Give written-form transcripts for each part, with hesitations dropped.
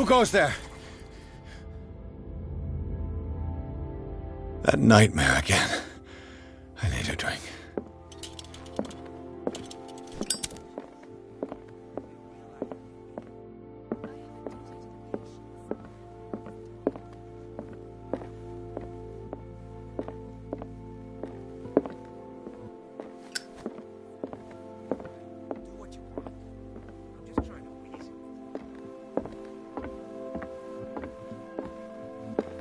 Who goes there? That nightmare again. I need a drink.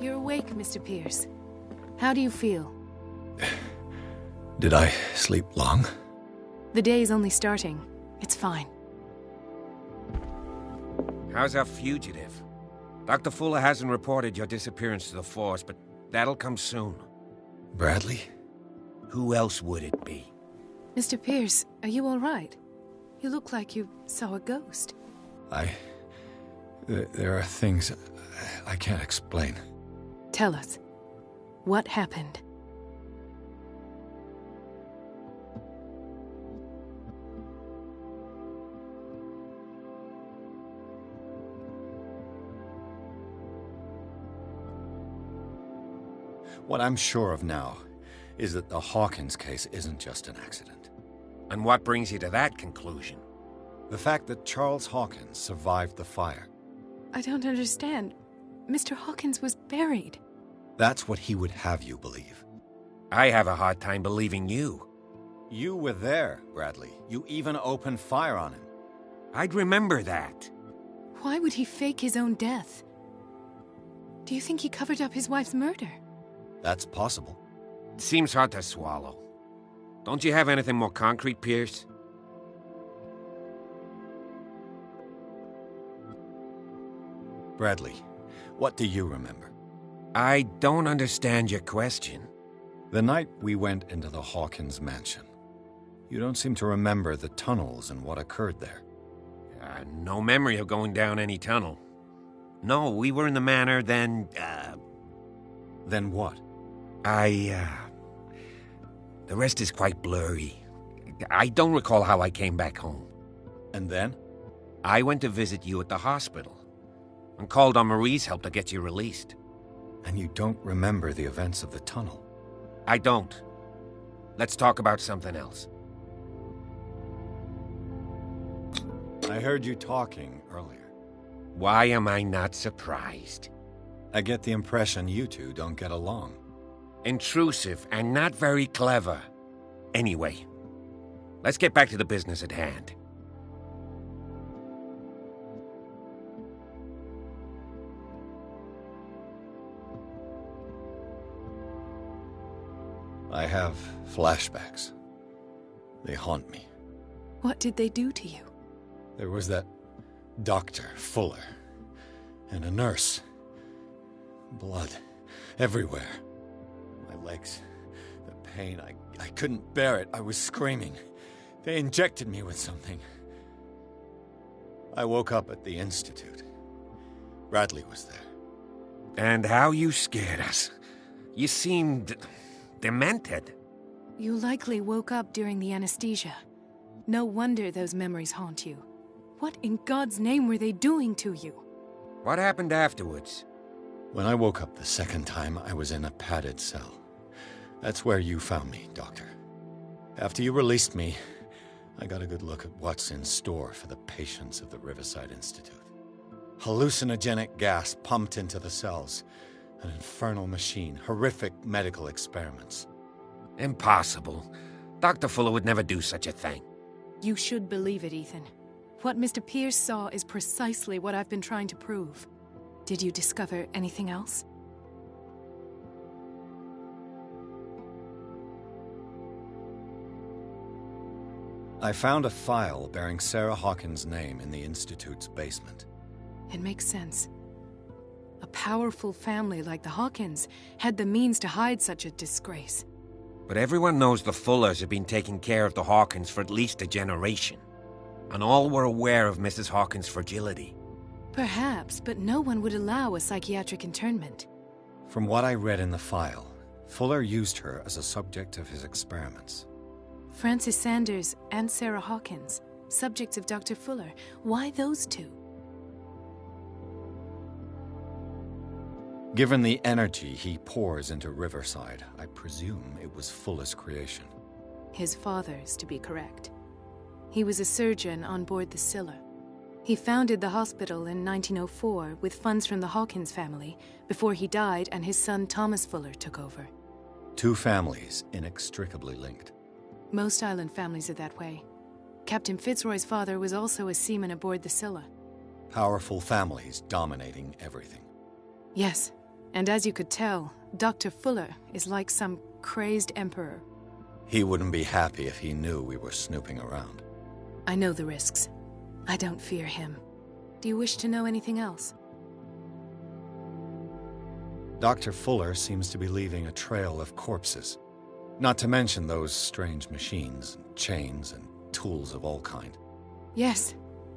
You're awake, Mr. Pierce. How do you feel? Did I sleep long? The day's only starting. It's fine. How's our fugitive? Dr. Fuller hasn't reported your disappearance to the force, but that'll come soon. Bradley? Who else would it be? Mr. Pierce, are you all right? You look like you saw a ghost. There are things I can't explain. Tell us. What happened? What I'm sure of now is that the Hawkins case isn't just an accident. And what brings you to that conclusion? The fact that Charles Hawkins survived the fire. I don't understand. Mr. Hawkins was buried. That's what he would have you believe. I have a hard time believing you. You were there, Bradley. You even opened fire on him. I'd remember that. Why would he fake his own death? Do you think he covered up his wife's murder? That's possible. It seems hard to swallow. Don't you have anything more concrete, Pierce? Bradley, what do you remember? I don't understand your question. The night we went into the Hawkins mansion. You don't seem to remember the tunnels and what occurred there. No memory of going down any tunnel. No, we were in the manor, then, Then what? The rest is quite blurry. I don't recall how I came back home. And then? I went to visit you at the hospital, and called on Marie's help to get you released. And you don't remember the events of the tunnel? I don't. Let's talk about something else. I heard you talking earlier. Why am I not surprised? I get the impression you two don't get along. Intrusive and not very clever. Anyway, let's get back to the business at hand. I have flashbacks. They haunt me. What did they do to you? There was that Dr. Fuller and a nurse. Blood everywhere. My legs, the pain, I couldn't bear it. I was screaming. They injected me with something. I woke up at the Institute. Bradley was there. And how you scared us. You seemed demented. You likely woke up during the anesthesia. No wonder those memories haunt you. What in God's name were they doing to you? What happened afterwards? When I woke up the second time, I was in a padded cell. That's where you found me, Doctor. After you released me, I got a good look at what's in store for the patients of the Riverside Institute. Hallucinogenic gas pumped into the cells. An infernal machine, horrific medical experiments. Impossible. Dr. Fuller would never do such a thing. You should believe it, Ethan. What Mr. Pierce saw is precisely what I've been trying to prove. Did you discover anything else? I found a file bearing Sarah Hawkins' name in the Institute's basement. It makes sense. A powerful family like the Hawkins had the means to hide such a disgrace. But everyone knows the Fullers have been taking care of the Hawkins for at least a generation. And all were aware of Mrs. Hawkins' fragility. Perhaps, but no one would allow a psychiatric internment. From what I read in the file, Fuller used her as a subject of his experiments. Francis Sanders and Sarah Hawkins, subjects of Dr. Fuller. Why those two? Given the energy he pours into Riverside, I presume it was Fuller's creation. His father's, to be correct. He was a surgeon on board the Scylla. He founded the hospital in 1904 with funds from the Hawkins family before he died and his son Thomas Fuller took over. Two families inextricably linked. Most island families are that way. Captain Fitzroy's father was also a seaman aboard the Scylla. Powerful families dominating everything. Yes, and as you could tell, Dr. Fuller is like some crazed emperor. He wouldn't be happy if he knew we were snooping around. I know the risks. I don't fear him. Do you wish to know anything else? Dr. Fuller seems to be leaving a trail of corpses. Not to mention those strange machines, chains, and tools of all kind. Yes.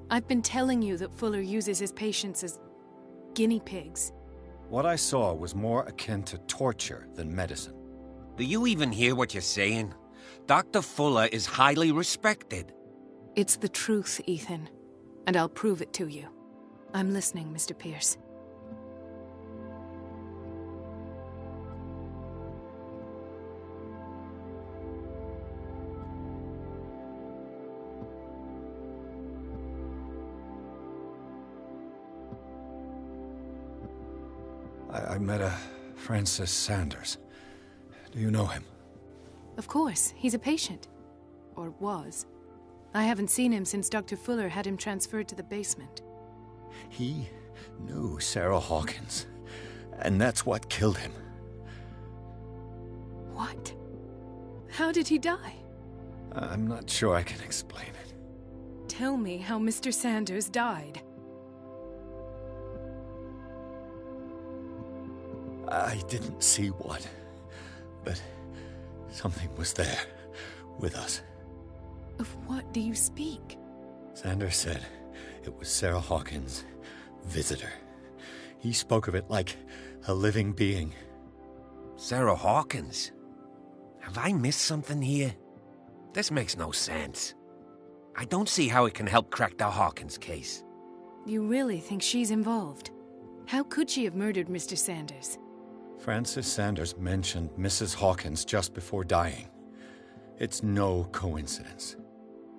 I've been telling you that Fuller uses his patients as guinea pigs. What I saw was more akin to torture than medicine. Do you even hear what you're saying? Dr. Fuller is highly respected. It's the truth, Ethan. And I'll prove it to you. I'm listening, Mr. Pierce. I met a Francis Sanders. Do you know him? Of course, he's a patient. Or was. I haven't seen him since Dr. Fuller had him transferred to the basement. He knew Sarah Hawkins, and that's what killed him. What? How did he die? I'm not sure I can explain it. Tell me how Mr. Sanders died. I didn't see what, but something was there, with us. Of what do you speak? Sanders said it was Sarah Hawkins' visitor. He spoke of it like a living being. Sarah Hawkins? Have I missed something here? This makes no sense. I don't see how it can help crack the Hawkins case. You really think she's involved? How could she have murdered Mr. Sanders? Francis Sanders mentioned Mrs. Hawkins just before dying. It's no coincidence.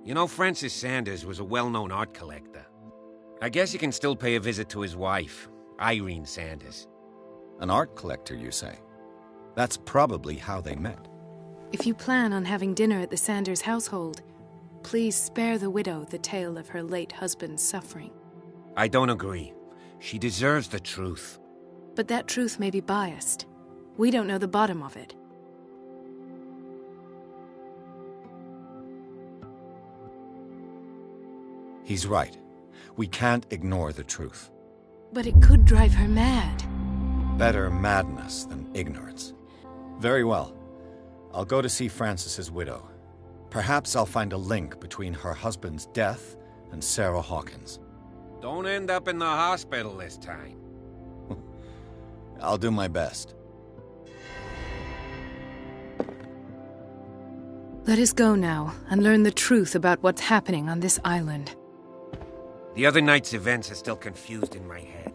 You know, Francis Sanders was a well-known art collector. I guess you can still pay a visit to his wife, Irene Sanders. An art collector, you say? That's probably how they met. If you plan on having dinner at the Sanders household, please spare the widow the tale of her late husband's suffering. I don't agree. She deserves the truth. But that truth may be biased. We don't know the bottom of it. He's right. We can't ignore the truth. But it could drive her mad. Better madness than ignorance. Very well. I'll go to see Francis's widow. Perhaps I'll find a link between her husband's death and Sarah Hawkins. Don't end up in the hospital this time. I'll do my best. Let us go now and learn the truth about what's happening on this island. The other night's events are still confused in my head.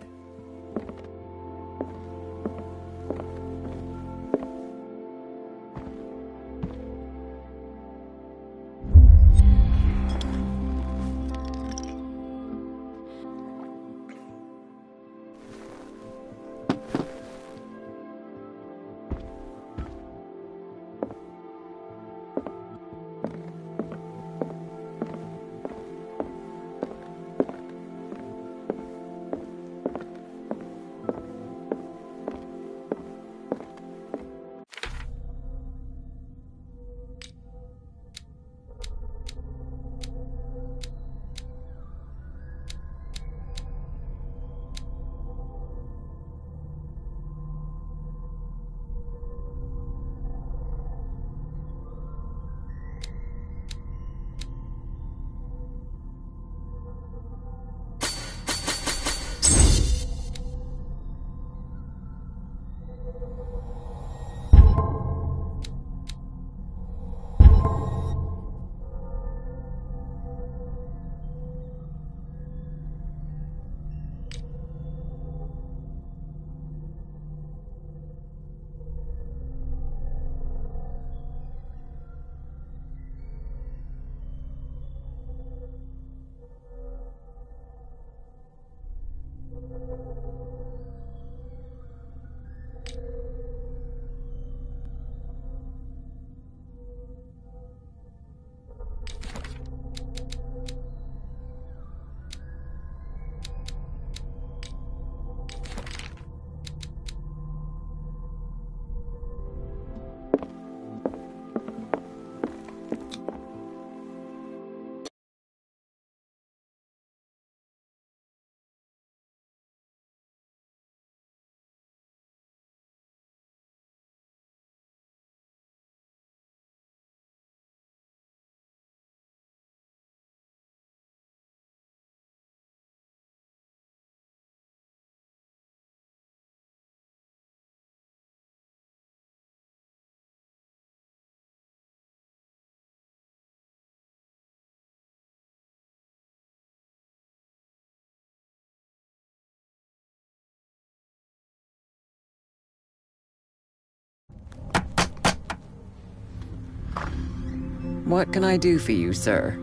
What can I do for you, sir?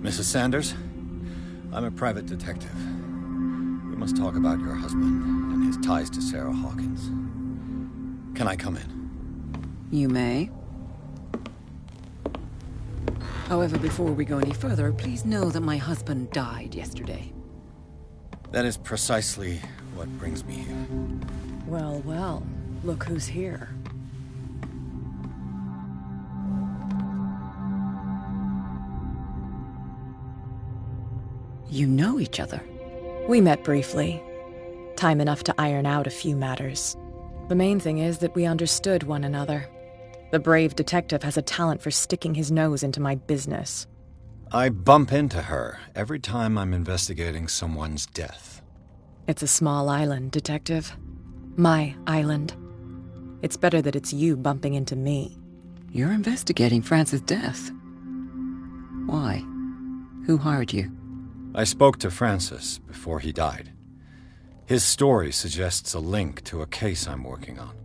Mrs. Sanders, I'm a private detective. We must talk about your husband and his ties to Sarah Hawkins. Can I come in? You may. However, before we go any further, please know that my husband died yesterday. That is precisely what brings me here. Well, well, look who's here. You know each other? We met briefly. Time enough to iron out a few matters. The main thing is that we understood one another. The brave detective has a talent for sticking his nose into my business. I bump into her every time I'm investigating someone's death. It's a small island, Detective. My island. It's better that it's you bumping into me. You're investigating Francis' death. Why? Who hired you? I spoke to Francis before he died. His story suggests a link to a case I'm working on.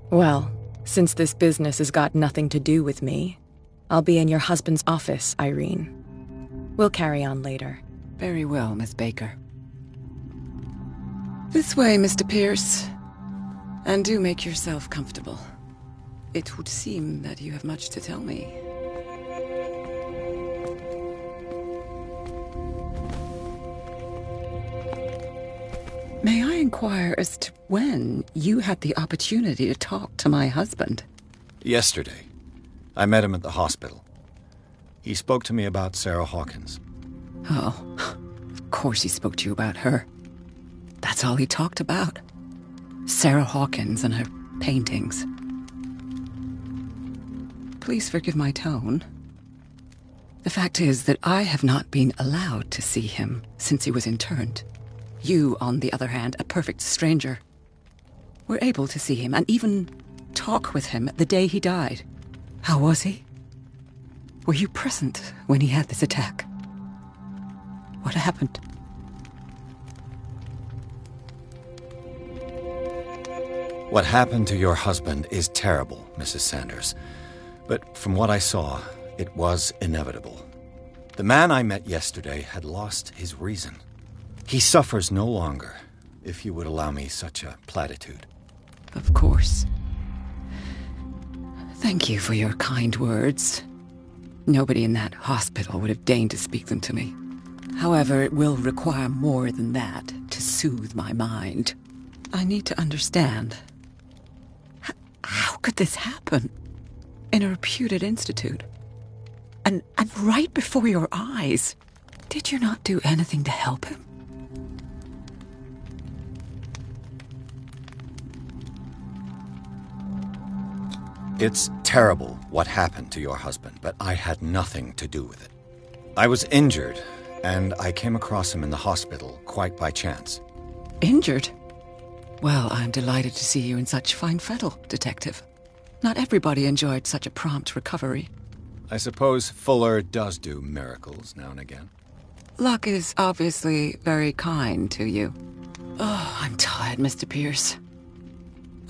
Well, since this business has got nothing to do with me, I'll be in your husband's office, Irene. We'll carry on later. Very well, Miss Baker. This way, Mr. Pierce. And do make yourself comfortable. It would seem that you have much to tell me. May I inquire as to when you had the opportunity to talk to my husband? Yesterday. I met him at the hospital. He spoke to me about Sarah Hawkins. Oh, of course he spoke to you about her. That's all he talked about. Sarah Hawkins and her paintings. Please forgive my tone. The fact is that I have not been allowed to see him since he was interned. You, on the other hand, a perfect stranger, were able to see him and even talk with him the day he died. How was he? Were you present when he had this attack? What happened? What happened to your husband is terrible, Mrs. Sanders. But from what I saw, it was inevitable. The man I met yesterday had lost his reason. He suffers no longer, if you would allow me such a platitude. Of course. Thank you for your kind words. Nobody in that hospital would have deigned to speak them to me. However, it will require more than that to soothe my mind. I need to understand. How could this happen? In a reputed institute? And right before your eyes? Did you not do anything to help him? It's terrible what happened to your husband, but I had nothing to do with it. I was injured, and I came across him in the hospital quite by chance. Injured? Well, I'm delighted to see you in such fine fettle, Detective. Not everybody enjoyed such a prompt recovery. I suppose Fuller does do miracles now and again. Luck is obviously very kind to you. Oh, I'm tired, Mr. Pierce.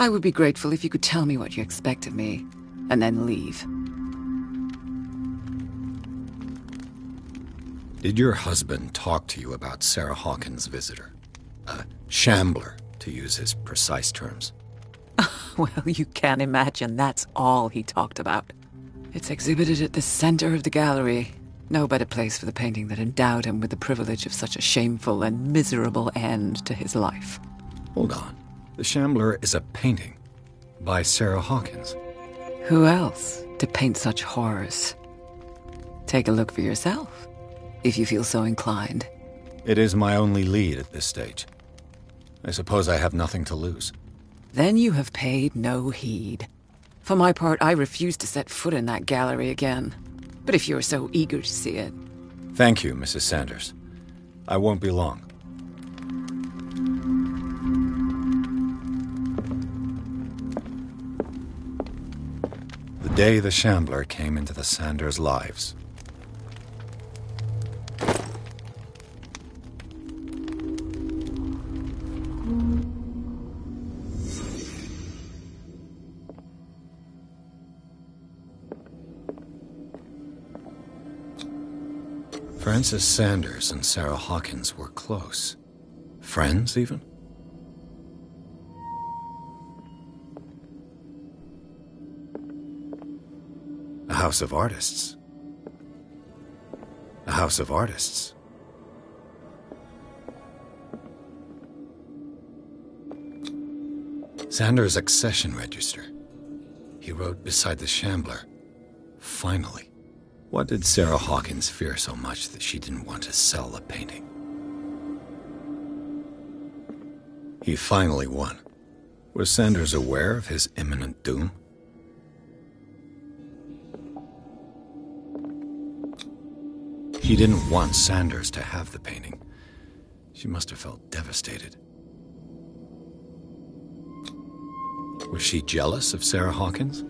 I would be grateful if you could tell me what you expect of me, and then leave. Did your husband talk to you about Sarah Hawkins' visitor? A shambler, to use his precise terms. Well, you can imagine that's all he talked about. It's exhibited at the center of the gallery. No better place for the painting that endowed him with the privilege of such a shameful and miserable end to his life. Hold on. The Shambler is a painting by Sarah Hawkins. Who else to paint such horrors? Take a look for yourself, if you feel so inclined. It is my only lead at this stage. I suppose I have nothing to lose. Then you have paid no heed. For my part, I refuse to set foot in that gallery again. But if you're so eager to see it... Thank you, Mrs. Sanders. I won't be long. The day the Shambler came into the Sanders' lives. Francis Sanders and Sarah Hawkins were close. Friends, even? A house of artists. A house of artists. Sanders' accession register. He wrote beside the Shambler, "Finally." What did Sarah Hawkins fear so much that she didn't want to sell the painting? He finally won. Was Sanders aware of his imminent doom? He didn't want Sanders to have the painting. She must have felt devastated. Was she jealous of Sarah Hawkins?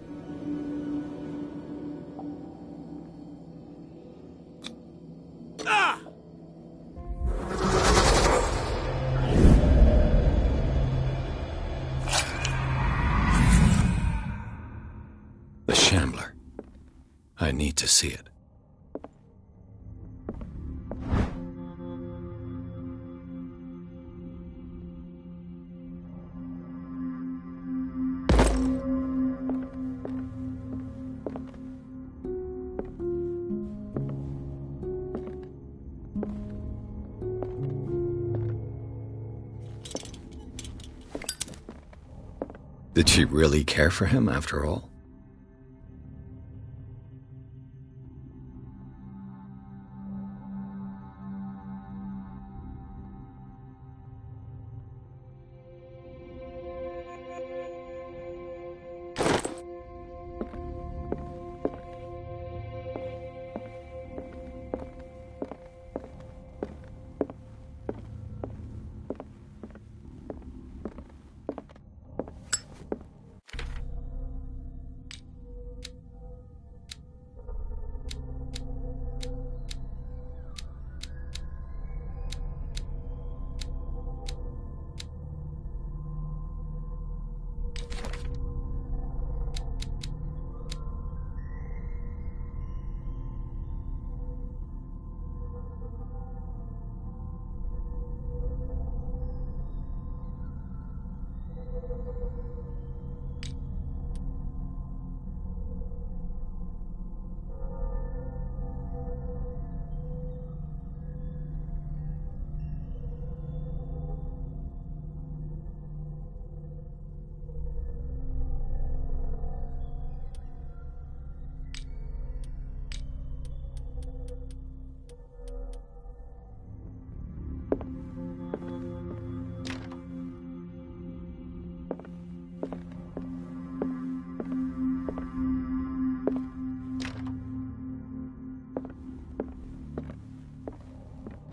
The Shambler. I need to see it. Did she really care for him after all?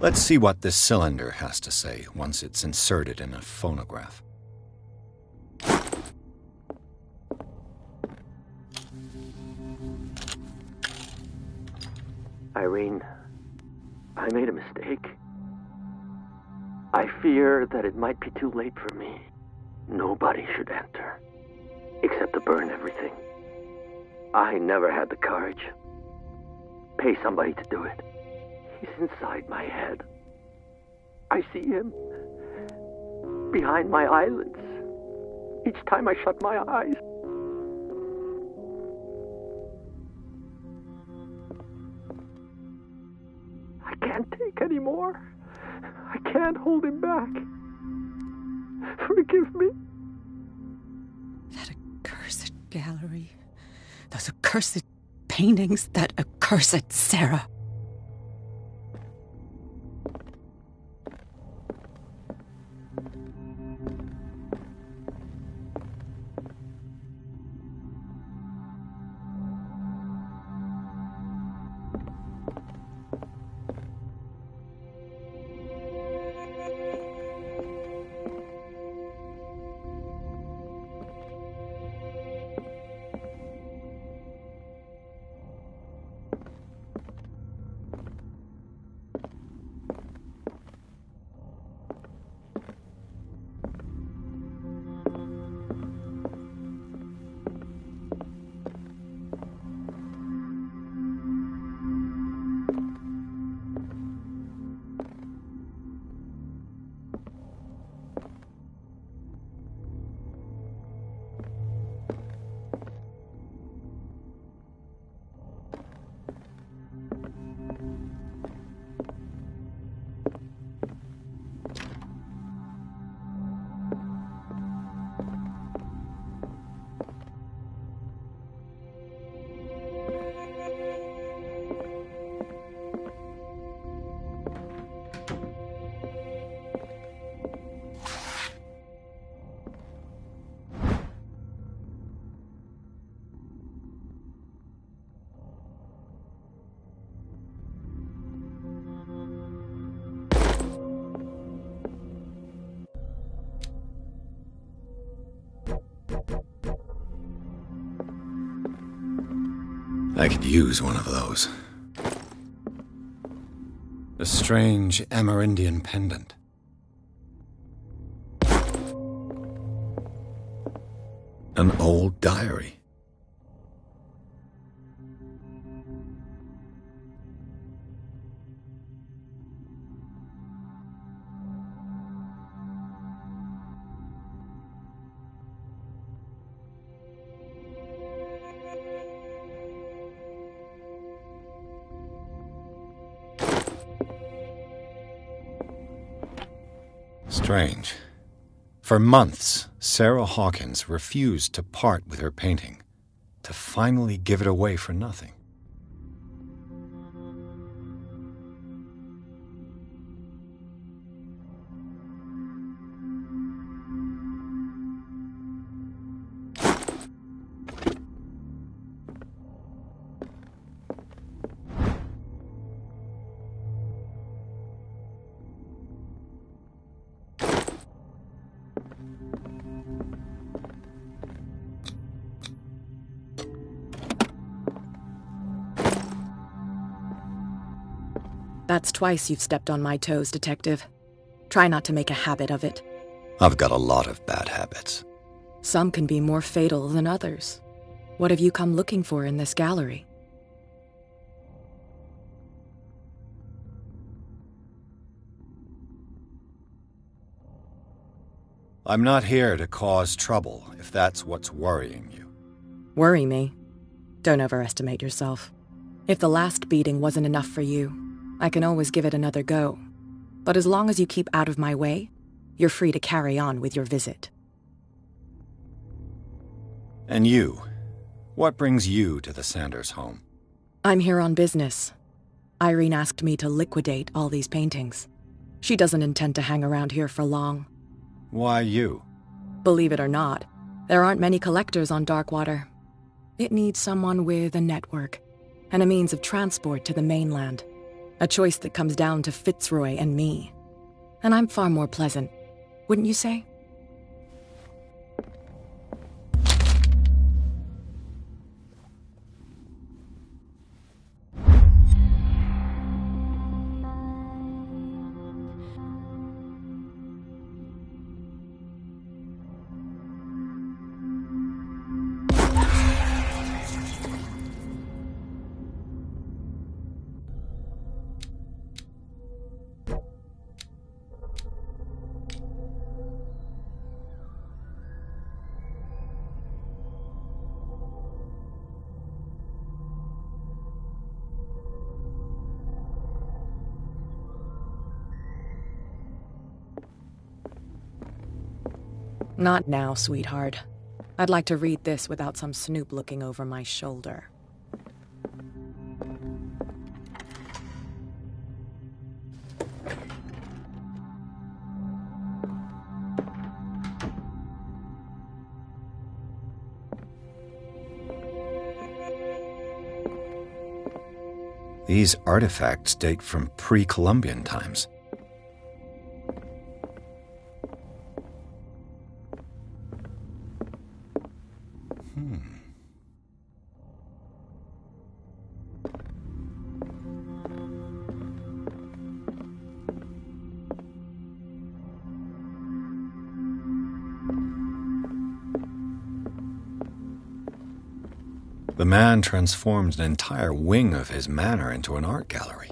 Let's see what this cylinder has to say once it's inserted in a phonograph. Irene, I made a mistake. I fear that it might be too late for me. Nobody should enter, except to burn everything. I never had the courage. Pay somebody to do it. He's inside my head. I see him behind my eyelids each time I shut my eyes. I can't take any more. I can't hold him back. Forgive me. That accursed gallery. Those accursed paintings. That accursed Sarah. I could use one of those. A strange Amerindian pendant. An old diary. Strange. For months, Sarah Hawkins refused to part with her painting, to finally give it away for nothing. That's twice you've stepped on my toes, Detective. Try not to make a habit of it. I've got a lot of bad habits. Some can be more fatal than others. What have you come looking for in this gallery? I'm not here to cause trouble, if that's what's worrying you. Worry me? Don't overestimate yourself. If the last beating wasn't enough for you, I can always give it another go. But as long as you keep out of my way, you're free to carry on with your visit. And you? What brings you to the Sanders home? I'm here on business. Irene asked me to liquidate all these paintings. She doesn't intend to hang around here for long. Why you? Believe it or not, there aren't many collectors on Darkwater. It needs someone with a network and a means of transport to the mainland. A choice that comes down to Fitzroy and me. And I'm far more pleasant, wouldn't you say? Not now, sweetheart. I'd like to read this without some snoop looking over my shoulder. These artifacts date from pre-Columbian times. The man transformed an entire wing of his manor into an art gallery.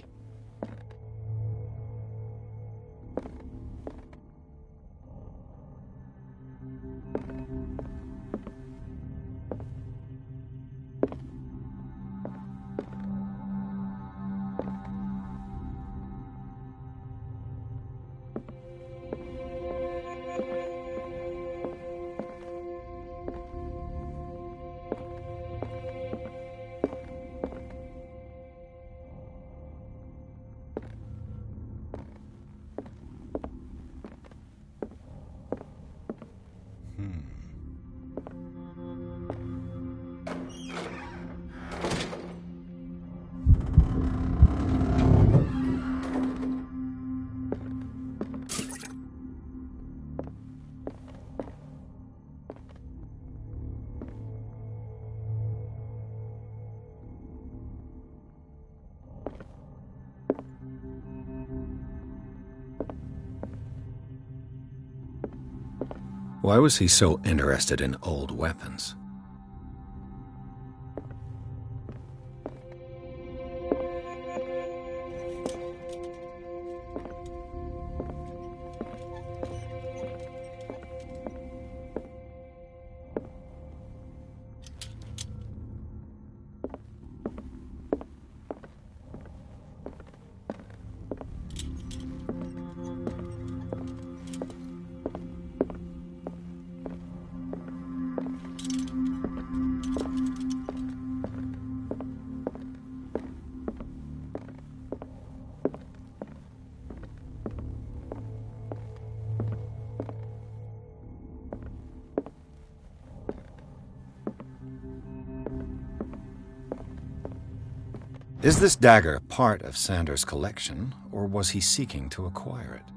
Why was he so interested in old weapons? Is this dagger part of Sanders' collection, or was he seeking to acquire it?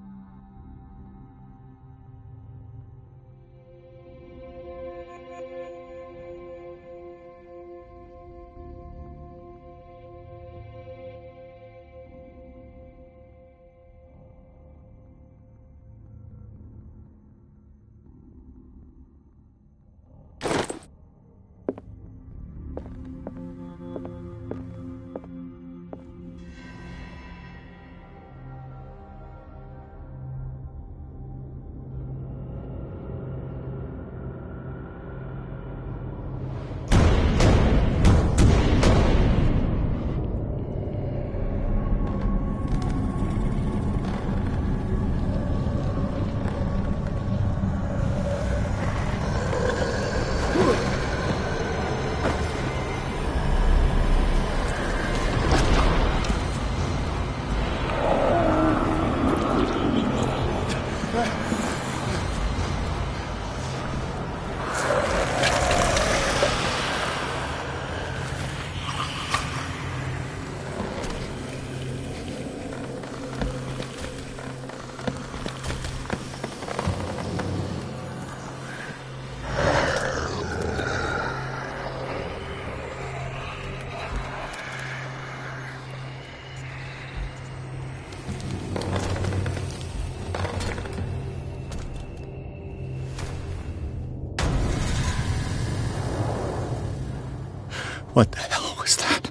What the hell was that?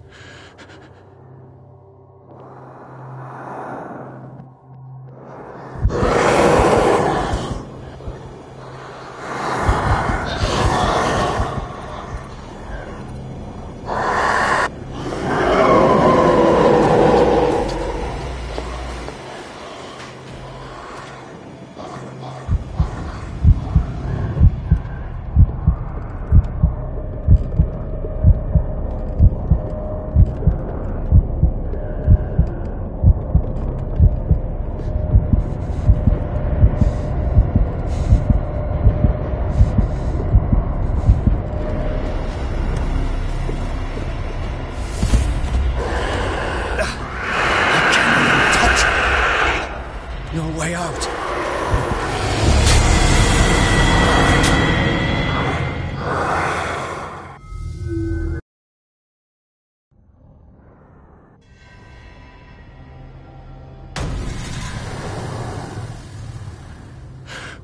Way out.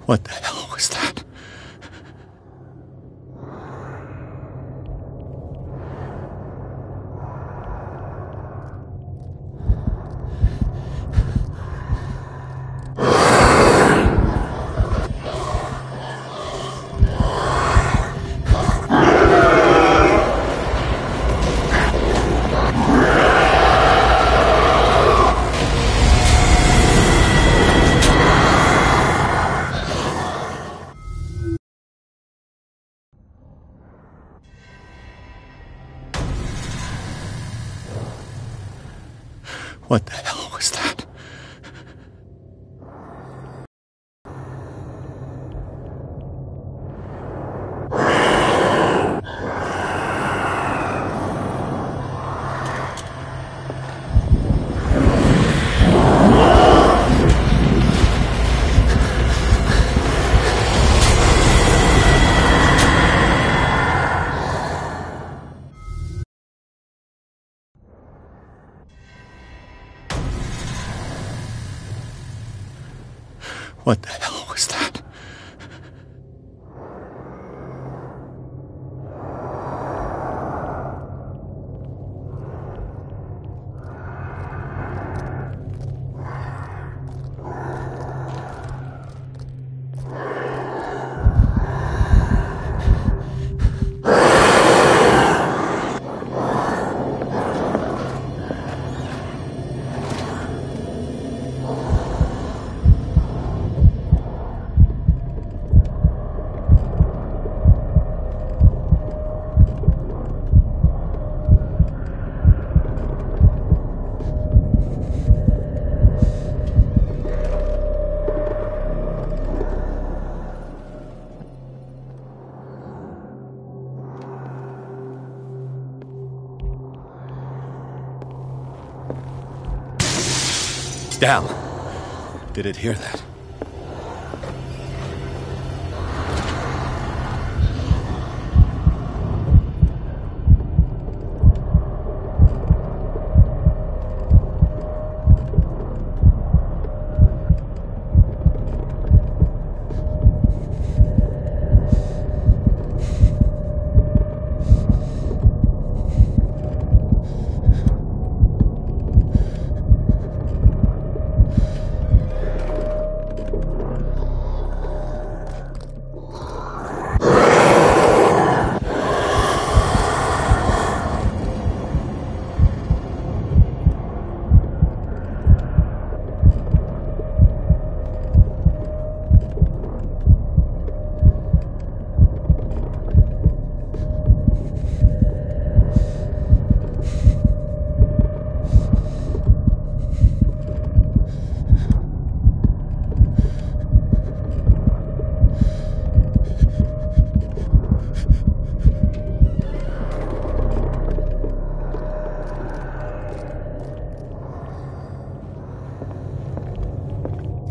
What the hell was that? What the hell was that? What the hell was that? down. Did it hear that?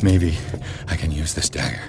Maybe I can use this dagger.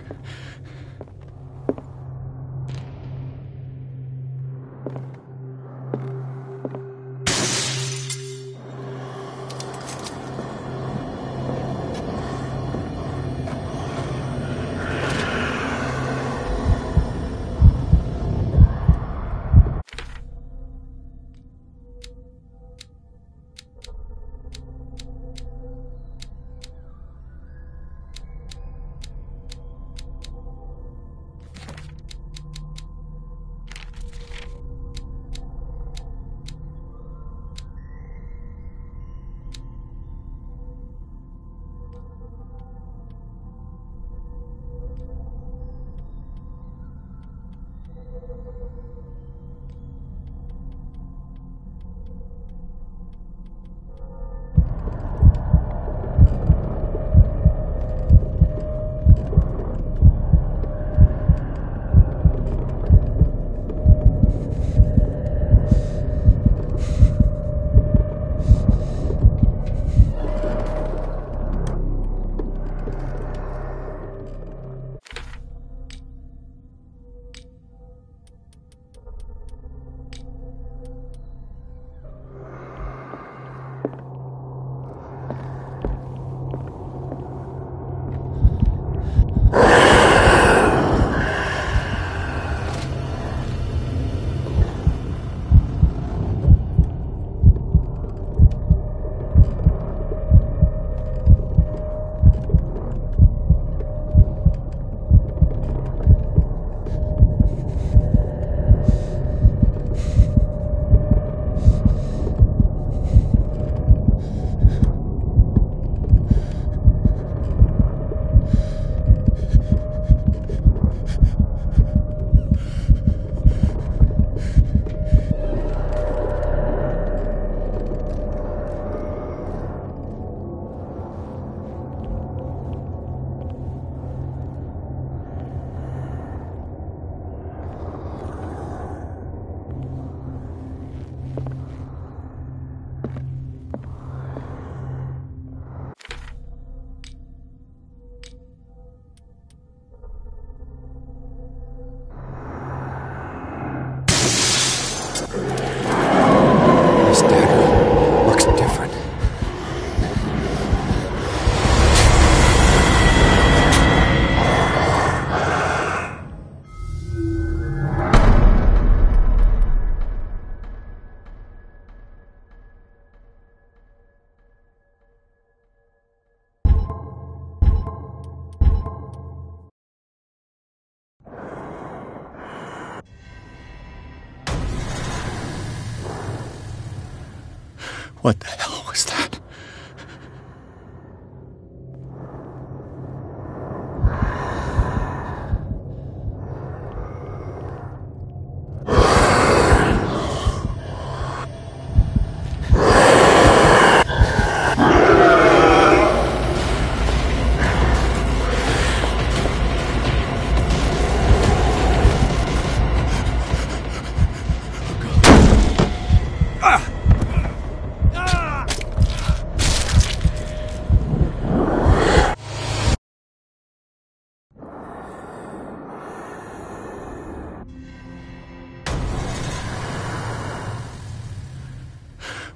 What the hell was that?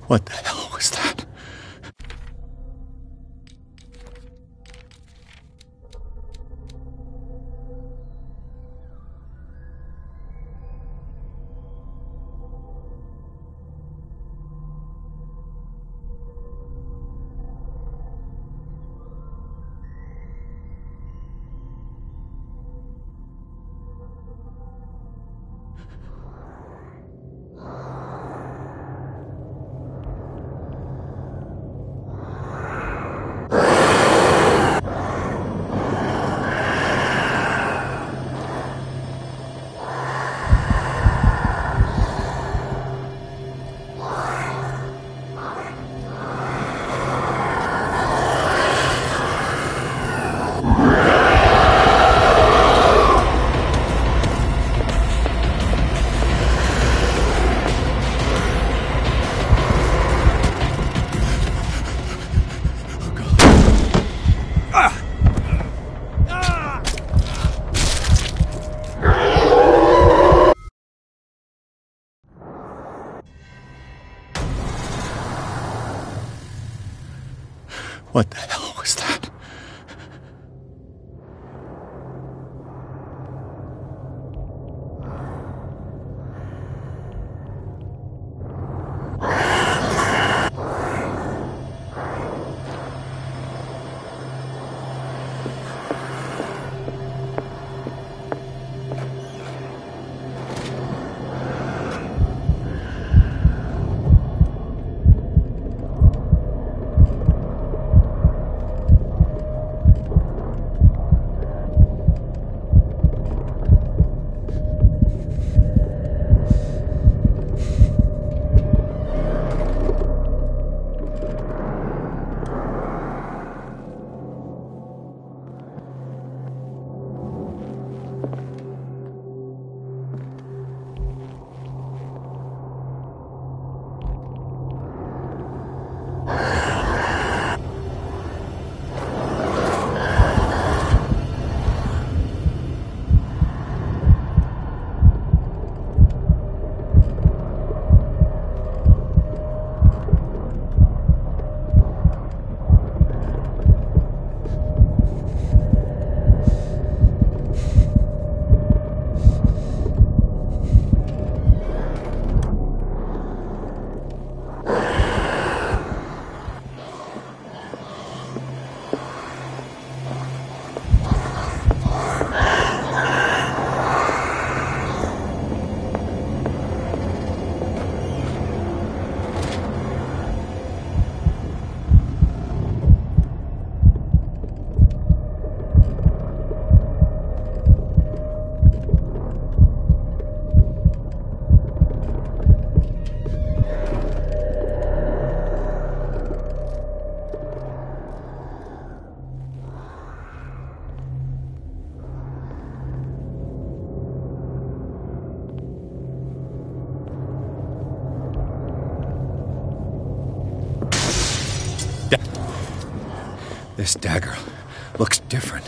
What the hell was that? What the hell was that? This dagger looks different.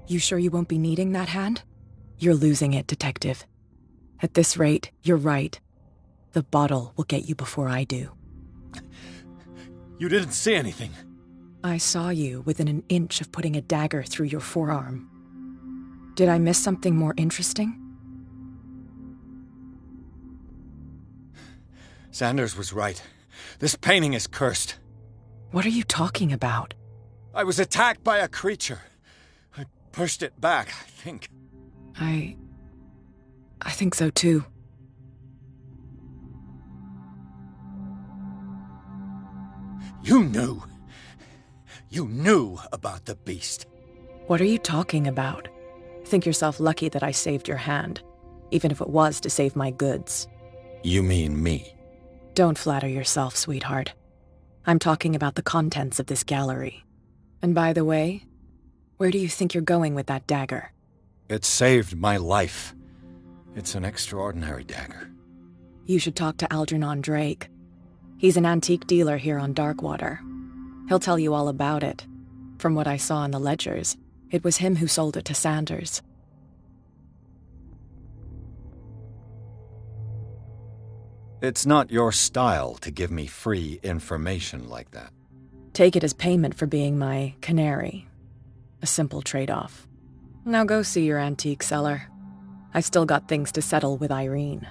You sure you won't be needing that hand? You're losing it, Detective. At this rate, you're right. The bottle will get you before I do. You didn't see anything. I saw you within an inch of putting a dagger through your forearm. Did I miss something more interesting? Sanders was right. This painting is cursed. What are you talking about? I was attacked by a creature. I pushed it back, I think. I think so too. You knew. You knew about the beast. What are you talking about? Think yourself lucky that I saved your hand, even if it was to save my goods. You mean me? Don't flatter yourself, sweetheart. I'm talking about the contents of this gallery. And by the way, where do you think you're going with that dagger? It saved my life. It's an extraordinary dagger. You should talk to Algernon Drake. He's an antique dealer here on Darkwater. He'll tell you all about it. From what I saw in the ledgers, it was him who sold it to Sanders. It's not your style to give me free information like that. Take it as payment for being my canary. A simple trade-off. Now go see your antique seller. I've still got things to settle with Irene.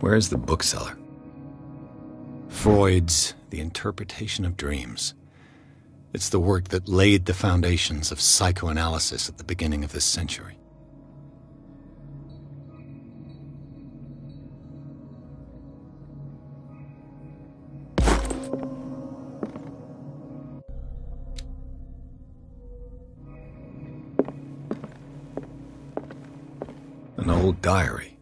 Where's the bookseller? Freud's The Interpretation of Dreams. It's the work that laid the foundations of psychoanalysis at the beginning of this century. An old diary.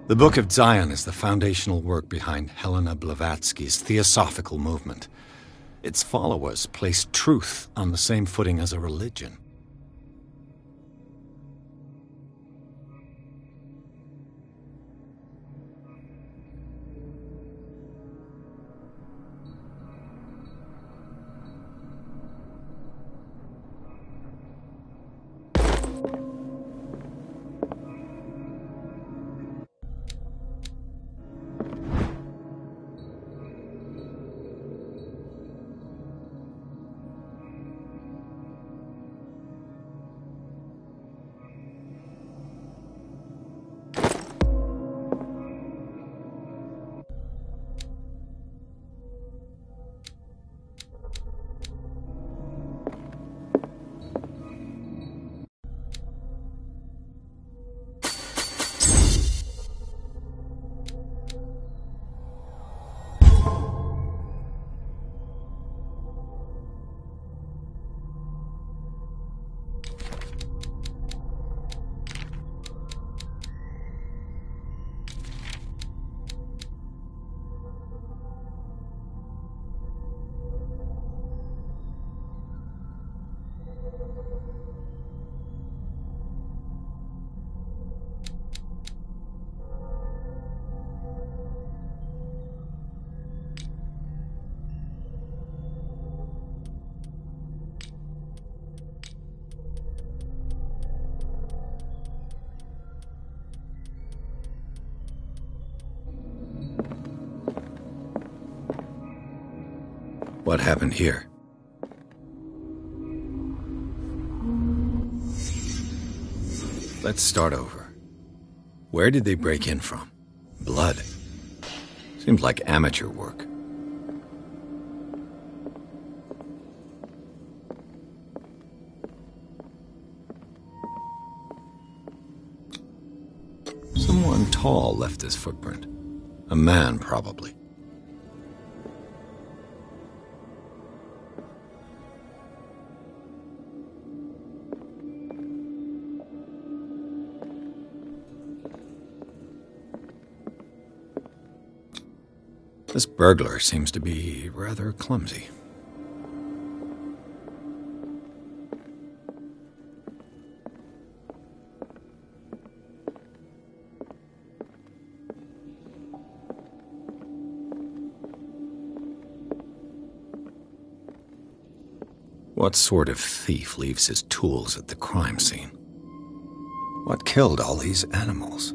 The Book of Zion is the foundational work behind Helena Blavatsky's theosophical movement. Its followers place truth on the same footing as a religion. What happened here? Let's start over. Where did they break in from? Blood. Seems like amateur work. Someone tall left this footprint. A man, probably. This burglar seems to be rather clumsy. What sort of thief leaves his tools at the crime scene? What killed all these animals?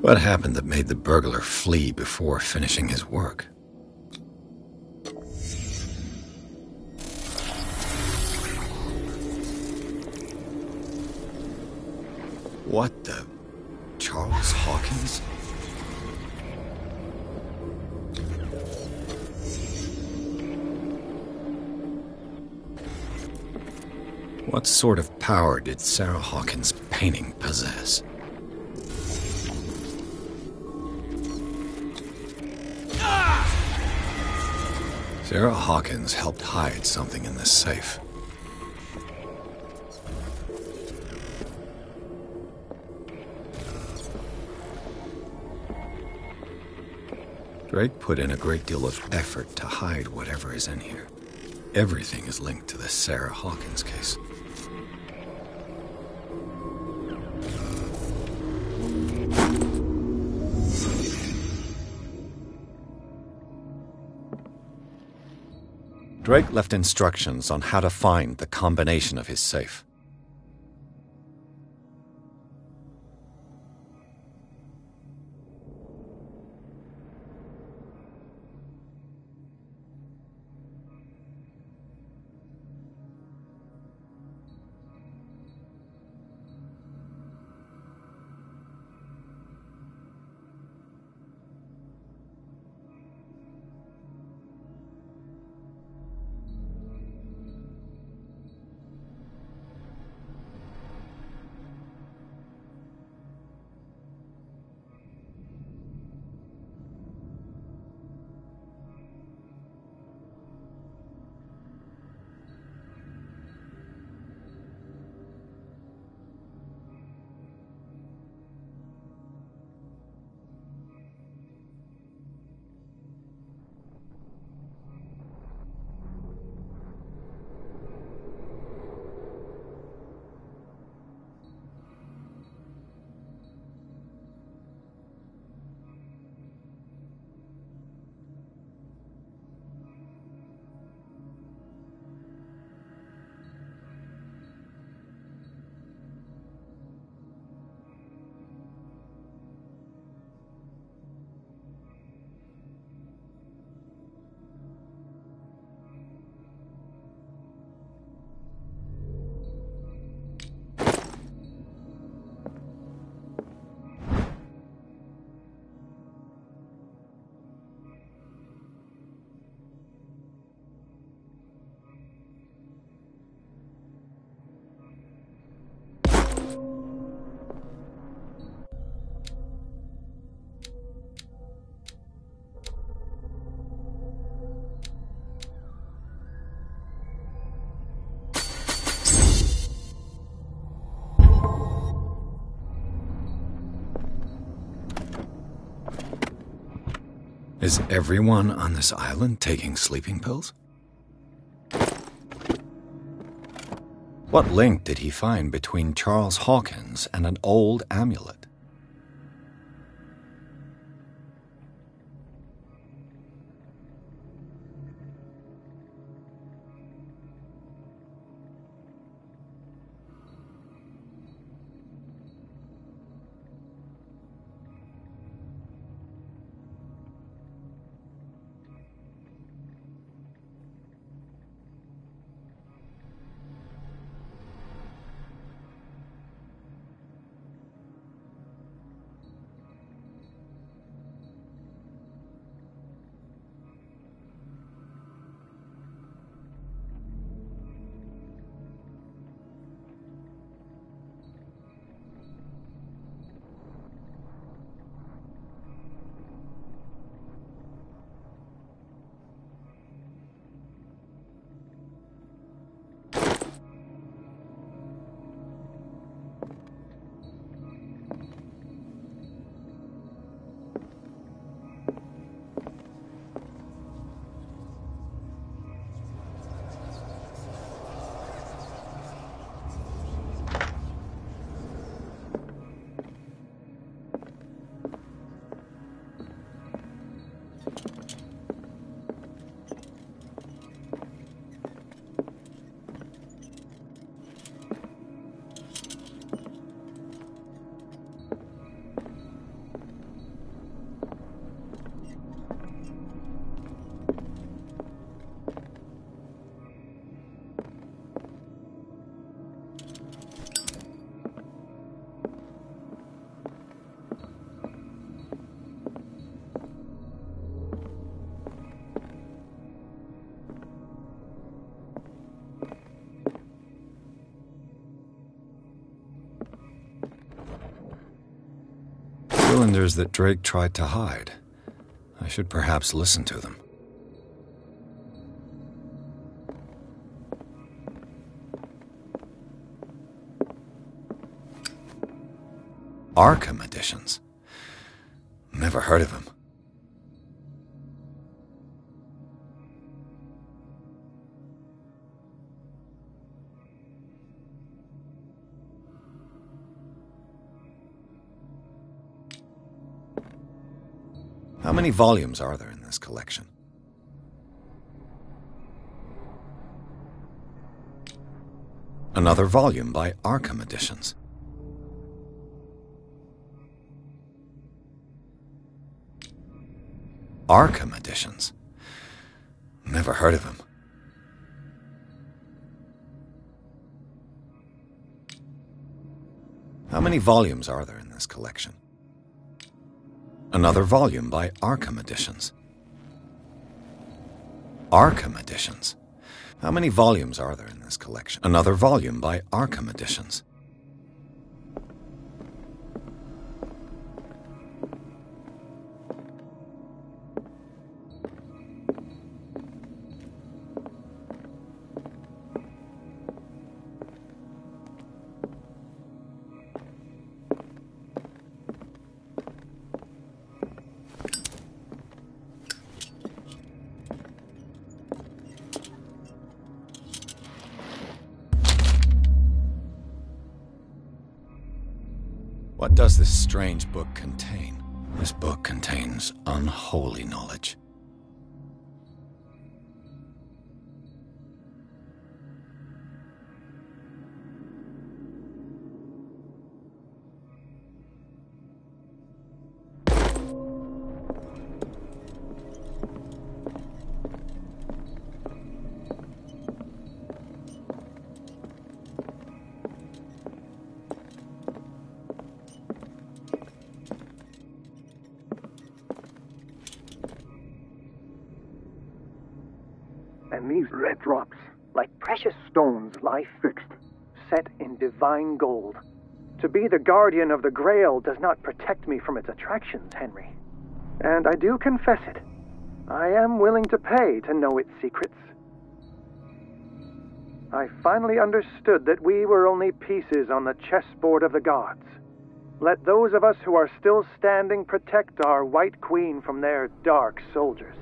What happened that made the burglar flee before finishing his work? What the... Charles Hawkins? What sort of power did Sarah Hawkins' painting possess? Sarah Hawkins helped hide something in this safe. Drake put in a great deal of effort to hide whatever is in here. Everything is linked to the Sarah Hawkins case. Drake left instructions on how to find the combination of his safe. Is everyone on this island taking sleeping pills? What link did he find between Charles Hawkins and an old amulet? Cylinders that Drake tried to hide. I should perhaps listen to them. Arkham editions. Never heard of him. How many volumes are there in this collection? Another volume by Arkham Editions. Arkham Editions. Never heard of him. How many volumes are there in this collection? Another volume by Arkham Editions. Arkham Editions. How many volumes are there in this collection? Another volume by Arkham Editions. What does this strange book contain? This book contains unholy knowledge. And these red drops, like precious stones, lie fixed, set in divine gold. To be the guardian of the Grail does not protect me from its attractions, Henry. And I do confess it. I am willing to pay to know its secrets. I finally understood that we were only pieces on the chessboard of the gods. Let those of us who are still standing protect our White Queen from their dark soldiers.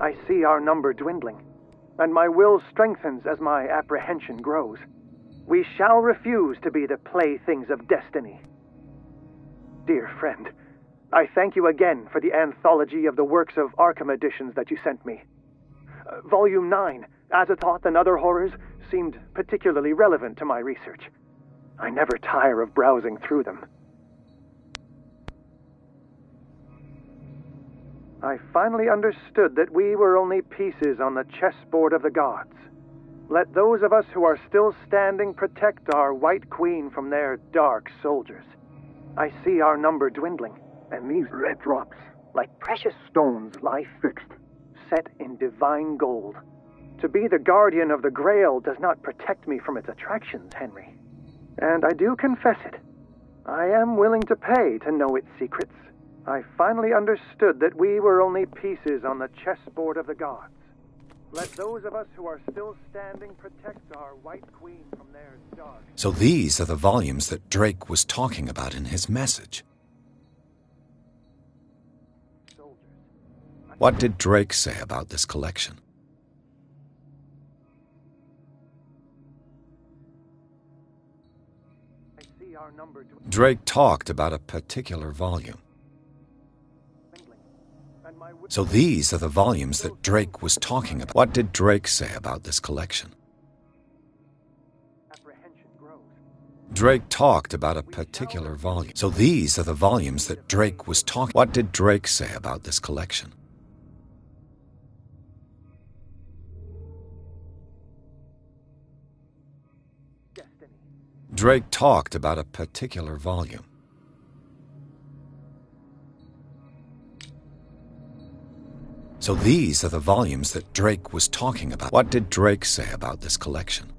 I see our number dwindling, and my will strengthens as my apprehension grows. We shall refuse to be the playthings of destiny. Dear friend, I thank you again for the anthology of the works of Arkham editions that you sent me. Volume 9, Azathoth and Other Horrors, seemed particularly relevant to my research. I never tire of browsing through them. I finally understood that we were only pieces on the chessboard of the gods. Let those of us who are still standing protect our White Queen from their dark soldiers. I see our number dwindling, and these red drops, like precious stones, lie fixed, set in divine gold. To be the guardian of the Grail does not protect me from its attractions, Henry. And I do confess it. I am willing to pay to know its secrets. I finally understood that we were only pieces on the chessboard of the gods. Let those of us who are still standing protect our White Queen from their dark... So these are the volumes that Drake was talking about in his message. What did Drake say about this collection? Drake talked about a particular volume. So these are the volumes that Drake was talking about. What did Drake say about this collection? Drake talked about a particular volume. So these are the volumes that Drake was talking. What did Drake say about this collection? Drake talked about a particular volume. So these are the volumes that Drake was talking about. What did Drake say about this collection?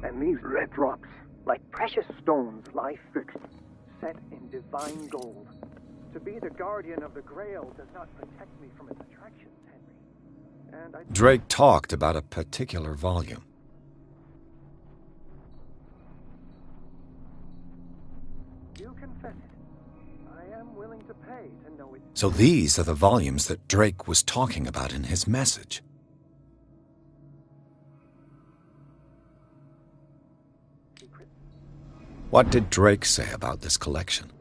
And these red drops, like precious stones, lie fixed, set in divine gold. To be the guardian of the Grail does not protect me from its attractions, Henry. And Drake talked about a particular volume. You confess it. I am willing to pay to know it. So these are the volumes that Drake was talking about in his message. secrets. What did Drake say about this collection?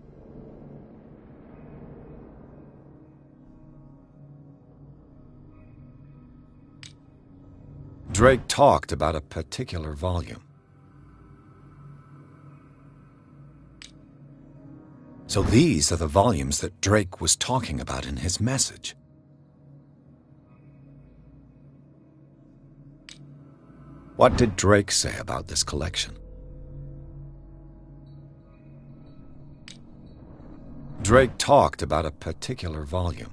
Drake talked about a particular volume. So these are the volumes that Drake was talking about in his message. What did Drake say about this collection? Drake talked about a particular volume.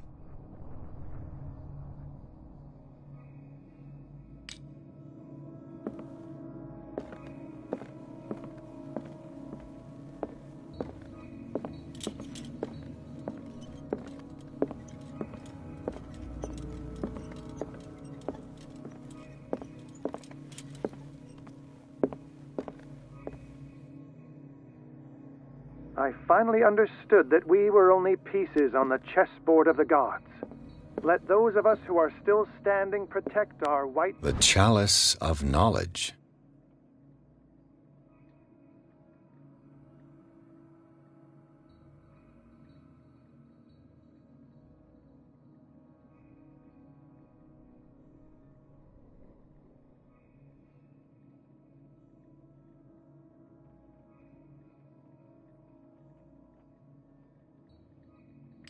I finally understood that we were only pieces on the chessboard of the gods. Let those of us who are still standing protect our white... The Chalice of Knowledge.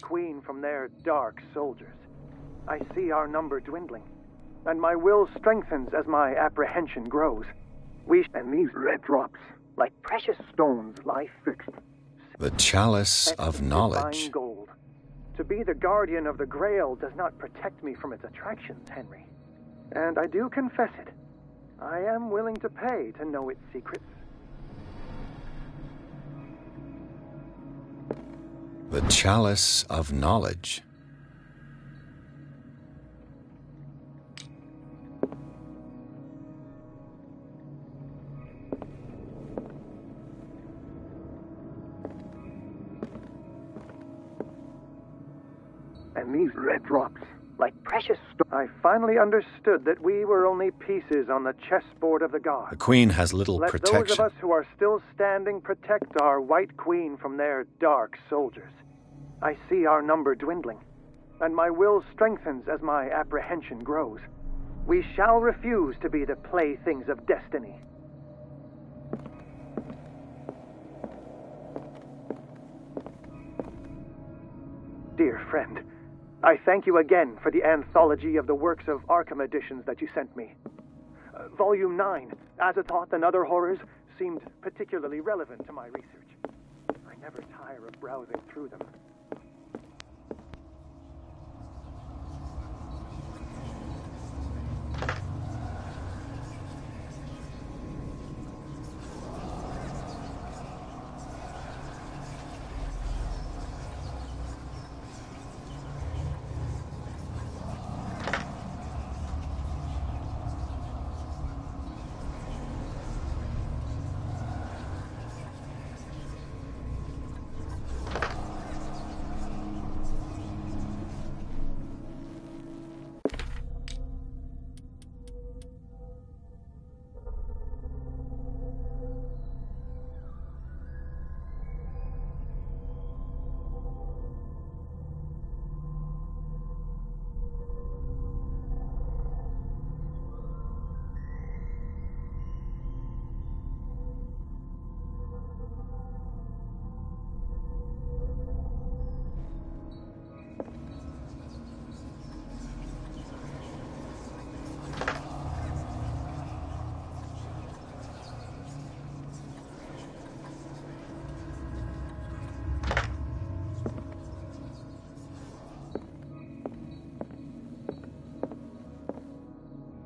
Queen from their dark soldiers. I see our number dwindling, and my will strengthens as my apprehension grows. And these red drops, like precious stones, lie fixed. The Chalice of Knowledge. Divine gold. To be the guardian of the Grail does not protect me from its attractions, Henry. And I do confess it. I am willing to pay to know its secrets. The Chalice of Knowledge. And these red drops, like precious stones. I finally understood that we were only pieces on the chessboard of the gods. The Queen has little Let protection. those of us who are still standing protect our White Queen from their dark soldiers. I see our number dwindling, and my will strengthens as my apprehension grows. We shall refuse to be the playthings of destiny. Dear friend, I thank you again for the anthology of the works of Arkham editions that you sent me. Volume 9, Azathoth and Other Horrors, seemed particularly relevant to my research. I never tire of browsing through them.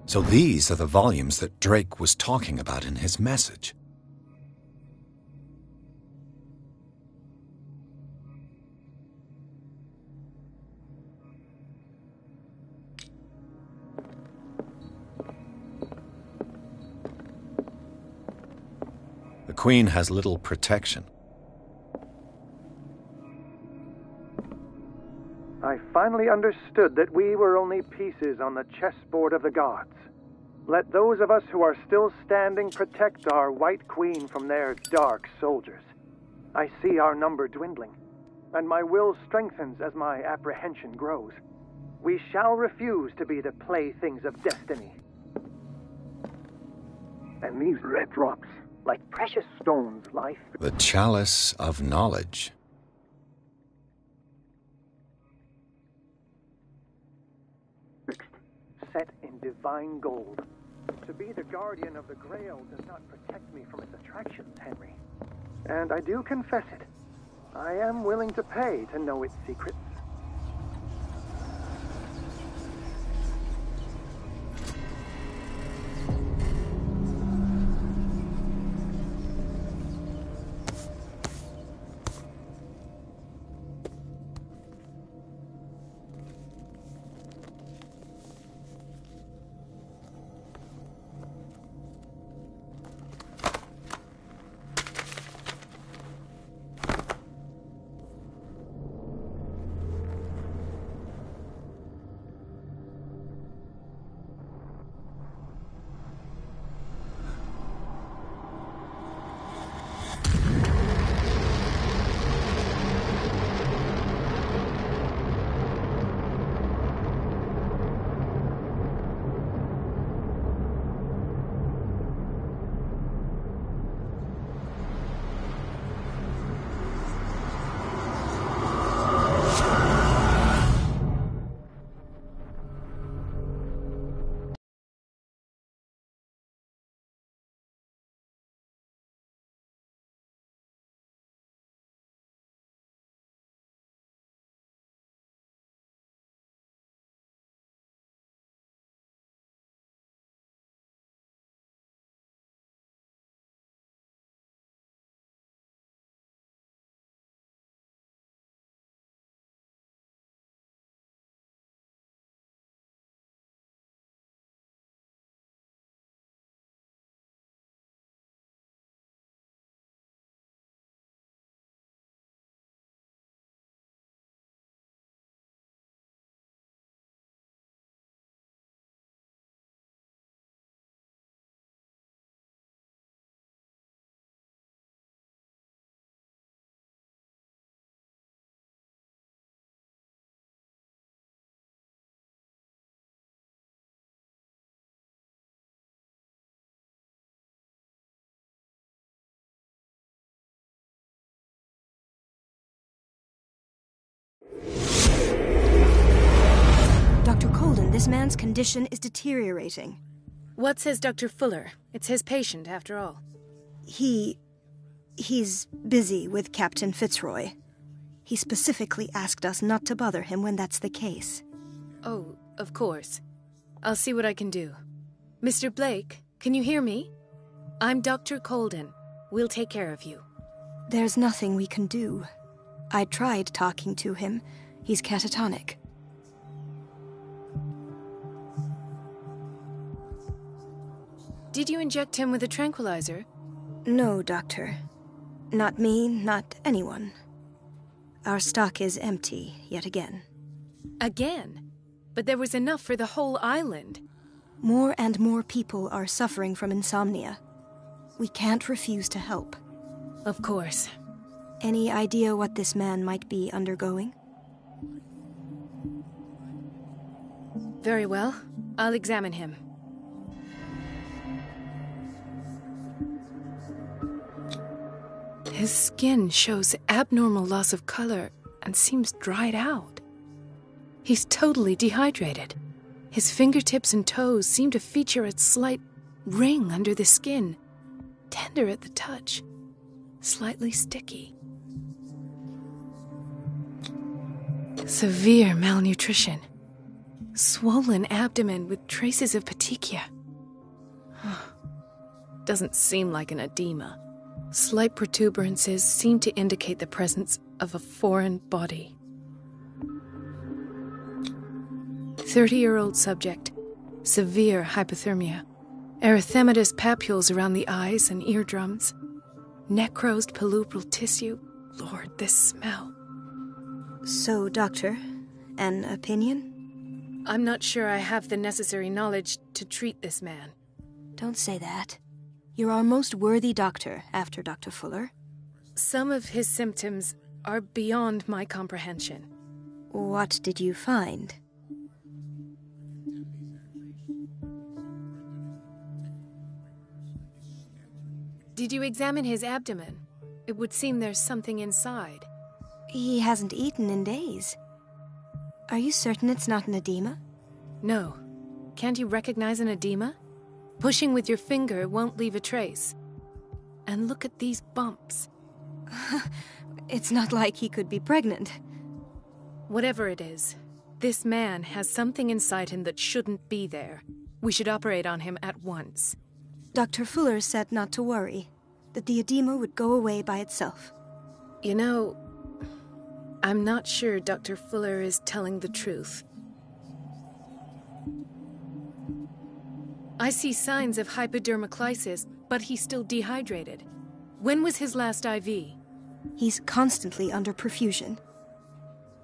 So these are the volumes that Drake was talking about in his message. The Queen has little protection. I finally understood that we were only pieces on the chessboard of the gods. Let those of us who are still standing protect our White Queen from their dark soldiers. I see our number dwindling, and my will strengthens as my apprehension grows. We shall refuse to be the playthings of destiny. And these red drops, like precious stones, lie... The chalice of knowledge. Set in divine gold. To be the guardian of the Grail does not protect me from its attractions, Henry. And I do confess it. I am willing to pay to know its secrets. Dr. Colden, this man's condition is deteriorating. What says Dr. Fuller? It's his patient, after all. He's busy with Captain Fitzroy. He specifically asked us not to bother him when that's the case. Oh, of course. I'll see what I can do. Mr. Blake, can you hear me? I'm Dr. Colden. We'll take care of you. There's nothing we can do. I tried talking to him. He's catatonic. Did you inject him with a tranquilizer? No, Doctor. Not me, not anyone. Our stock is empty, yet again. Again? But there was enough for the whole island. More and more people are suffering from insomnia. We can't refuse to help. Of course. Any idea what this man might be undergoing? Very well. I'll examine him. His skin shows abnormal loss of color and seems dried out. He's totally dehydrated. His fingertips and toes seem to feature a slight ring under the skin, tender at the touch, slightly sticky. Severe malnutrition. Swollen abdomen with traces of petechia. Doesn't seem like an edema. Slight protuberances seem to indicate the presence of a foreign body. 30-year-old subject. Severe hypothermia. Erythematous papules around the eyes and eardrums. Necrosed palpebral tissue. Lord, this smell. So, Doctor, an opinion? I'm not sure I have the necessary knowledge to treat this man. Don't say that. You're our most worthy doctor after Dr. Fuller. Some of his symptoms are beyond my comprehension. What did you find? Did you examine his abdomen? It would seem there's something inside. He hasn't eaten in days. Are you certain it's not an edema? No. Can't you recognize an edema? Pushing with your finger won't leave a trace. And look at these bumps. It's not like he could be pregnant. Whatever it is, this man has something inside him that shouldn't be there. We should operate on him at once. Dr. Fuller said not to worry, that the edema would go away by itself. You know, I'm not sure Dr. Fuller is telling the truth. I see signs of hypodermoclysis, but he's still dehydrated. When was his last IV? He's constantly under perfusion.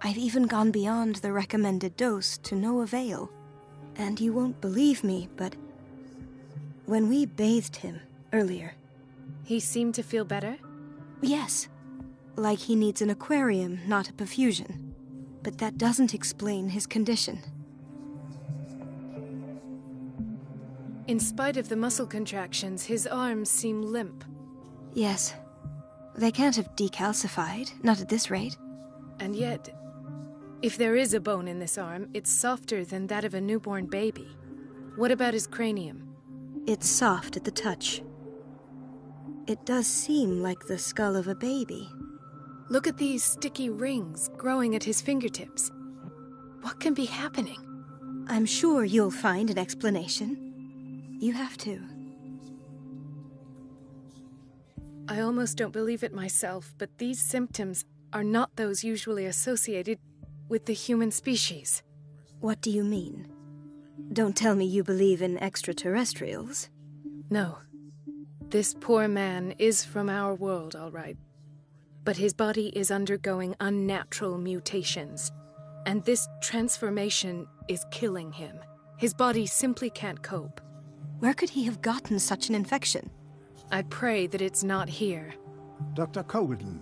I've even gone beyond the recommended dose to no avail. And you won't believe me, but when we bathed him earlier... He seemed to feel better? Yes. Like he needs an aquarium, not a perfusion. But that doesn't explain his condition. In spite of the muscle contractions, his arms seem limp. Yes. They can't have decalcified, not at this rate. And yet, if there is a bone in this arm, it's softer than that of a newborn baby. What about his cranium? It's soft at the touch. It does seem like the skull of a baby. Look at these sticky rings growing at his fingertips. What can be happening? I'm sure you'll find an explanation. You have to. I almost don't believe it myself, but these symptoms are not those usually associated with the human species. What do you mean? Don't tell me you believe in extraterrestrials. No. This poor man is from our world, all right. But his body is undergoing unnatural mutations. And this transformation is killing him. His body simply can't cope. Where could he have gotten such an infection? I pray that it's not here. Dr. Colden,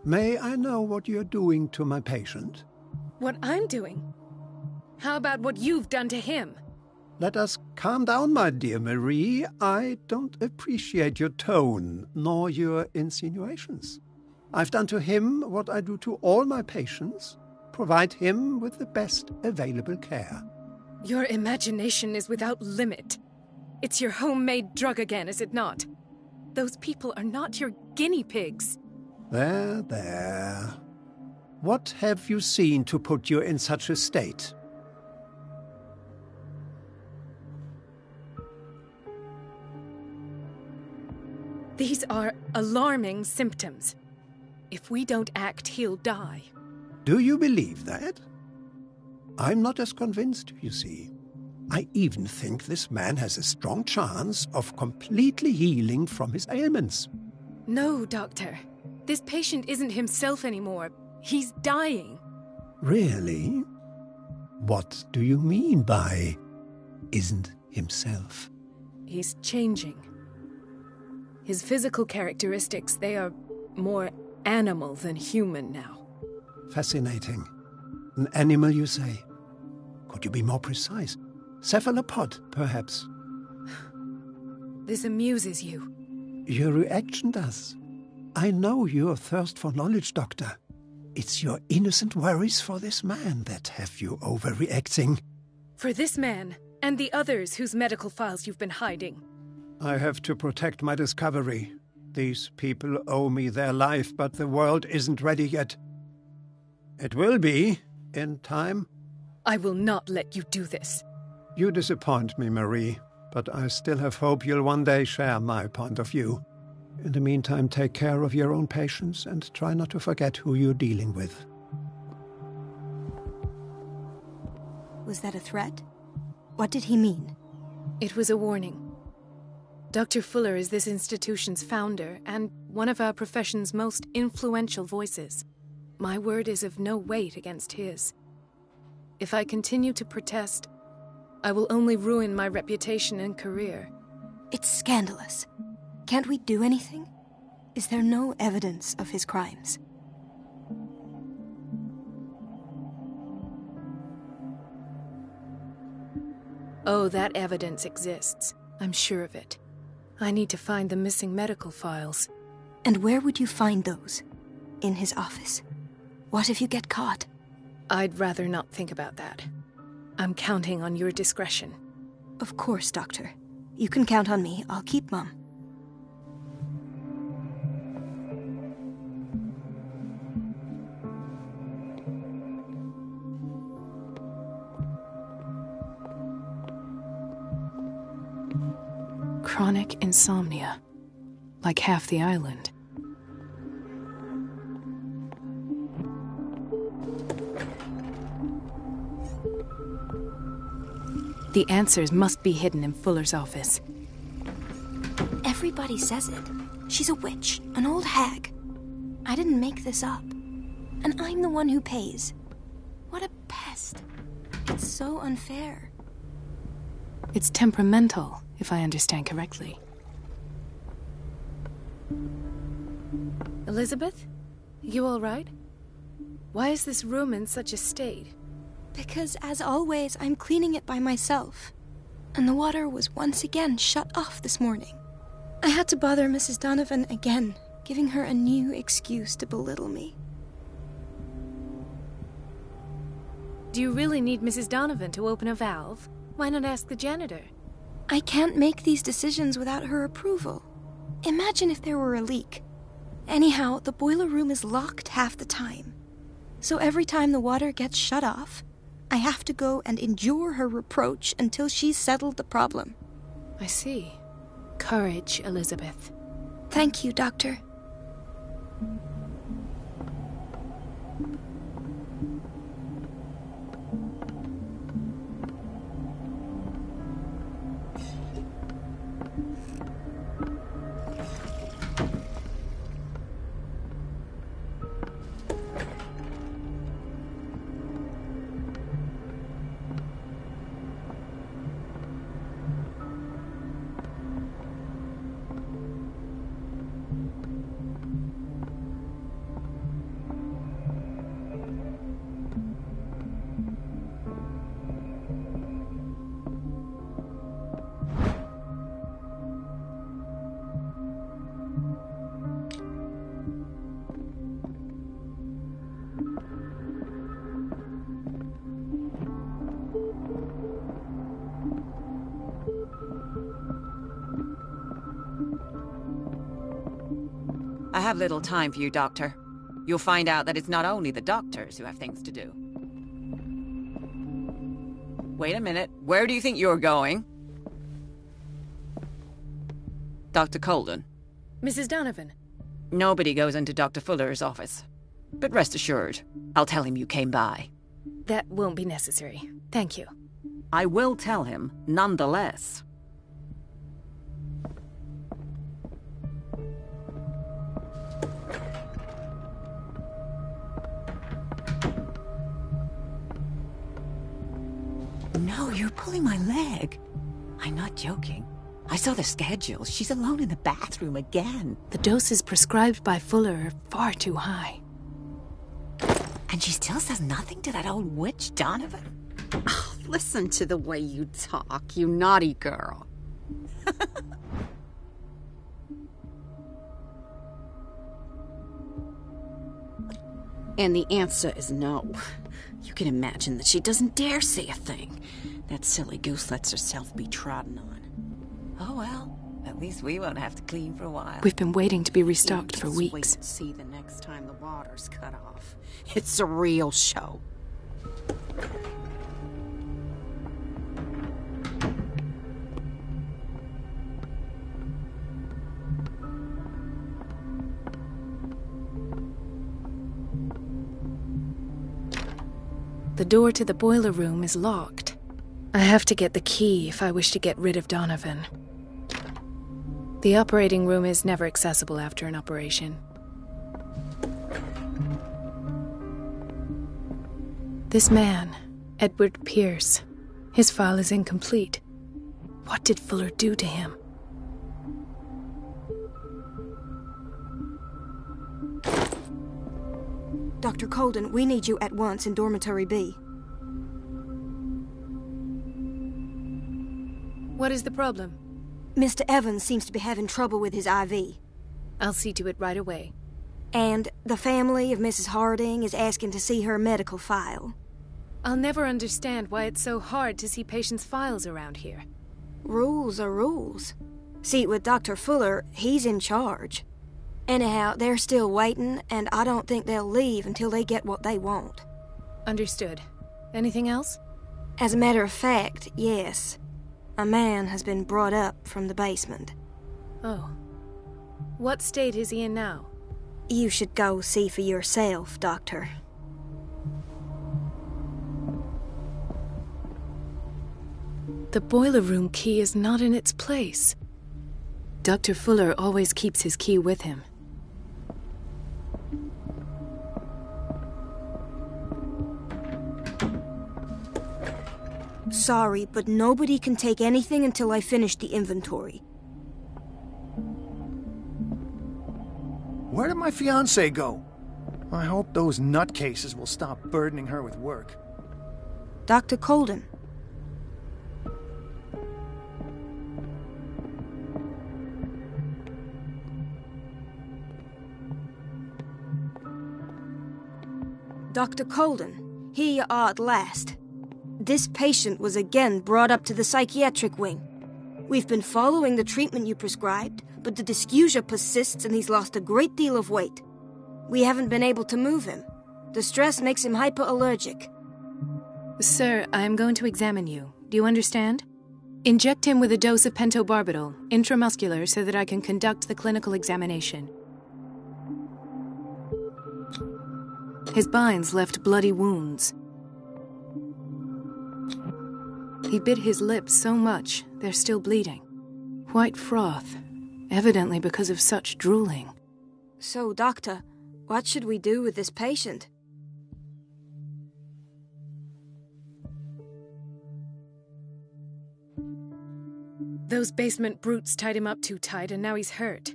may I know what you're doing to my patient? What I'm doing? How about what you've done to him? Let us calm down, my dear Marie. I don't appreciate your tone, nor your insinuations. I've done to him what I do to all my patients. Provide him with the best available care. Your imagination is without limit. It's your homemade drug again, is it not? Those people are not your guinea pigs. There, there. What have you seen to put you in such a state? These are alarming symptoms. If we don't act, he'll die. Do you believe that? I'm not as convinced, you see. I even think this man has a strong chance of completely healing from his ailments. No, Doctor. This patient isn't himself anymore. He's dying. Really? What do you mean by isn't himself? He's changing. His physical characteristics, they are more animal than human now. Fascinating. An animal, you say? Could you be more precise? Cephalopod, perhaps? This amuses you. Your reaction does. I know your thirst for knowledge, Doctor. It's your innocent worries for this man that have you overreacting. For this man, and the others whose medical files you've been hiding. I have to protect my discovery. These people owe me their life, but the world isn't ready yet. It will be, in time. I will not let you do this. You disappoint me, Marie, but I still have hope you'll one day share my point of view. In the meantime, take care of your own patients and try not to forget who you're dealing with. Was that a threat? What did he mean? It was a warning. Dr. Fuller is this institution's founder and one of our profession's most influential voices. My word is of no weight against his. If I continue to protest, I will only ruin my reputation and career. It's scandalous. Can't we do anything? Is there no evidence of his crimes? Oh, that evidence exists. I'm sure of it. I need to find the missing medical files. And where would you find those? In his office? What if you get caught? I'd rather not think about that. I'm counting on your discretion. Of course, Doctor. You can count on me. I'll keep Mum. Chronic insomnia. Like half the island. The answers must be hidden in Fuller's office. Everybody says it. She's a witch, an old hag. I didn't make this up. And I'm the one who pays. What a pest. It's so unfair. It's temperamental, if I understand correctly. Elizabeth? You all right? Why is this room in such a state? Because, as always, I'm cleaning it by myself. And the water was once again shut off this morning. I had to bother Mrs. Donovan again, giving her a new excuse to belittle me. Do you really need Mrs. Donovan to open a valve? Why not ask the janitor? I can't make these decisions without her approval. Imagine if there were a leak. Anyhow, the boiler room is locked half the time. So every time the water gets shut off, I have to go and endure her reproach until she's settled the problem. I see. Courage, Elizabeth. Thank you, Doctor. I have little time for you, Doctor. You'll find out that it's not only the doctors who have things to do. Wait a minute. Where do you think you're going? Dr. Colden. Mrs. Donovan. Nobody goes into Dr. Fuller's office. But rest assured, I'll tell him you came by. That won't be necessary. Thank you. I will tell him, nonetheless. No, you're pulling my leg. I'm not joking. I saw the schedule. She's alone in the bathroom again. The doses prescribed by Fuller are far too high. And she still says nothing to that old witch Donovan? Oh, listen to the way you talk, you naughty girl. And the answer is no. You can imagine that she doesn't dare say a thing. That silly goose lets herself be trodden on. Oh well, at least we won't have to clean for a while. We've been waiting to be restocked for weeks. Wait and see the next time the water's cut off. It's a real show. The door to the boiler room is locked. I have to get the key if I wish to get rid of Donovan. The operating room is never accessible after an operation. This man, Edward Pierce. His file is incomplete. What did Fuller do to him? Dr. Colden, we need you at once in Dormitory B. What is the problem? Mr. Evans seems to be having trouble with his IV. I'll see to it right away. And the family of Mrs. Harding is asking to see her medical file. I'll never understand why it's so hard to see patients' files around here. Rules are rules. See, with Dr. Fuller, he's in charge. Anyhow, they're still waiting, and I don't think they'll leave until they get what they want. Understood. Anything else? As a matter of fact, yes. A man has been brought up from the basement. Oh. What state is he in now? You should go see for yourself, Doctor. The boiler room key is not in its place. Dr. Fuller always keeps his key with him. Sorry, but nobody can take anything until I finish the inventory. Where did my fiancée go? I hope those nutcases will stop burdening her with work. Dr. Colden. Dr. Colden, here you are at last. This patient was again brought up to the psychiatric wing. We've been following the treatment you prescribed, but the dysgeusia persists and he's lost a great deal of weight. We haven't been able to move him. The stress makes him hyperallergic. Sir, I am going to examine you. Do you understand? Inject him with a dose of pentobarbital, intramuscular, so that I can conduct the clinical examination. His binds left bloody wounds. He bit his lips so much, they're still bleeding. White froth, evidently because of such drooling. So, Doctor, what should we do with this patient? Those basement brutes tied him up too tight, and now he's hurt.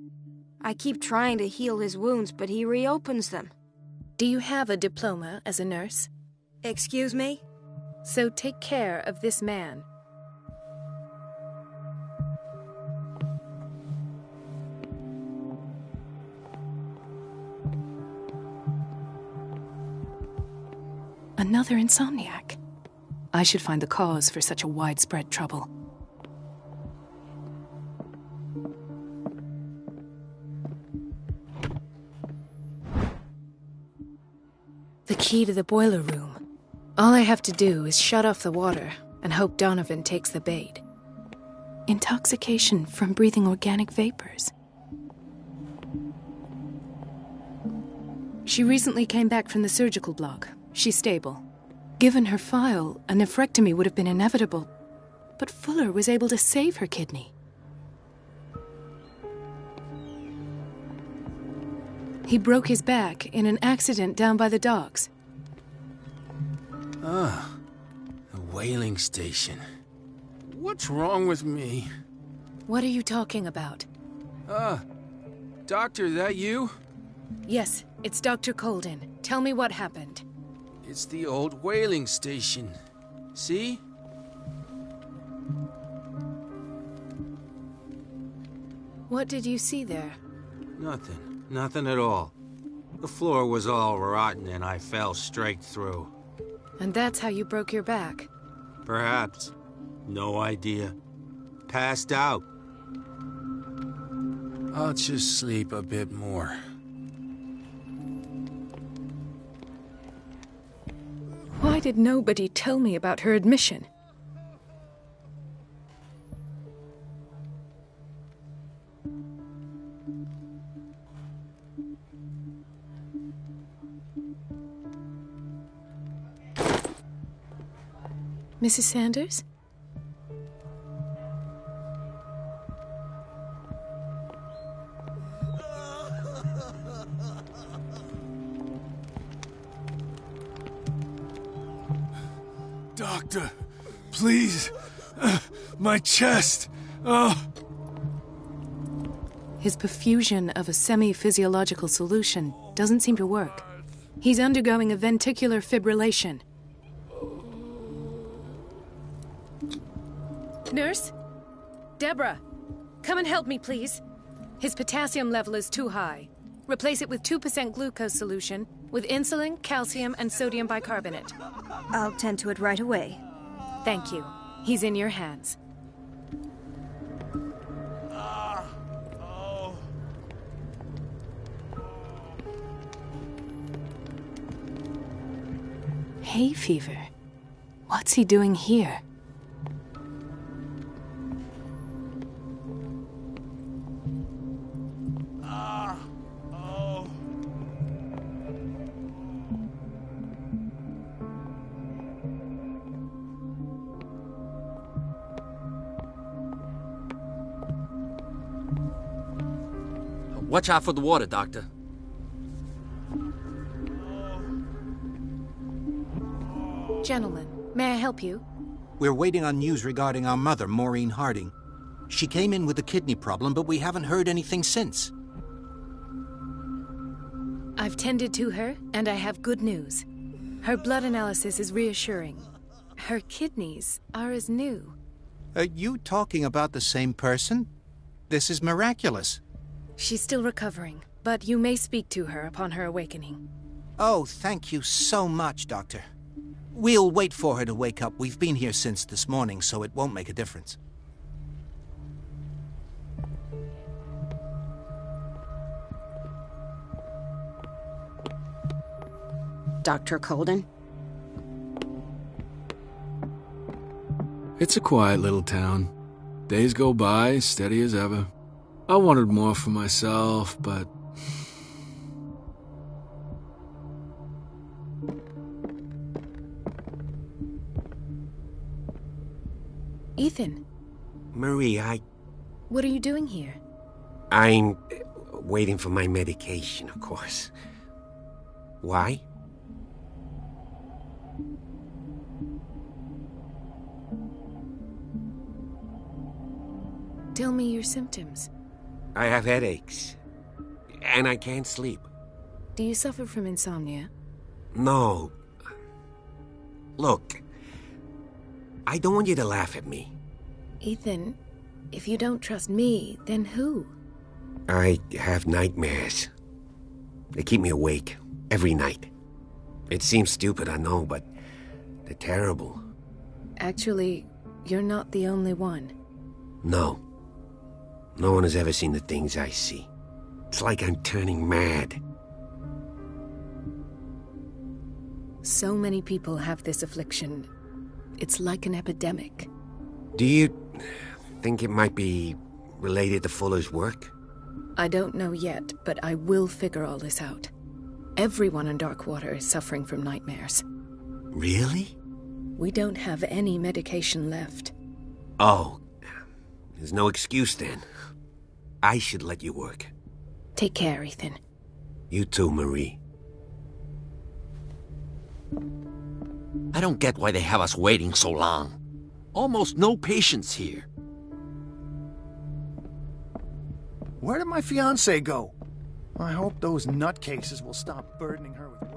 I keep trying to heal his wounds, but he reopens them. Do you have a diploma as a nurse? Excuse me? So take care of this man. Another insomniac. I should find the cause for such a widespread trouble. The key to the boiler room. All I have to do is shut off the water and hope Donovan takes the bait. Intoxication from breathing organic vapors. She recently came back from the surgical block. She's stable. Given her file, a nephrectomy would have been inevitable. But Fuller was able to save her kidney. He broke his back in an accident down by the docks. Ah, the whaling station. What's wrong with me? What are you talking about? Doctor, that you? Yes, it's Dr. Colden. Tell me what happened. It's the old whaling station. See? What did you see there? Nothing. Nothing at all. The floor was all rotten and I fell straight through. And that's how you broke your back? Perhaps. No idea. Passed out. I'll just sleep a bit more. Why did nobody tell me about her admission? Mrs. Sanders? Doctor, please. My chest. Oh. His perfusion of a semi-physiological solution doesn't seem to work. He's undergoing a ventricular fibrillation. Nurse? Deborah, come and help me, please. His potassium level is too high. Replace it with 2% glucose solution with insulin, calcium, and sodium bicarbonate. I'll tend to it right away. Thank you. He's in your hands. Hay fever? What's he doing here? Watch out for the water, Doctor. Gentlemen, may I help you? We're waiting on news regarding our mother, Maureen Harding. She came in with a kidney problem, but we haven't heard anything since. I've tended to her, and I have good news. Her blood analysis is reassuring. Her kidneys are as new. Are you talking about the same person? This is miraculous. She's still recovering, but you may speak to her upon her awakening. Oh, thank you so much, Doctor. We'll wait for her to wake up. We've been here since this morning, so it won't make a difference. Dr. Colden? It's a quiet little town. Days go by, steady as ever. I wanted more for myself, but... Ethan. Marie, What are you doing here? I'm waiting for my medication, of course. Why? Tell me your symptoms. I have headaches. And I can't sleep. Do you suffer from insomnia? No. Look, I don't want you to laugh at me. Ethan, if you don't trust me, then who? I have nightmares. They keep me awake every night. It seems stupid, I know, but they're terrible. Actually, you're not the only one. No. No one has ever seen the things I see. It's like I'm turning mad. So many people have this affliction. It's like an epidemic. Do you think it might be related to Fuller's work? I don't know yet, but I will figure all this out. Everyone in Darkwater is suffering from nightmares. Really? We don't have any medication left. Oh, there's no excuse then. I should let you work. Take care, Ethan. You too, Marie. I don't get why they have us waiting so long. Almost no patients here. Where did my fiancée go? I hope those nutcases will stop burdening her with work.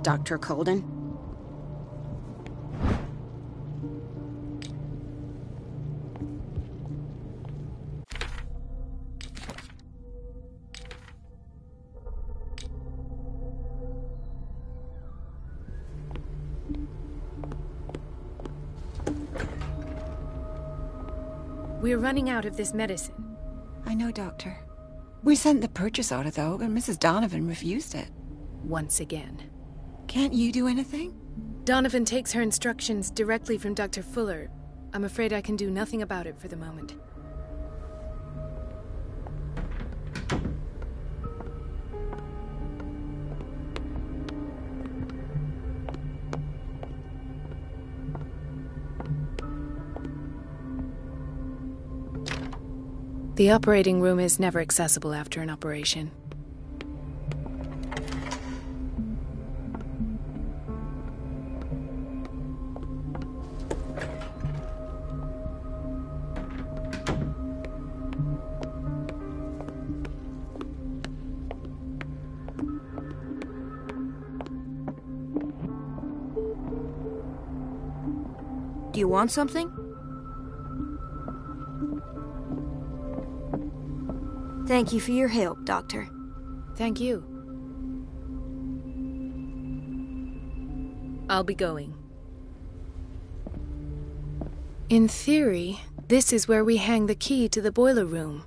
Dr. Colden? We're running out of this medicine. I know, Doctor. We sent the purchase order, though, and Mrs. Donovan refused it. Once again. Can't you do anything? Donovan takes her instructions directly from Dr. Fuller. I'm afraid I can do nothing about it for the moment. The operating room is never accessible after an operation. Do you want something? Thank you for your help, Doctor. Thank you. I'll be going. In theory, this is where we hang the key to the boiler room.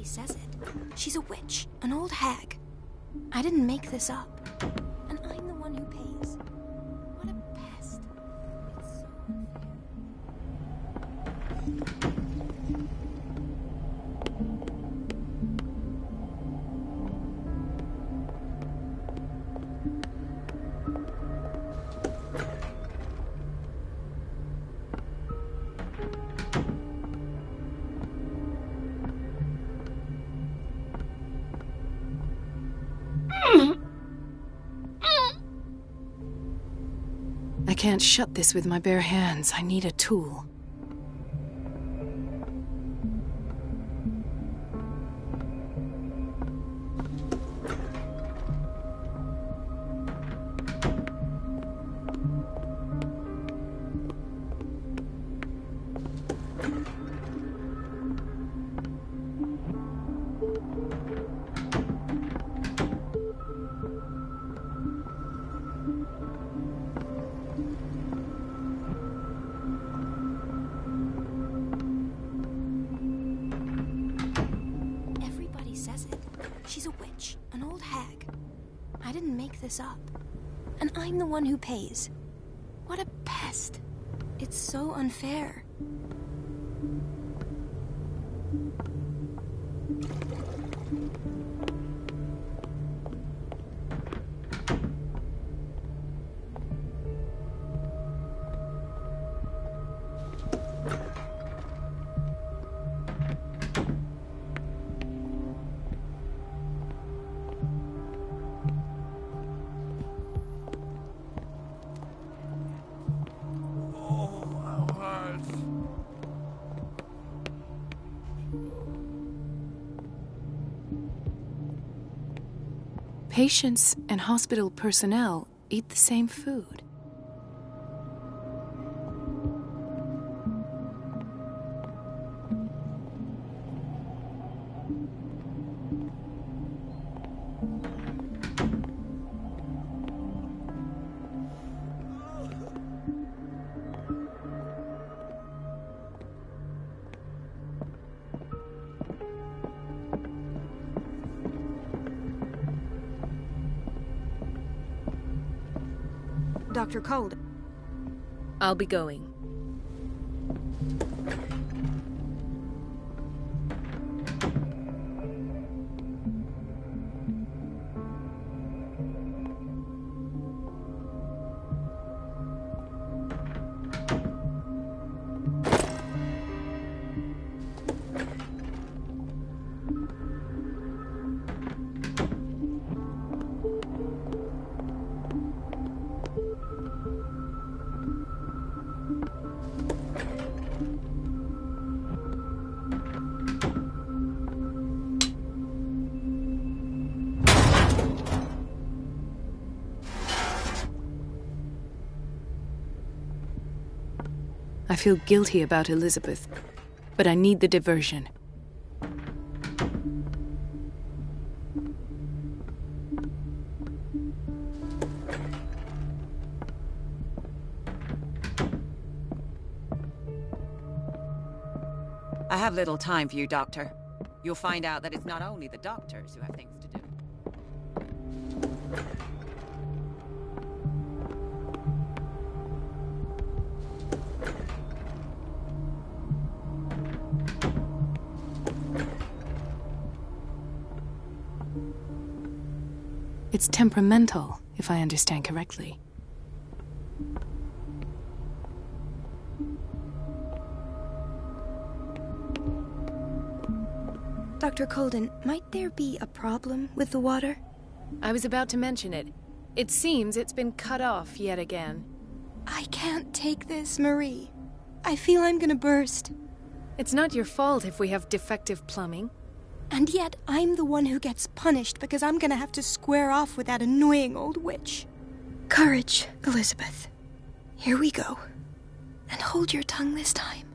Says it. She's a witch, an old hag. I didn't make this up. And I'm the one who pays. What a pest. It's so I can't shut this with my bare hands. I need a tool. this up. And I'm the one who pays. What a pest. It's so unfair. Patients and hospital personnel eat the same food. Dr. Cold. I'll be going. I feel guilty about Elizabeth, but I need the diversion. I have little time for you, Doctor. You'll find out that it's not only the doctors who have things to do. It's temperamental, if I understand correctly. Dr. Colden, might there be a problem with the water? I was about to mention it. It seems it's been cut off yet again. I can't take this, Marie. I feel I'm gonna burst. It's not your fault if we have defective plumbing. And yet, I'm the one who gets punished because I'm gonna have to square off with that annoying old witch. Courage, Elizabeth. Here we go. And hold your tongue this time.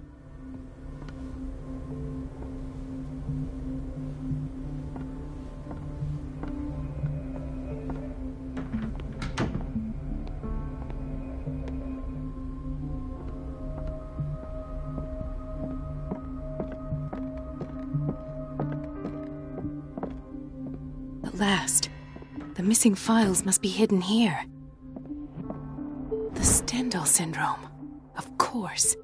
At last. The missing files must be hidden here. The Stendhal syndrome. Of course.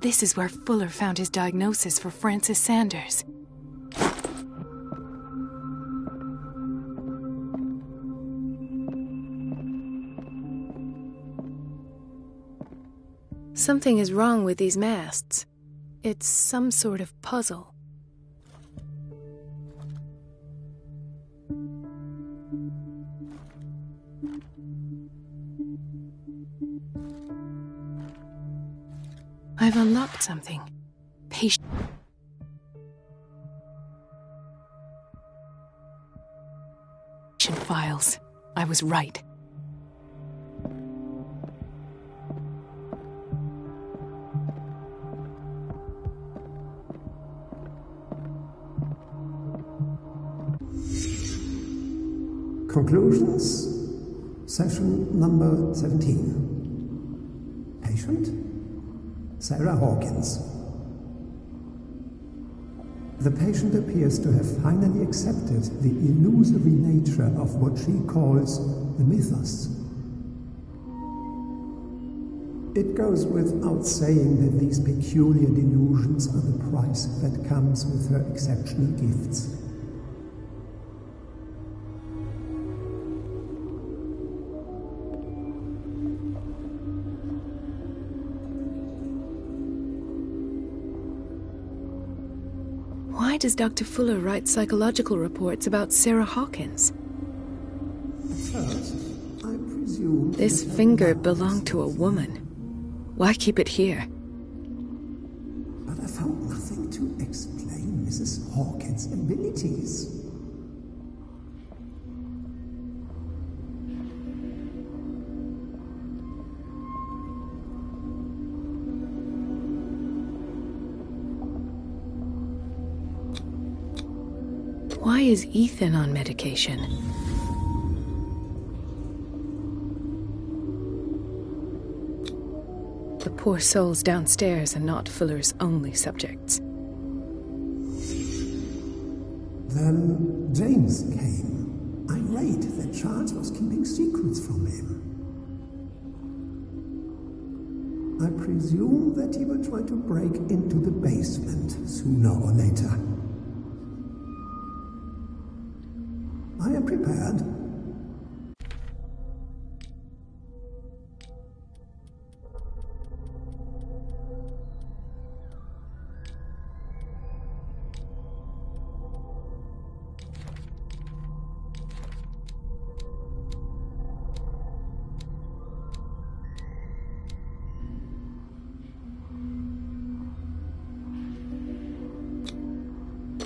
This is where Fuller found his diagnosis for Francis Sanders. Something is wrong with these masts. It's some sort of puzzle. I've unlocked something. Patient files. I was right. Conclusions. Session number 17. Patient? Sarah Hawkins. The patient appears to have finally accepted the illusory nature of what she calls the mythos. It goes without saying that these peculiar delusions are the price that comes with her exceptional gifts. Why does Dr. Fuller write psychological reports about Sarah Hawkins? First, I presume this finger belonged to a woman. Why keep it here? But I found nothing to explain Mrs. Hawkins' abilities. Why is Ethan on medication? The poor souls downstairs are not Fuller's only subjects. Then James came, irate that Charles was keeping secrets from him. I presume that he will try to break into the basement sooner or later. I am prepared.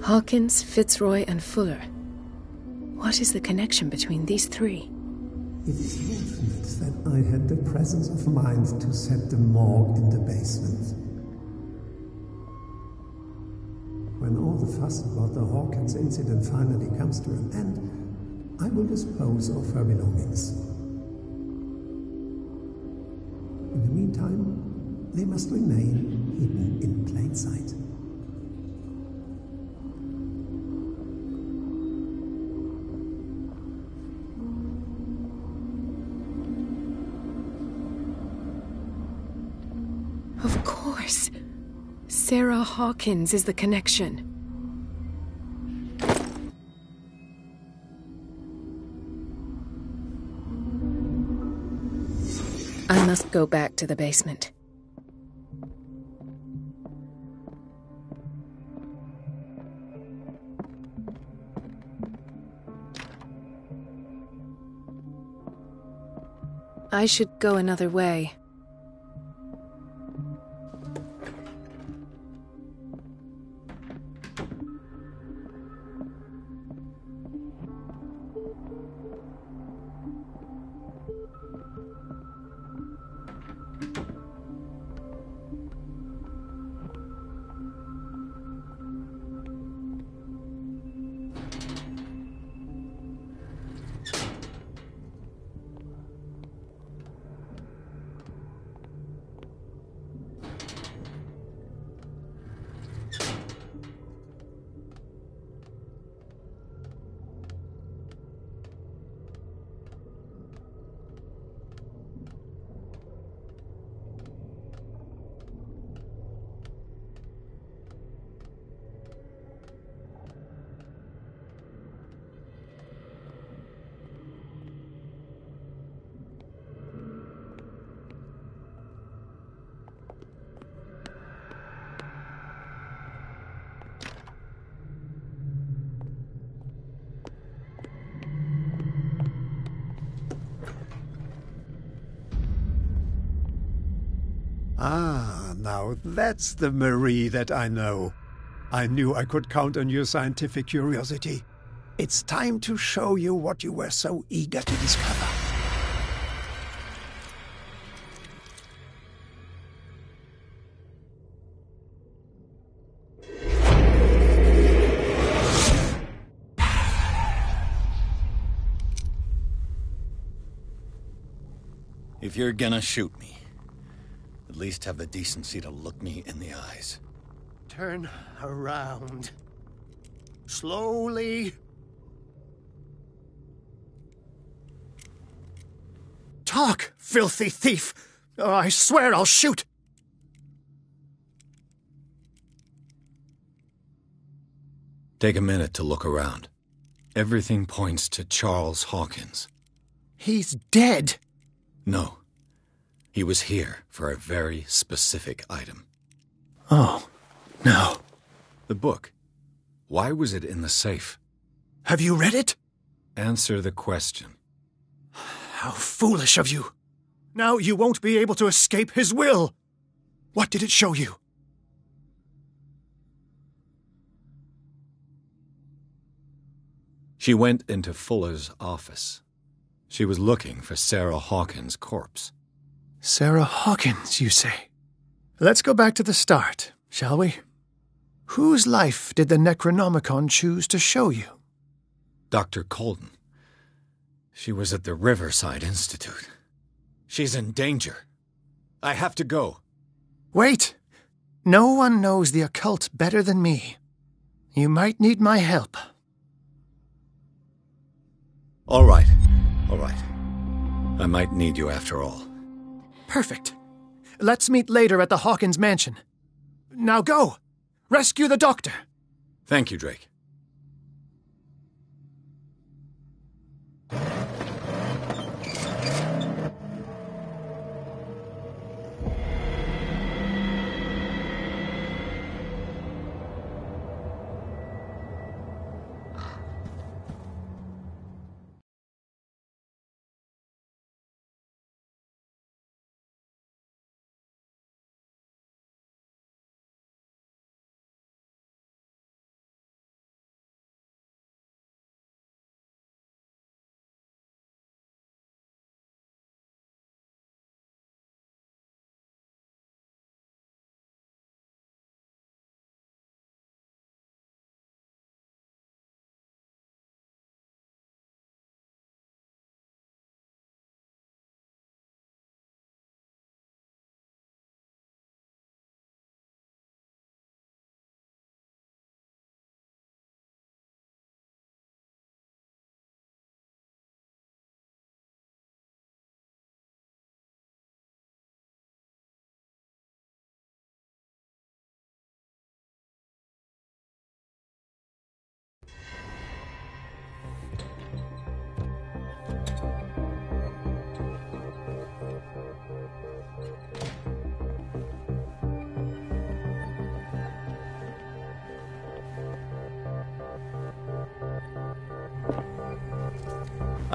Hawkins, Fitzroy, and Fuller. What is the connection between these three? It is fortunate that I had the presence of mind to set the morgue in the basement. When all the fuss about the Hawkins incident finally comes to an end, I will dispose of her belongings. In the meantime, they must remain hidden in plain sight. Of course. Sarah Hawkins is the connection. I must go back to the basement. I should go another way. Ah, now that's the Marie that I know. I knew I could count on your scientific curiosity. It's time to show you what you were so eager to discover. If you're gonna shoot me, at least have the decency to look me in the eyes. Turn around. Slowly. Talk, filthy thief! Or I swear I'll shoot! Take a minute to look around. Everything points to Charles Hawkins. He's dead! No. He was here for a very specific item. Oh, no. The book. Why was it in the safe? Have you read it? Answer the question. How foolish of you. Now you won't be able to escape his will. What did it show you? She went into Fuller's office. She was looking for Sarah Hawkins' corpse. Sarah Hawkins, you say? Let's go back to the start, shall we? Whose life did the Necronomicon choose to show you? Dr. Colden. She was at the Riverside Institute. She's in danger. I have to go. Wait. No one knows the occult better than me. You might need my help. All right. All right. I might need you after all. Perfect. Let's meet later at the Hawkins mansion. Now go! Rescue the doctor! Thank you, Drake.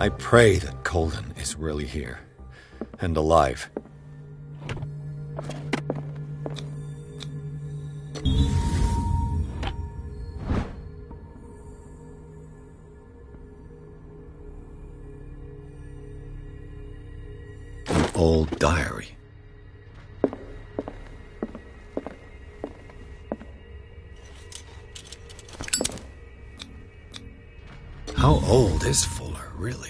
I pray that Colden is really here. And alive. An old diary. How old is Fuller, really?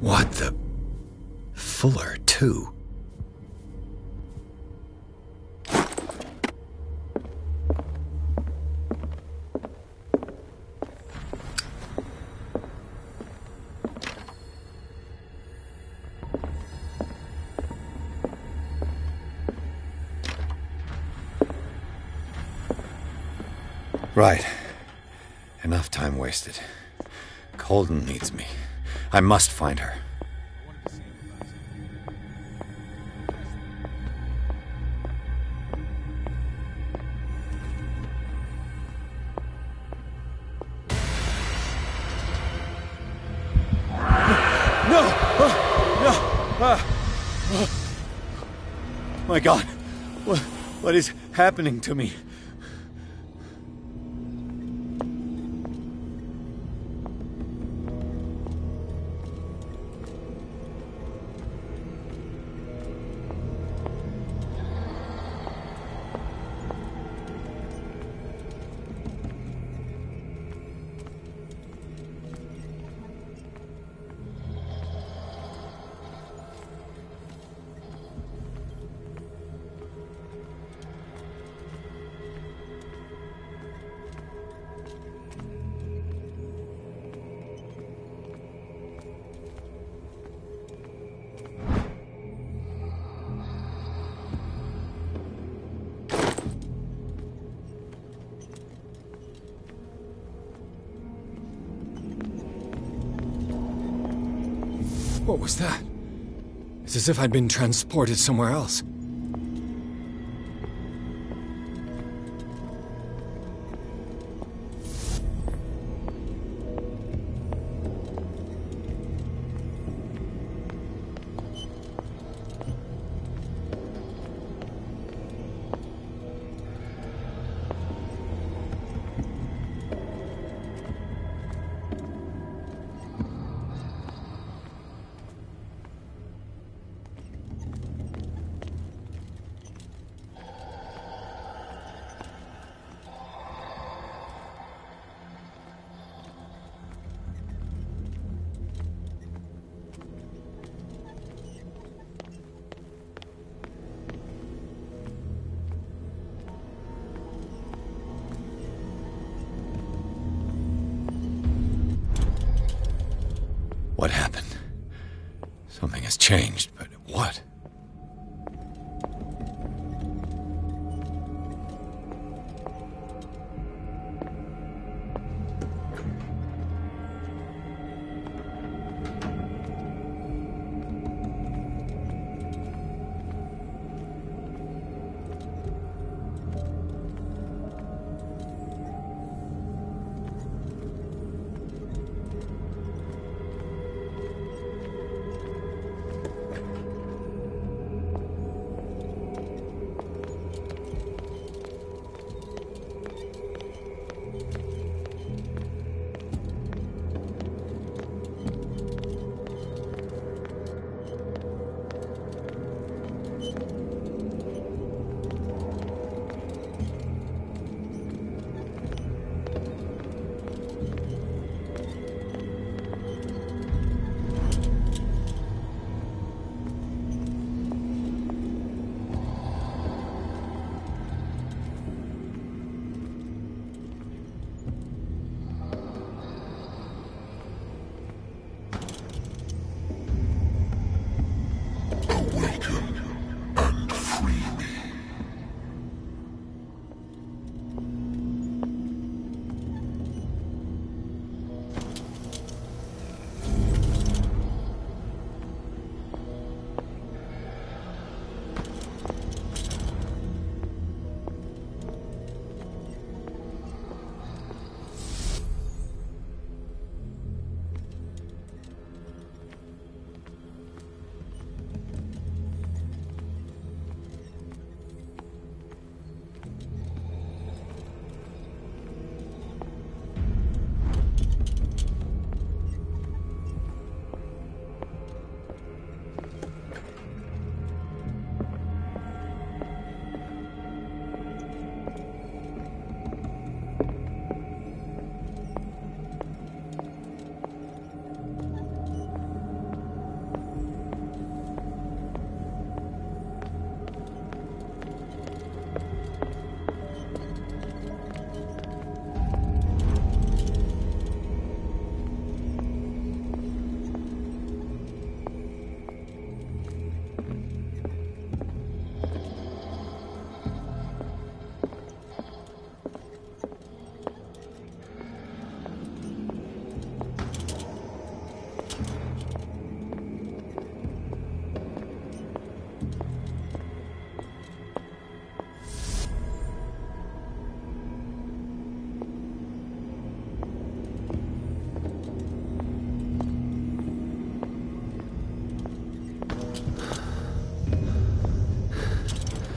What the... Fuller, too. Right. Enough time wasted. Colden needs me. I must find her. My God, what is happening to me? What was that? It's as if I'd been transported somewhere else. What happened? Something has changed, but what?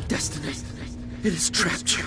Destiny, it has trapped you.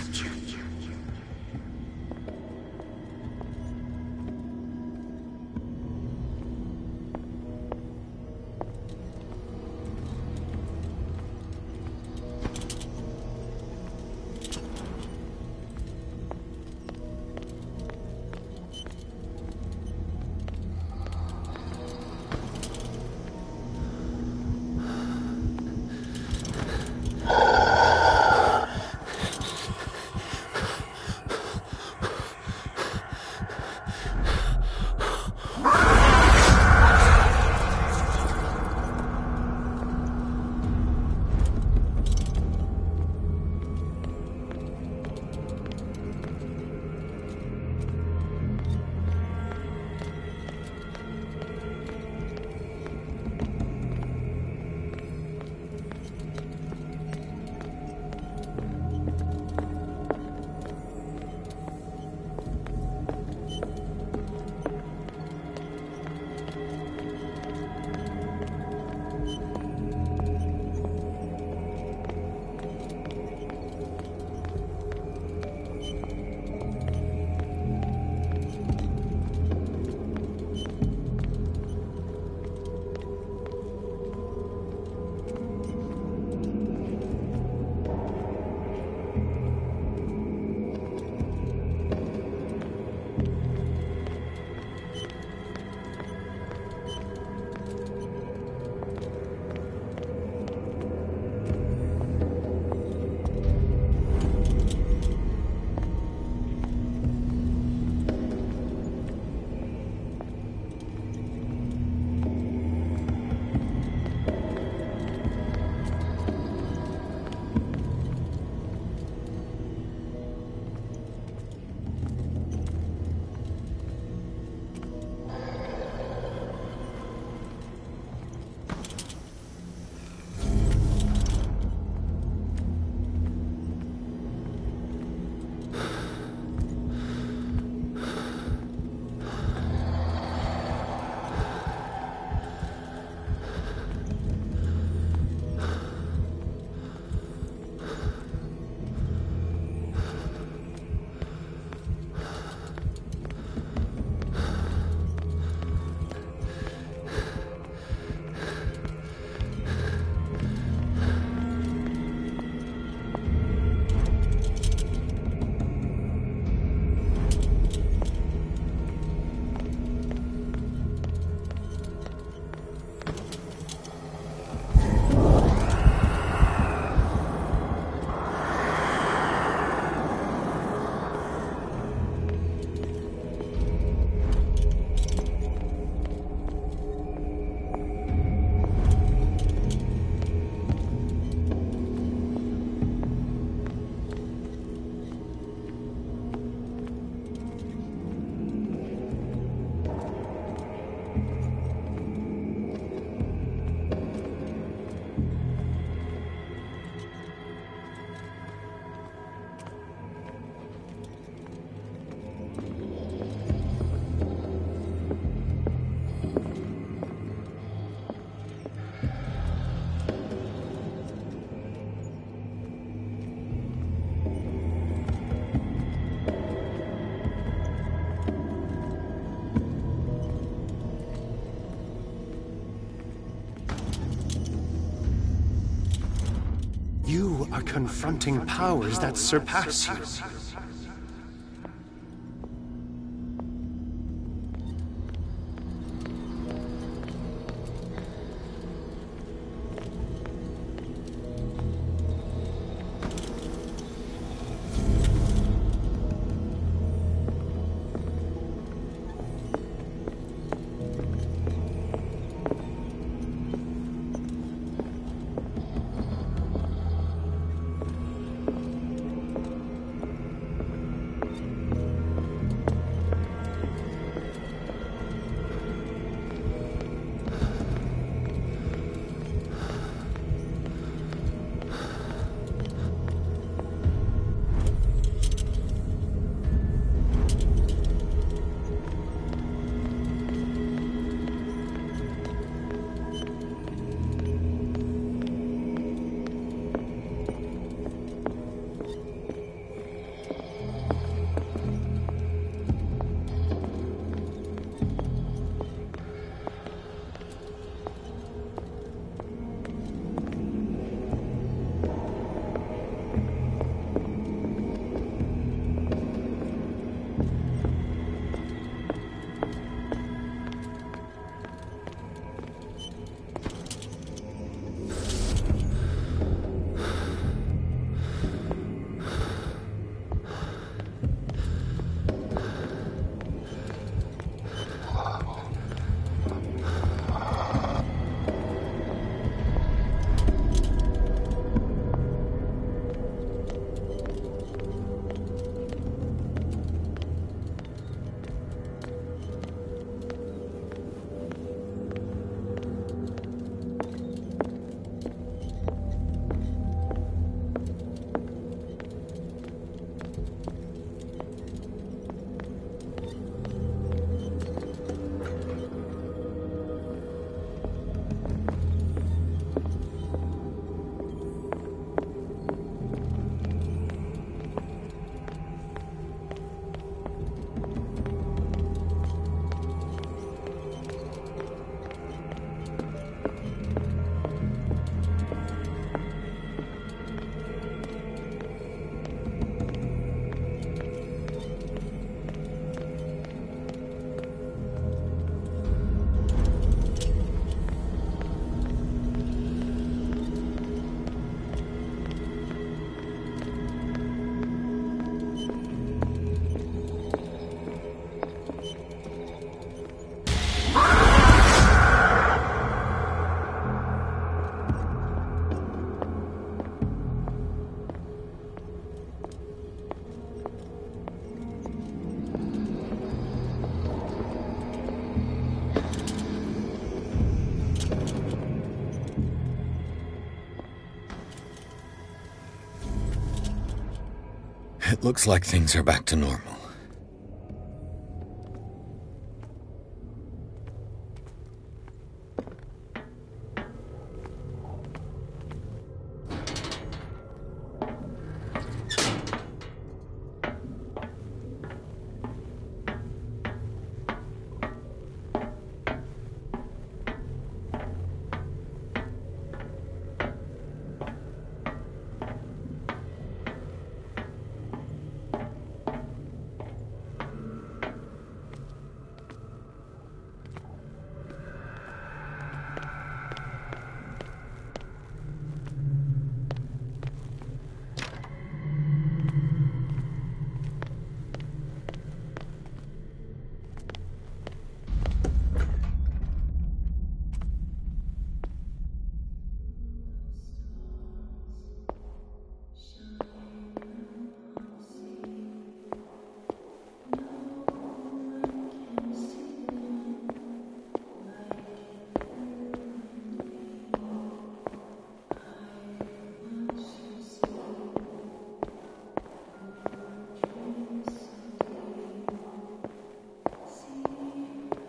You are confronting powers that surpass you. It looks like things are back to normal.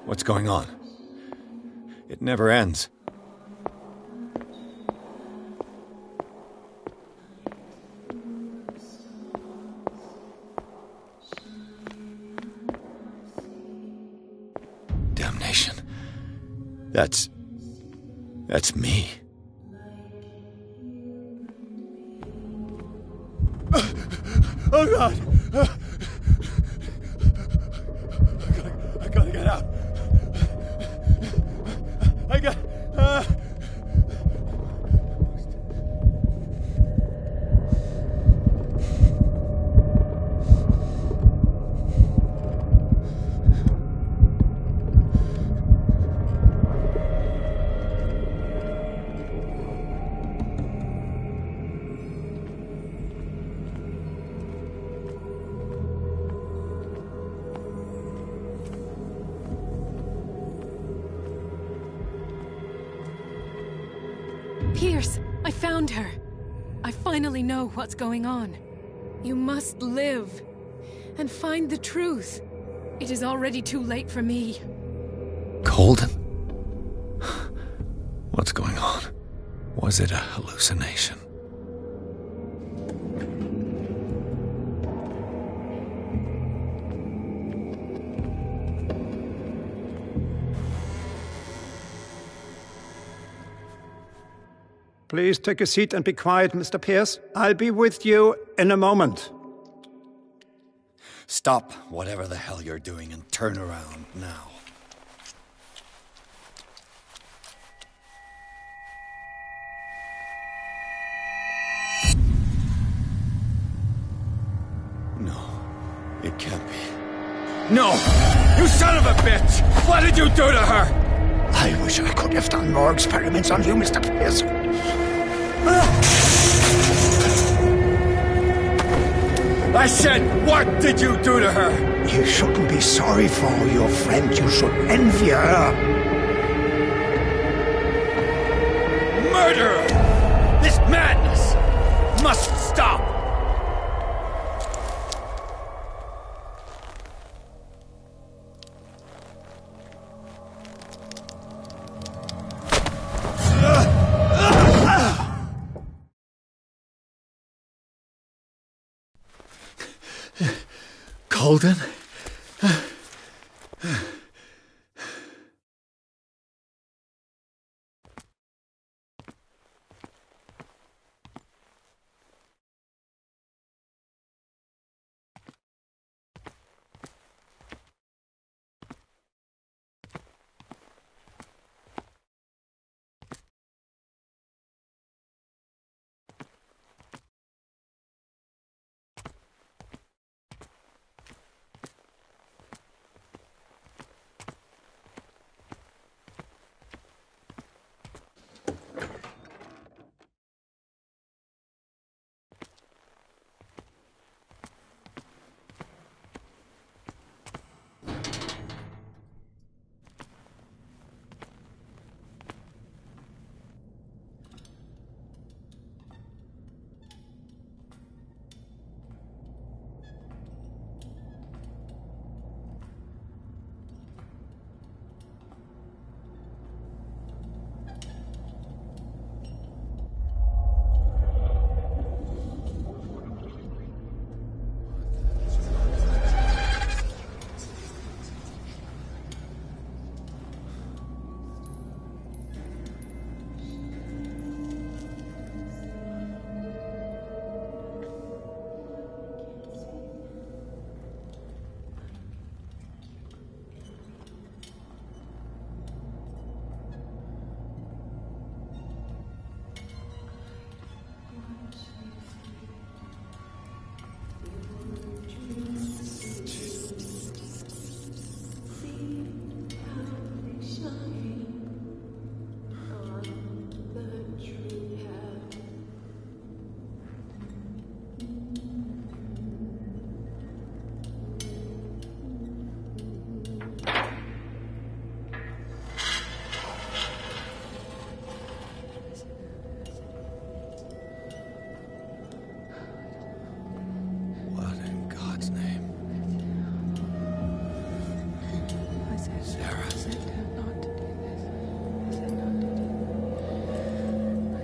What's going on? It never ends. Damnation. That's me. Oh, God! I gotta get out. I got... Pierce, I found her. I finally know what's going on. You must live and find the truth. It is already too late for me. Colden? What's going on? Was it a hallucination? Please take a seat and be quiet, Mr. Pierce. I'll be with you in a moment. Stop whatever the hell you're doing and turn around now. No, it can't be. No! You son of a bitch! What did you do to her? I wish I could have done more experiments on you, Mr. Pierce. I said, what did you do to her? You shouldn't be sorry for your friend. You should envy her. Murderer! This madness must stop! Colden?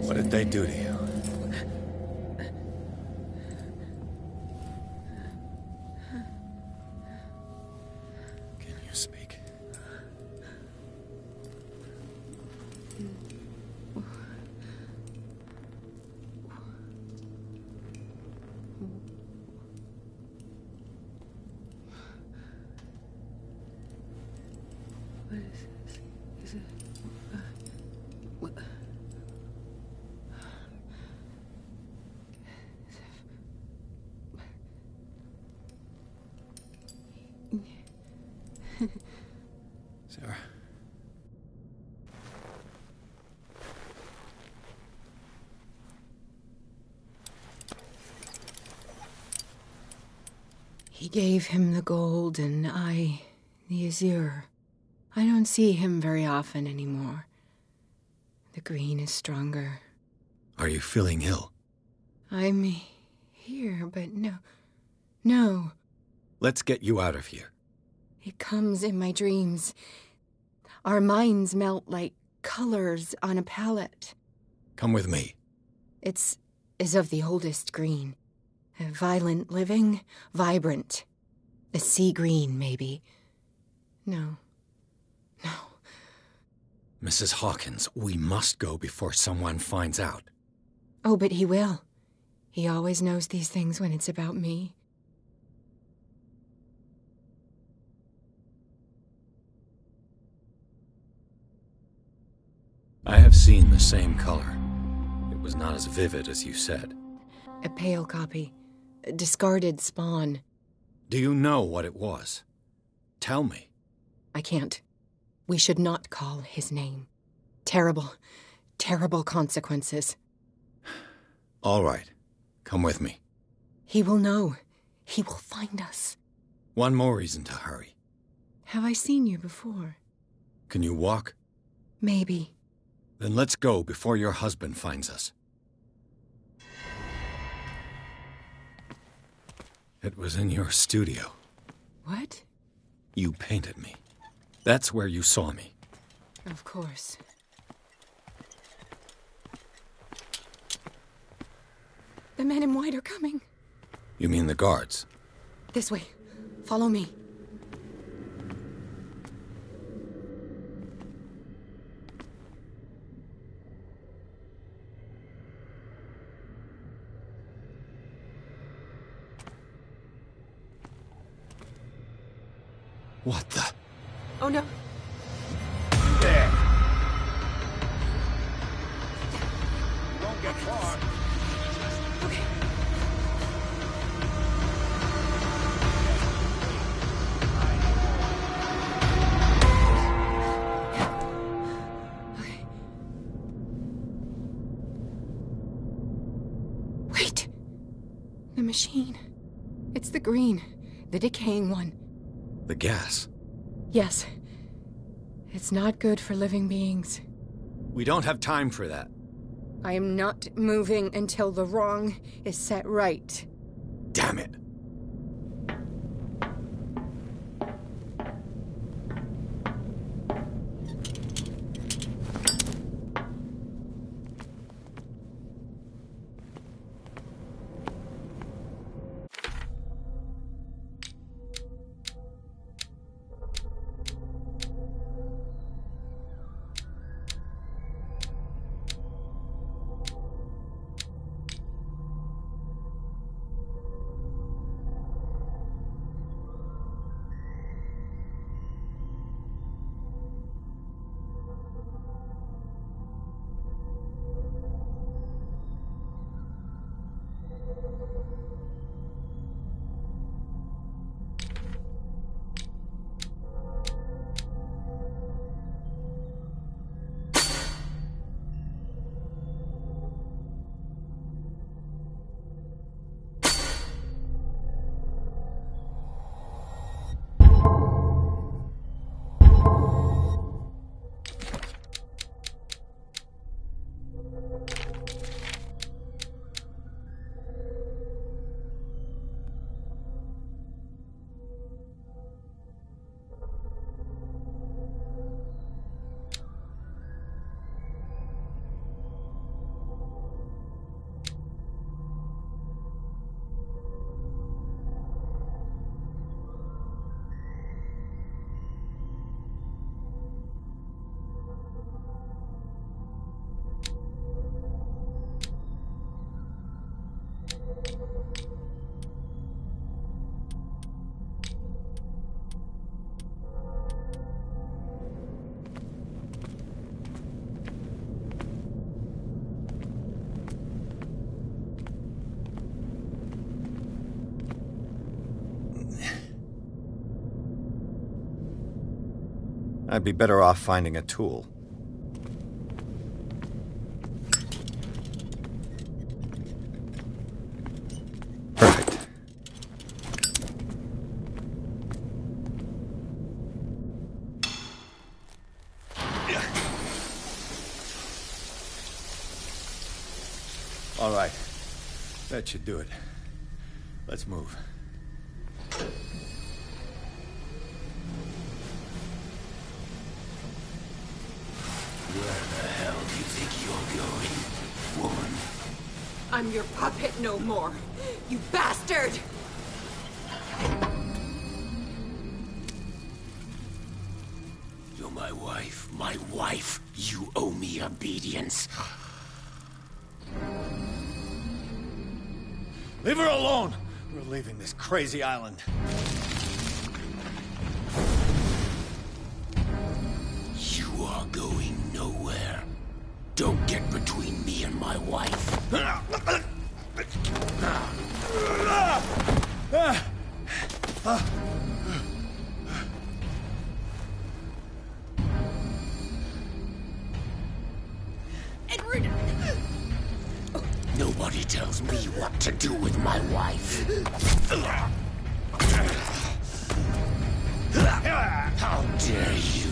What did they do to you? Can you speak? He gave him the gold and I the azure. I don't see him very often anymore. The green is stronger. Are you feeling ill? I'm here, but no. Let's get you out of here. It comes in my dreams. Our minds melt like colors on a palette. Come with me. It's as of the oldest green. A violent living, vibrant. A sea green, maybe. No. Mrs. Hawkins, we must go before someone finds out. Oh, but he will. He always knows these things when it's about me. I have seen the same color. It was not as vivid as you said. A pale copy. A discarded spawn. Do you know what it was? Tell me. I can't. We should not call his name. Terrible, terrible consequences. All right. Come with me. He will know. He will find us. One more reason to hurry. Have I seen you before? Can you walk? Maybe. Then let's go before your husband finds us. It was in your studio. What? You painted me. That's where you saw me. Of course. The men in white are coming. You mean the guards? This way. Follow me. What the? Oh no. There. You won't get far. Okay. Wait. The machine. It's the green. The decaying one. The gas. Yes. It's not good for living beings. We don't have time for that. I am not moving until the wrong is set right. Damn it. I'd be better off finding a tool. Perfect. All right. That should do it. Let's move. Where the hell do you think you're going, woman? I'm your puppet no more, you bastard! You're my wife. My wife. You owe me obedience. Leave her alone! We're leaving this crazy island. You are going nowhere. Don't get between me and my wife. Edward! Nobody tells me what to do with my wife. How dare you?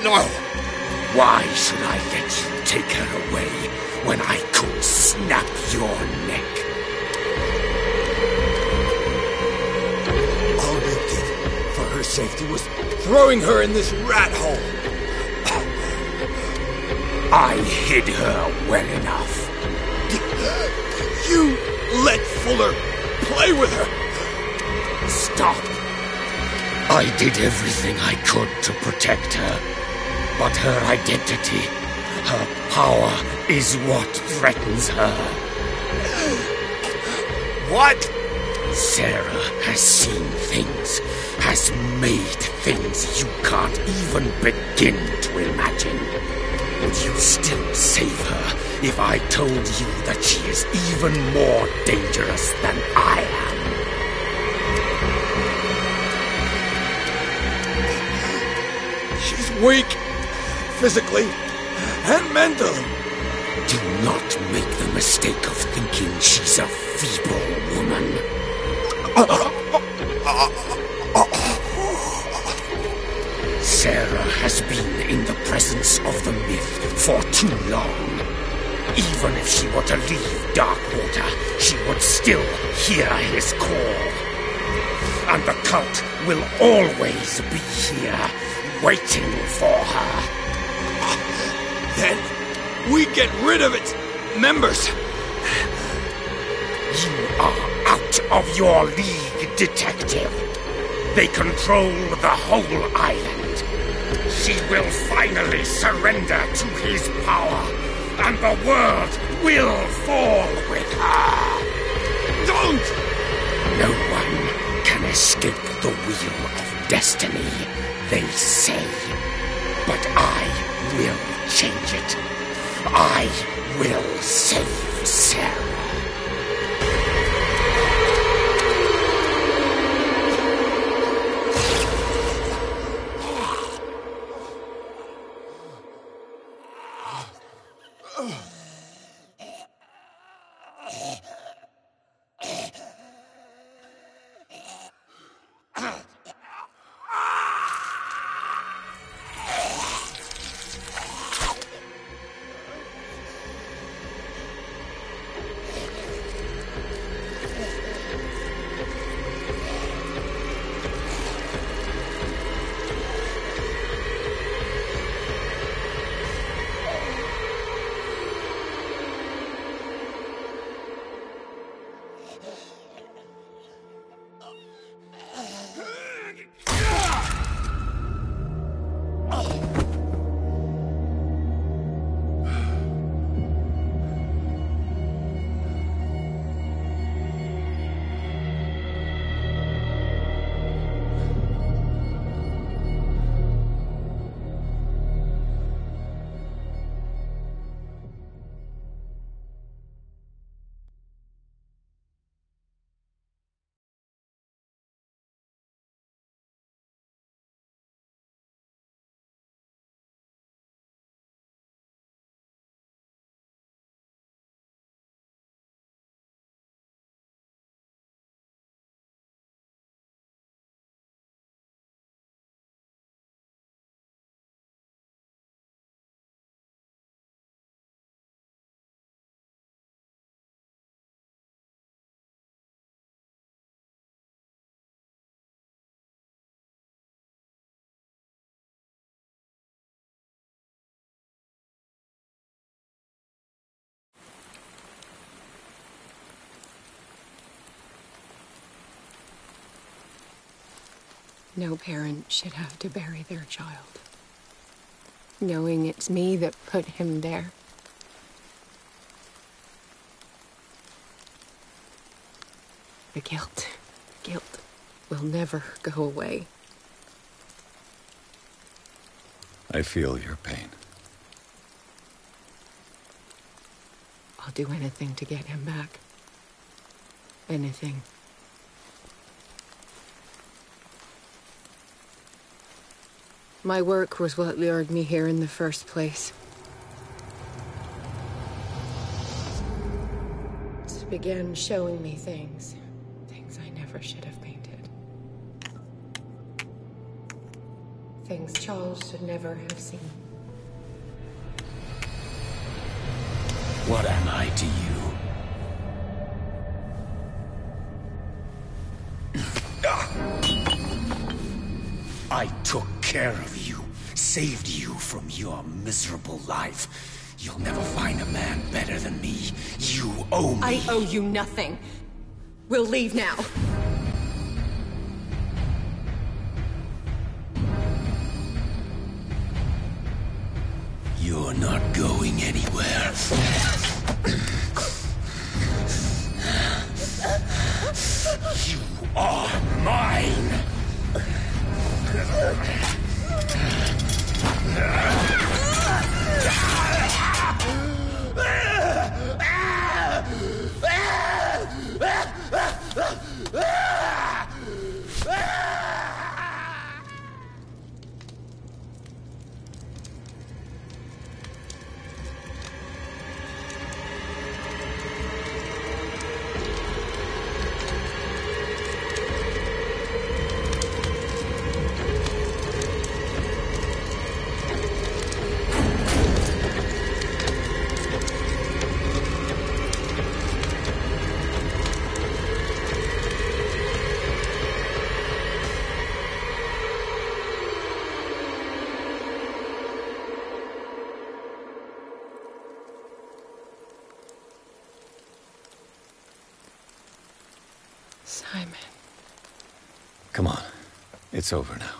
No! Why should I let you take her away when I could snap your neck? All we did for her safety was throwing her in this rat hole. I hid her well enough. You let Fuller play with her. Stop. I did everything I could to protect her. But her identity, her power, is what threatens her. What? Sarah has seen things, has made things you can't even begin to imagine. Would you still save her if I told you that she is even more dangerous than I am? She's weak. Physically and mentally. Do not make the mistake of thinking she's a feeble woman. Sarah has been in the presence of the myth for too long. Even if she were to leave Darkwater, she would still hear his call. And the cult will always be here, waiting for her. Then we get rid of its members. You are out of your league, detective. They control the whole island. She will finally surrender to his power, and the world will fall with her. Don't! No one can escape the wheel of destiny, they say. But I will change it. I will save Sarah. No parent should have to bury their child, knowing it's me that put him there. The guilt will never go away. I feel your pain. I'll do anything to get him back. Anything. My work was what lured me here in the first place. It began showing me things I never should have painted. Things Charles should never have seen. What am I to you? I took care of you, saved you from your miserable life. You'll never find a man better than me. You owe me. I owe you nothing. We'll leave now. You're not going anywhere. You are mine! Simon. Come on. It's over now.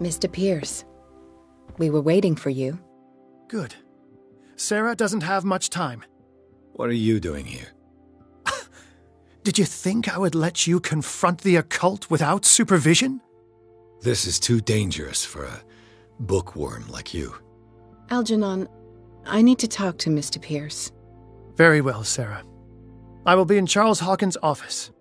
Mr. Pierce, we were waiting for you. Good. Sarah doesn't have much time. What are you doing here? Did you think I would let you confront the occult without supervision? This is too dangerous for a bookworm like you. Algernon, I need to talk to Mr. Pierce. Very well, Sarah. I will be in Charles Hawkins' office.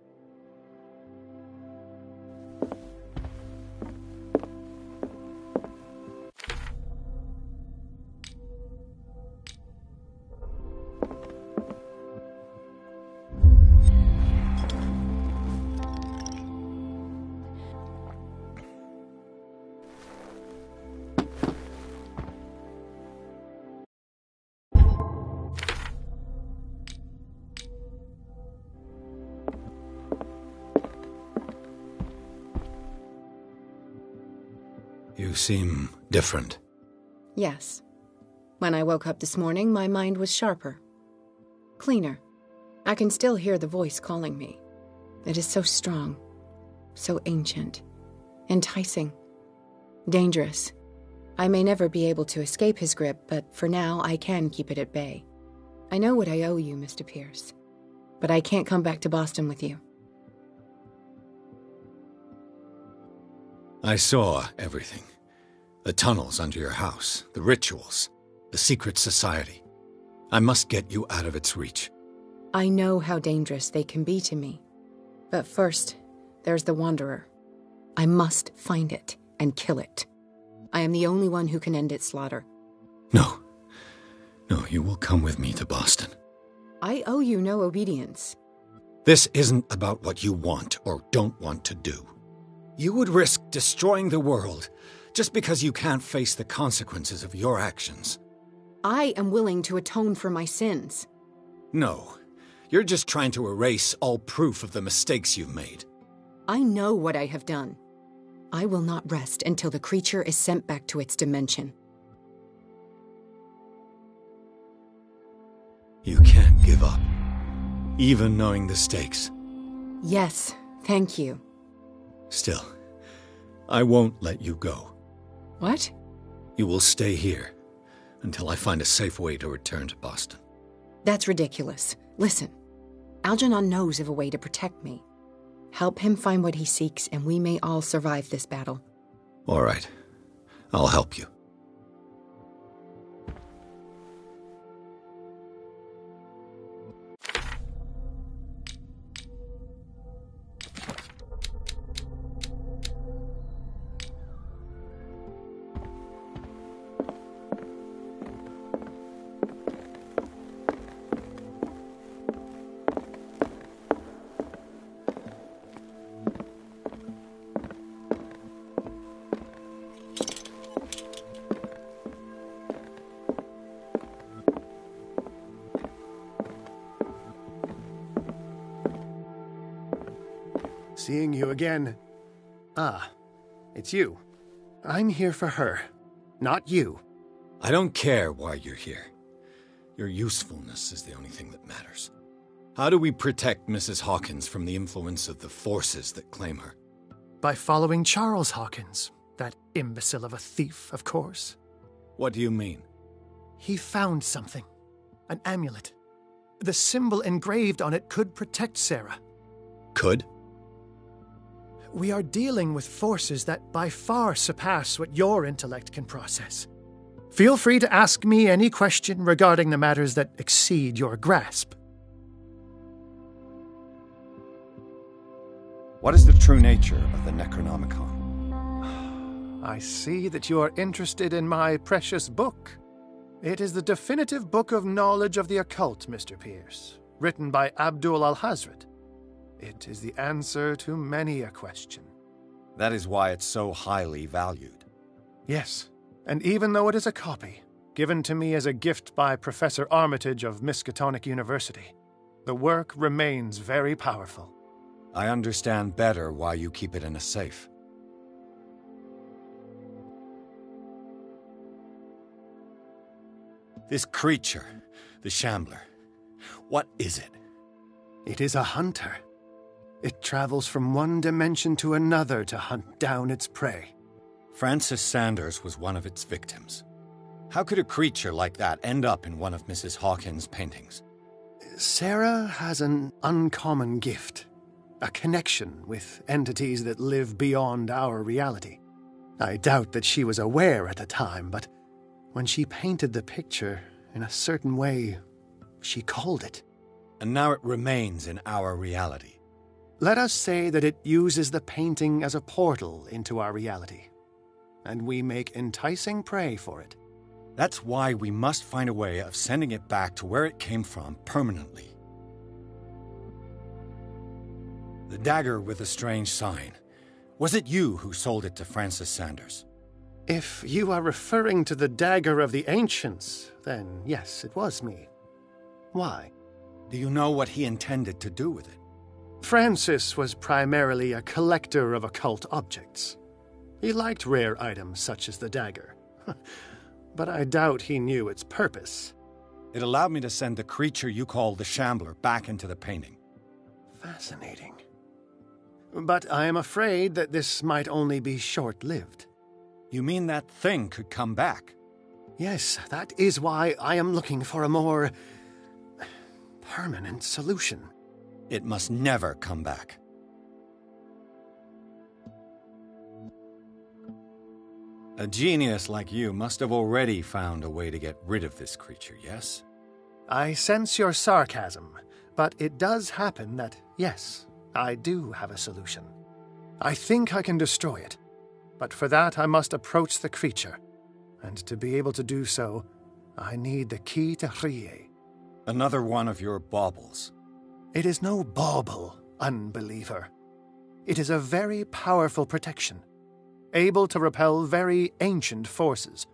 You seem different. Yes. When I woke up this morning, my mind was sharper. Cleaner. I can still hear the voice calling me. It is so strong. So ancient. Enticing. Dangerous. I may never be able to escape his grip, but for now I can keep it at bay. I know what I owe you, Mr. Pierce. But I can't come back to Boston with you. I saw everything. The tunnels under your house, the rituals, the secret society. I must get you out of its reach. I know how dangerous they can be to me. But first, there's the Wanderer. I must find it and kill it. I am the only one who can end its slaughter. No. No, you will come with me to Boston. I owe you no obedience. This isn't about what you want or don't want to do. You would risk destroying the world just because you can't face the consequences of your actions. I am willing to atone for my sins. No, you're just trying to erase all proof of the mistakes you've made. I know what I have done. I will not rest until the creature is sent back to its dimension. You can't give up, even knowing the stakes. Yes, thank you. Still, I won't let you go. What? You will stay here until I find a safe way to return to Boston. That's ridiculous. Listen, Algernon knows of a way to protect me. Help him find what he seeks, and we may all survive this battle. All right. I'll help you. Seeing you again. Ah, it's you. I'm here for her, not you. I don't care why you're here. Your usefulness is the only thing that matters. How do we protect Mrs. Hawkins from the influence of the forces that claim her? By following Charles Hawkins, that imbecile of a thief, of course. What do you mean? He found something. An amulet. The symbol engraved on it could protect Sarah. Could? We are dealing with forces that by far surpass what your intellect can process. Feel free to ask me any question regarding the matters that exceed your grasp. What is the true nature of the Necronomicon? I see that you are interested in my precious book. It is the definitive book of knowledge of the occult, Mr. Pierce, written by Abdul al-Hazred. It is the answer to many a question. That is why it's so highly valued. Yes, and even though it is a copy, given to me as a gift by Professor Armitage of Miskatonic University, the work remains very powerful. I understand better why you keep it in a safe. This creature, the Shambler, what is it? It is a hunter. It travels from one dimension to another to hunt down its prey. Francis Sanders was one of its victims. How could a creature like that end up in one of Mrs. Hawkins' paintings? Sarah has an uncommon gift. A connection with entities that live beyond our reality. I doubt that she was aware at the time, but when she painted the picture in a certain way, she called it. And now it remains in our reality. Let us say that it uses the painting as a portal into our reality, and we make enticing prey for it. That's why we must find a way of sending it back to where it came from permanently. The dagger with the strange sign. Was it you who sold it to Francis Sanders? If you are referring to the dagger of the ancients, then yes, it was me. Why? Do you know what he intended to do with it? Francis was primarily a collector of occult objects. He liked rare items such as the dagger. But I doubt he knew its purpose. It allowed me to send the creature you call the Shambler back into the painting. Fascinating. But I am afraid that this might only be short-lived. You mean that thing could come back? Yes, that is why I am looking for a more permanent solution. It must never come back. A genius like you must have already found a way to get rid of this creature, yes? I sense your sarcasm, but it does happen that, yes, I do have a solution. I think I can destroy it, but for that I must approach the creature, and to be able to do so, I need the key to Rie. Another one of your baubles. It is no bauble, unbeliever. It is a very powerful protection, able to repel very ancient forces.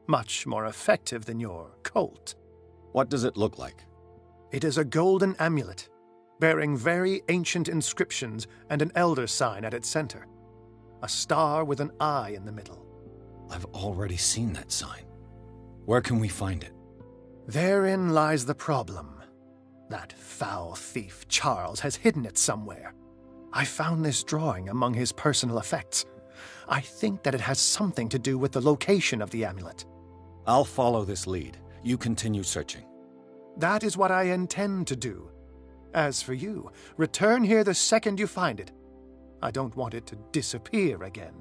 Much more effective than your Colt. What does it look like? It is a golden amulet, bearing very ancient inscriptions and an elder sign at its center. A star with an eye in the middle. I've already seen that sign. Where can we find it? Therein lies the problem. That foul thief Charles has hidden it somewhere. I found this drawing among his personal effects. I think that it has something to do with the location of the amulet. I'll follow this lead. You continue searching. That is what I intend to do. As for you, return here the second you find it. I don't want it to disappear again.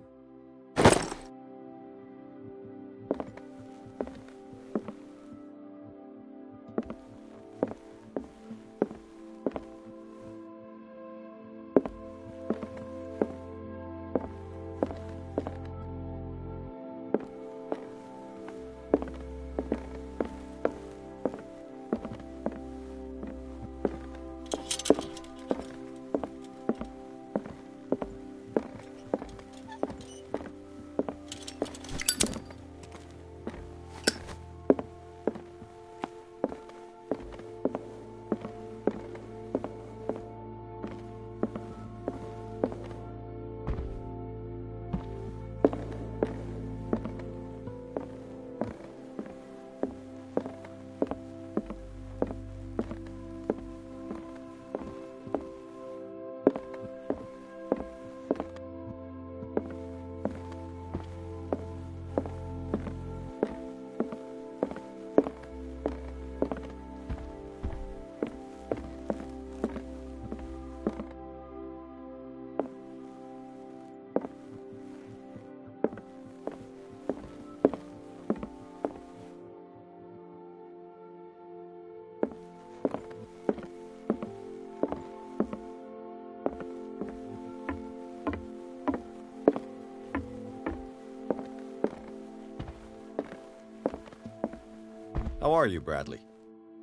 How are you, Bradley?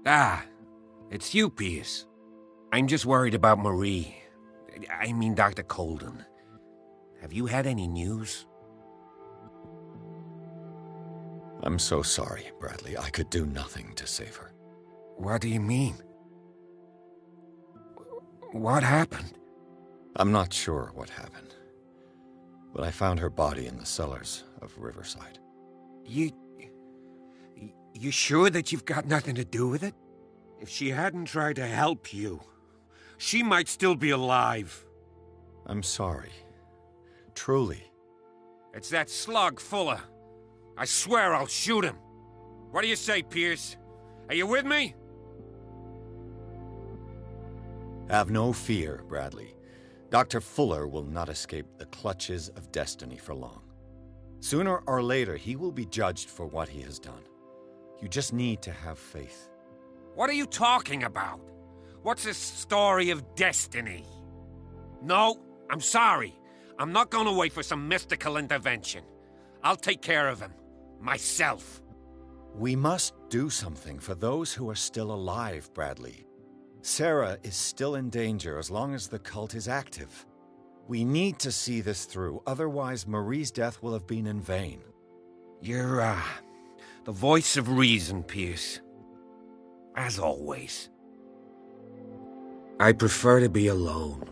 Ah, it's you, Pierce. I'm just worried about Marie. I mean, Dr. Colden. Have you had any news? I'm so sorry, Bradley. I could do nothing to save her. What do you mean? What happened? I'm not sure what happened, but I found her body in the cellars of Riverside. You sure that you've got nothing to do with it? If she hadn't tried to help you, she might still be alive. I'm sorry. Truly. It's that slug, Fuller. I swear I'll shoot him. What do you say, Pierce? Are you with me? Have no fear, Bradley. Dr. Fuller will not escape the clutches of destiny for long. Sooner or later, he will be judged for what he has done. You just need to have faith. What are you talking about? What's this story of destiny? No, I'm sorry. I'm not going to wait for some mystical intervention. I'll take care of him. Myself. We must do something for those who are still alive, Bradley. Sarah is still in danger as long as the cult is active. We need to see this through, otherwise Marie's death will have been in vain. You're, the voice of reason, Pierce. As always. I prefer to be alone.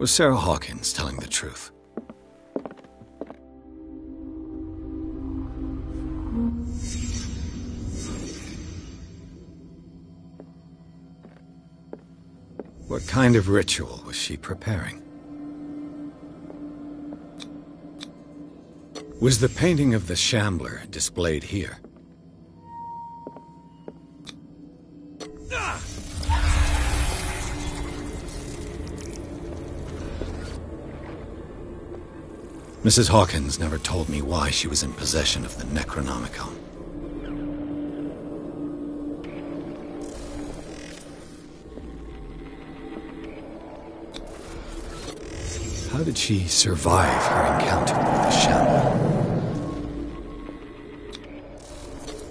Was Sarah Hawkins telling the truth? What kind of ritual was she preparing? Was the painting of the Shambler displayed here? Mrs. Hawkins never told me why she was in possession of the Necronomicon. How did she survive her encounter with the Shambler?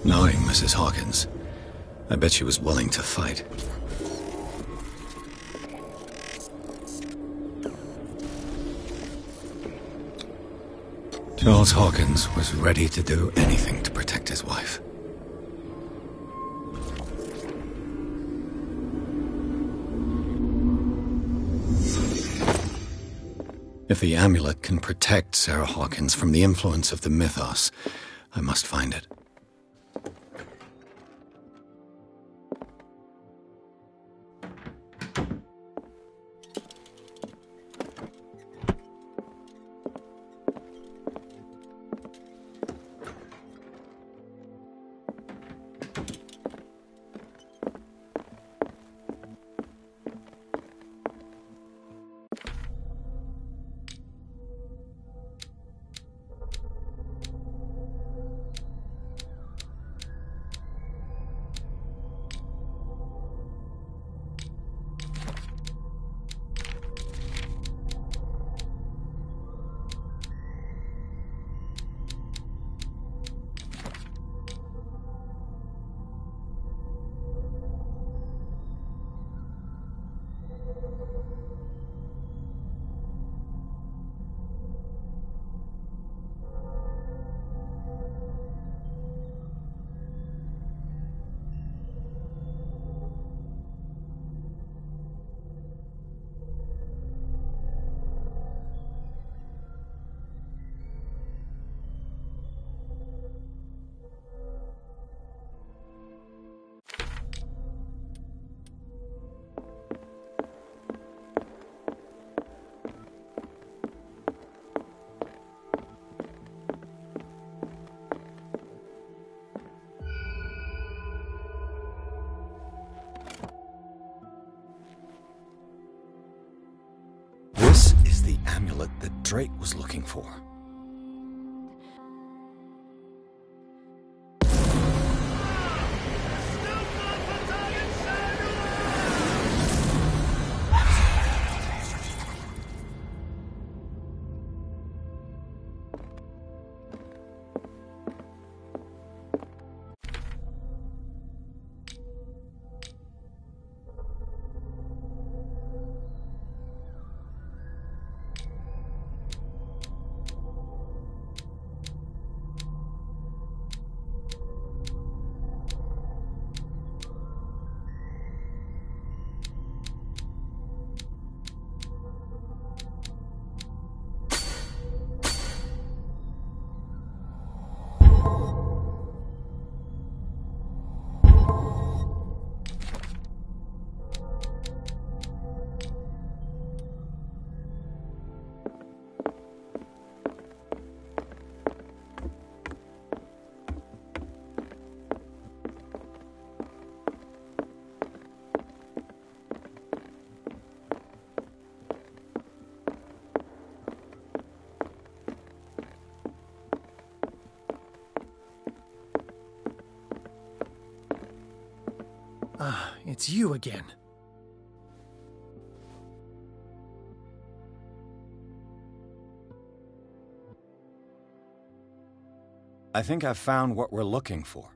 Knowing Mrs. Hawkins, I bet she was willing to fight. Charles Hawkins was ready to do anything to protect his wife. If the amulet can protect Sarah Hawkins from the influence of the mythos, I must find it. This is the amulet that Drake was looking for. Ah, it's you again. I think I've found what we're looking for.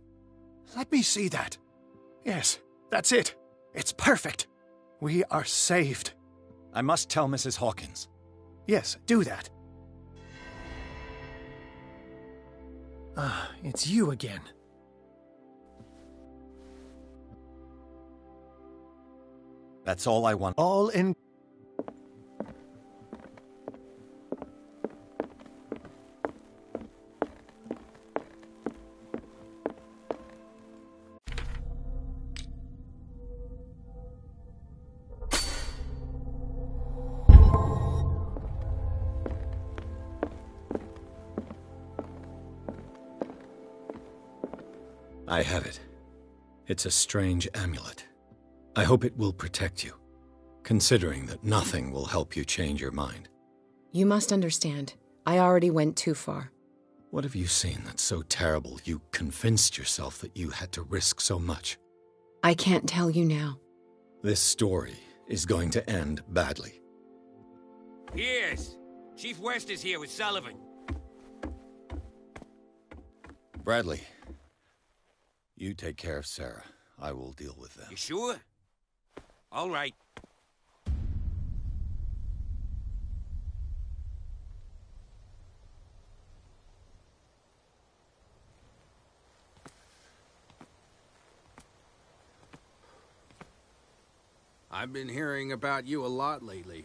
Let me see that. Yes, that's it. It's perfect. We are saved. I must tell Mrs. Hawkins. Yes, do that. Ah, it's you again. That's all I want. All in... I have it. It's a strange amulet. I hope it will protect you, considering that nothing will help you change your mind. You must understand, I already went too far. What have you seen that's so terrible you convinced yourself that you had to risk so much? I can't tell you now. This story is going to end badly. Yes. Chief West is here with Sullivan. Bradley, you take care of Sarah. I will deal with them. You sure? All right. I've been hearing about you a lot lately.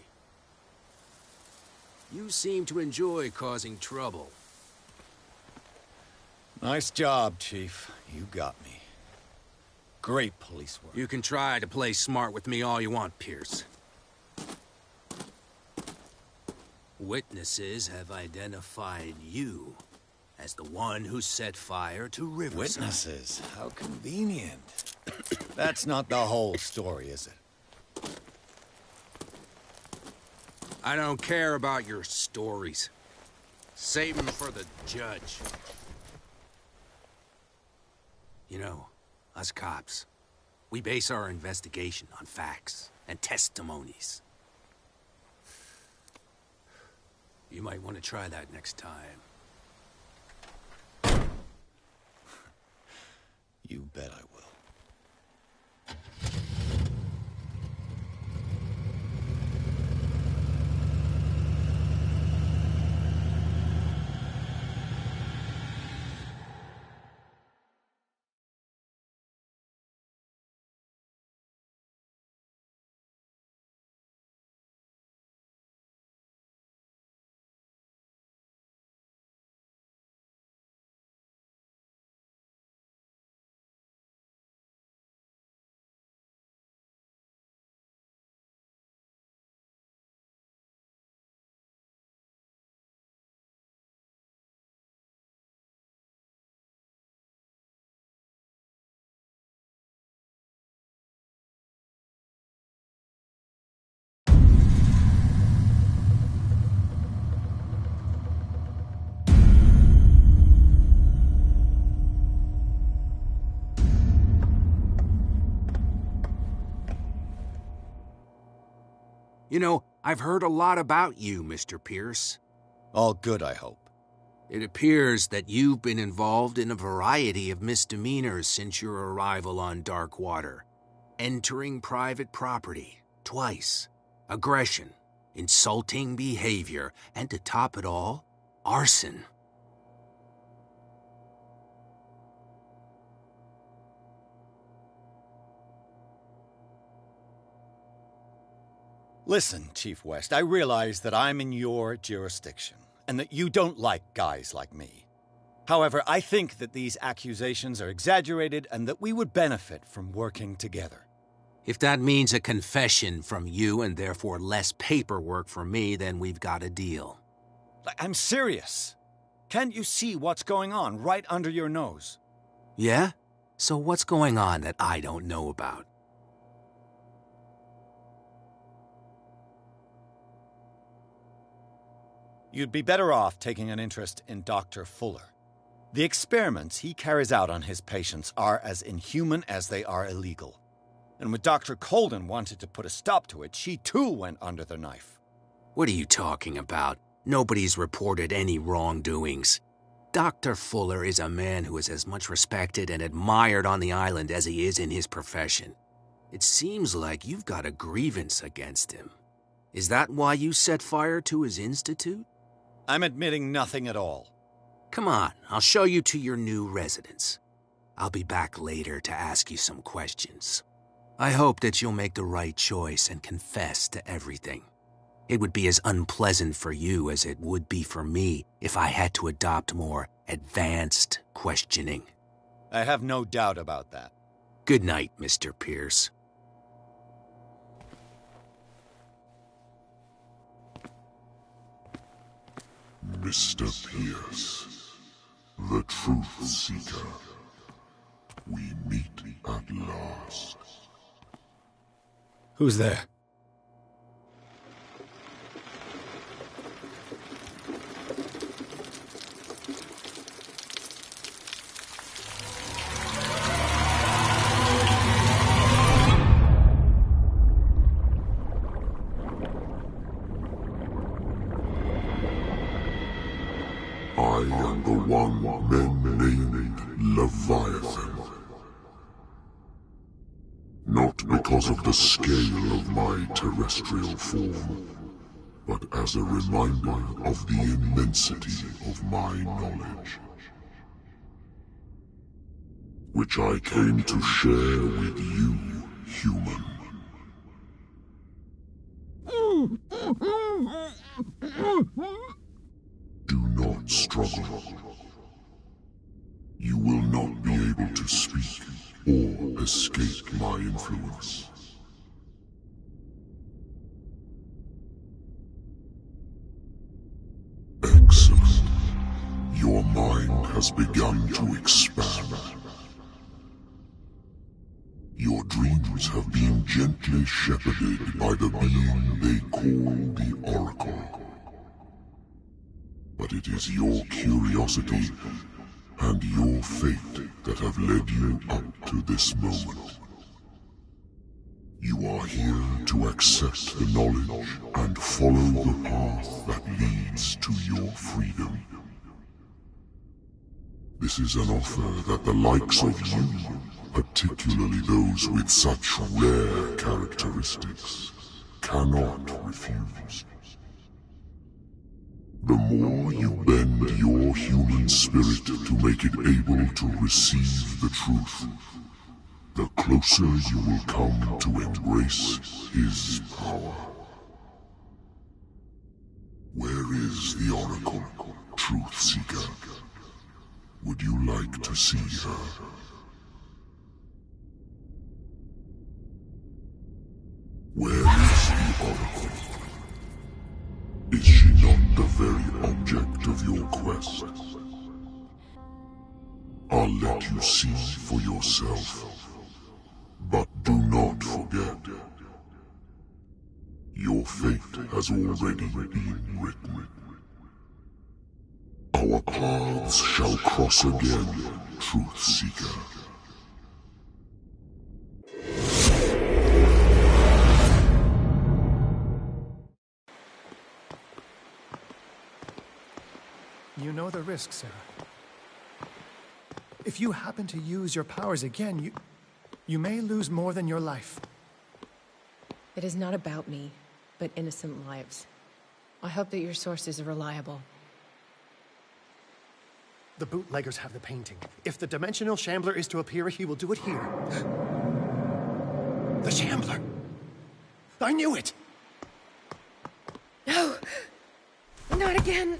You seem to enjoy causing trouble. Nice job, Chief. You got me. Great police work. You can try to play smart with me all you want, Pierce. Witnesses have identified you as the one who set fire to Riverside. Witnesses? How convenient. That's not the whole story, is it? I don't care about your stories. Save them for the judge. You know, us cops, we base our investigation on facts and testimonies. You might want to try that next time. You bet I will. You know, I've heard a lot about you, Mr. Pierce. All good, I hope. It appears that you've been involved in a variety of misdemeanors since your arrival on Darkwater. Entering private property, twice. Aggression, insulting behavior, and to top it all, arson. Listen, Chief West, I realize that I'm in your jurisdiction, and that you don't like guys like me. However, I think that these accusations are exaggerated and that we would benefit from working together. If that means a confession from you and therefore less paperwork for me, then we've got a deal. I'm serious. Can't you see what's going on right under your nose? Yeah? So what's going on that I don't know about? You'd be better off taking an interest in Dr. Fuller. The experiments he carries out on his patients are as inhuman as they are illegal. And when Dr. Colden wanted to put a stop to it, she too went under the knife. What are you talking about? Nobody's reported any wrongdoings. Dr. Fuller is a man who is as much respected and admired on the island as he is in his profession. It seems like you've got a grievance against him. Is that why you set fire to his institute? I'm admitting nothing at all. Come on, I'll show you to your new residence. I'll be back later to ask you some questions. I hope that you'll make the right choice and confess to everything. It would be as unpleasant for you as it would be for me if I had to adopt more advanced questioning. I have no doubt about that. Good night, Mr. Pierce. Mr. Pierce, the Truth Seeker. at last. Who's there? I am the one men named Leviathan. Not because of the scale of my terrestrial form, but as a reminder of the immensity of my knowledge, which I came to share with you, human. Do not struggle. You will not be able to speak or escape my influence. Excellent. Your mind has begun to expand. Your dreams have been gently shepherded by the being they call the Oracle. But it is your curiosity and your fate that have led you up to this moment. You are here to accept the knowledge and follow the path that leads to your freedom. This is an offer that the likes of you, particularly those with such rare characteristics, cannot refuse. The more you bend your human spirit to make it able to receive the truth, the closer you will come to embrace his power. Where is the Oracle, Truth Seeker? Would you like to see her? Where is the Oracle? Is she not the very object of your quest? I'll let you see for yourself. But do not forget, your fate has already been written. Our paths shall cross again, Truth Seeker. You know the risk, Sarah. If you happen to use your powers again, you may lose more than your life. It is not about me, but innocent lives. I hope that your sources are reliable. The bootleggers have the painting. If the dimensional shambler is to appear, he will do it here. The shambler! I knew it! No! Not again!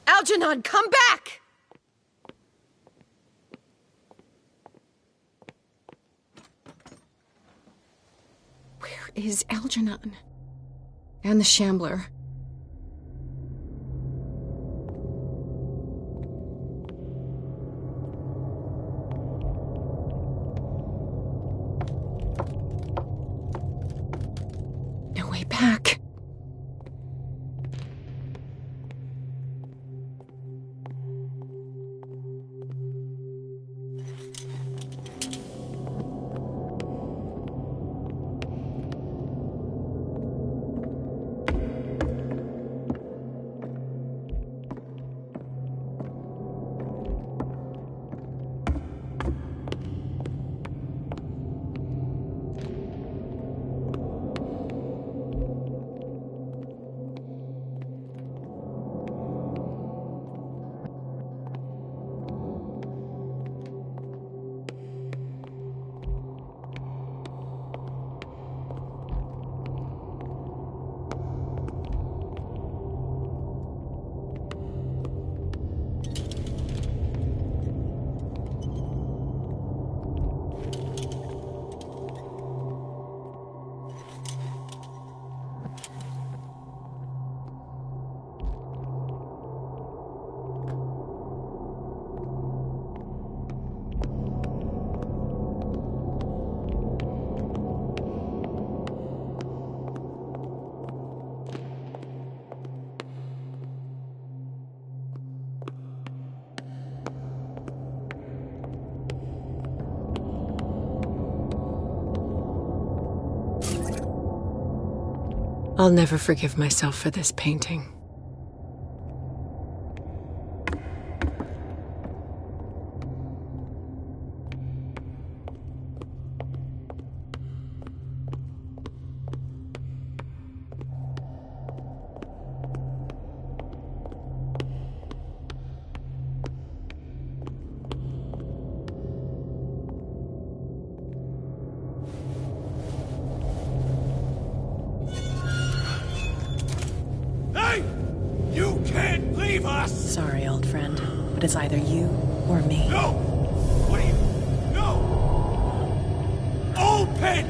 Algernon, come back! Where is Algernon? And the Shambler? No way back. I'll never forgive myself for this painting. Sorry, old friend, but it's either you or me. No! What are you... No! Open!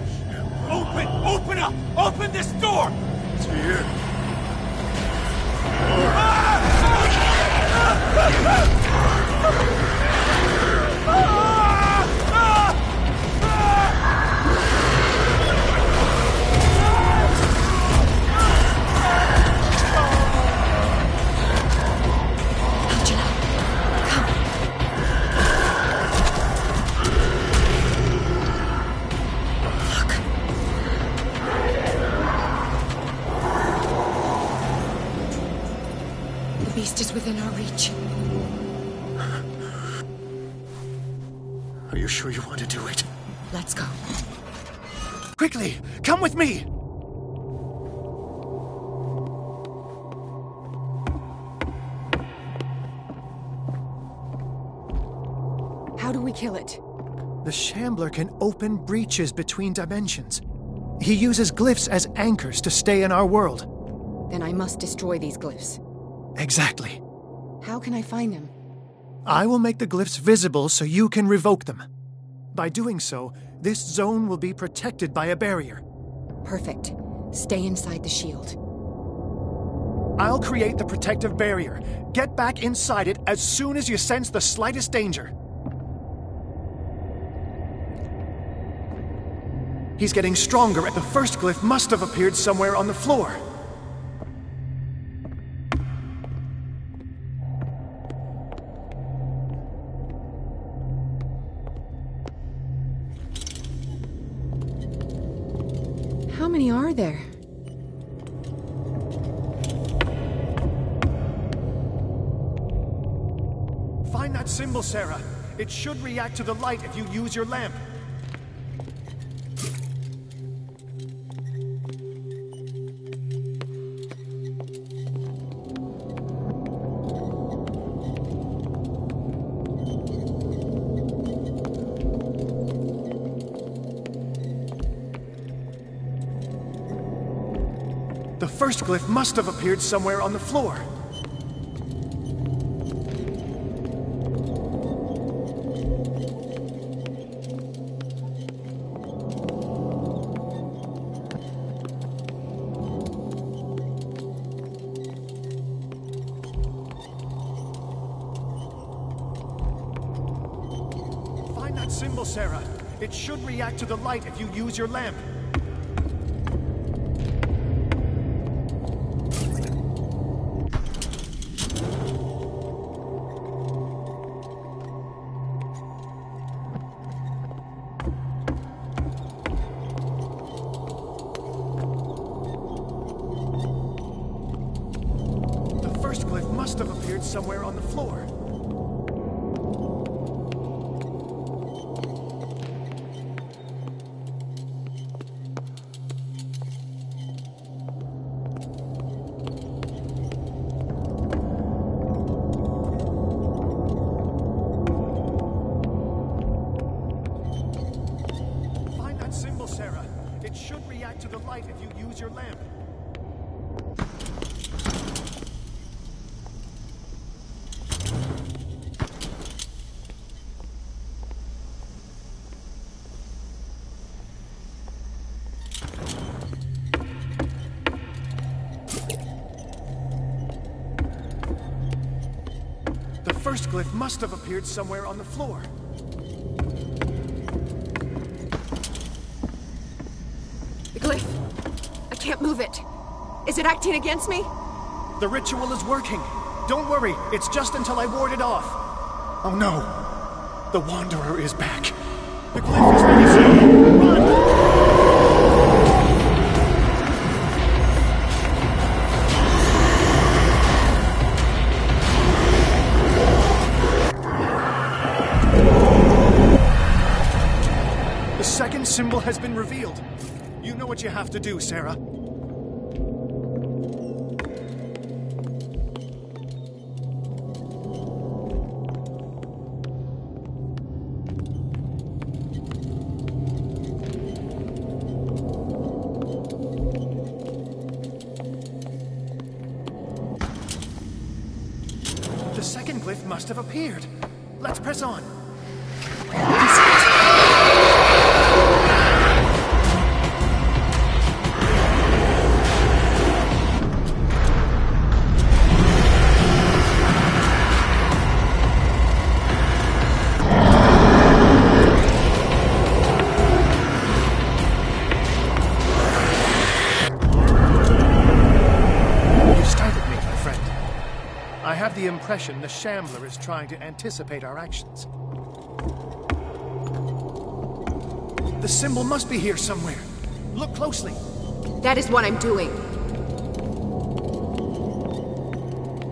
Open up! Open this door! It's here. The beast is within our reach. Are you sure you want to do it? Let's go. Quickly, come with me! How do we kill it? The Shambler can open breaches between dimensions. He uses glyphs as anchors to stay in our world. Then I must destroy these glyphs. Exactly. How can I find them? I will make the glyphs visible so you can revoke them. By doing so, this zone will be protected by a barrier. Perfect. Stay inside the shield. I'll create the protective barrier. Get back inside it as soon as you sense the slightest danger. He's getting stronger. The first glyph must have appeared somewhere on the floor. How many are there? Find that symbol, Sarah. It should react to the light if you use your lamp. The first glyph must have appeared somewhere on the floor. Find that symbol, Sarah. It should react to the light if you use your lamp. Must have appeared somewhere on the floor. Find that symbol, Sarah. It should react to the light if you use your lamp. The first glyph must have appeared somewhere on the floor. The glyph. I can't move it. Is it acting against me? The ritual is working. Don't worry, it's just until I ward it off. Oh no! The Wanderer is back. The glyph is ready to run! symbol has been revealed. You know what you have to do, Sarah. The second glyph must have appeared. Let's press on. The impression the Shambler is trying to anticipate our actions. The symbol must be here somewhere. Look closely. That is what I'm doing.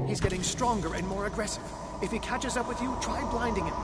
He's getting stronger and more aggressive. If he catches up with you, try blinding him.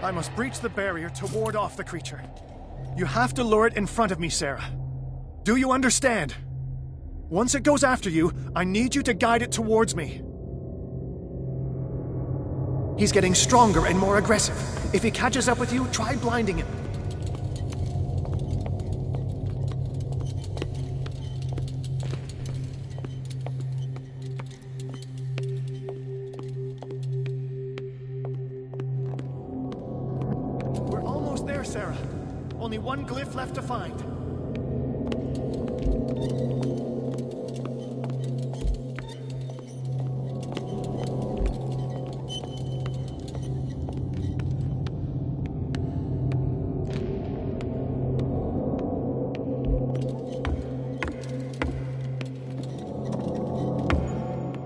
I must breach the barrier to ward off the creature. You have to lure it in front of me, Sarah. Do you understand? Once it goes after you, I need you to guide it towards me. He's getting stronger and more aggressive. If he catches up with you, try blinding him. Sarah. Only one glyph left to find.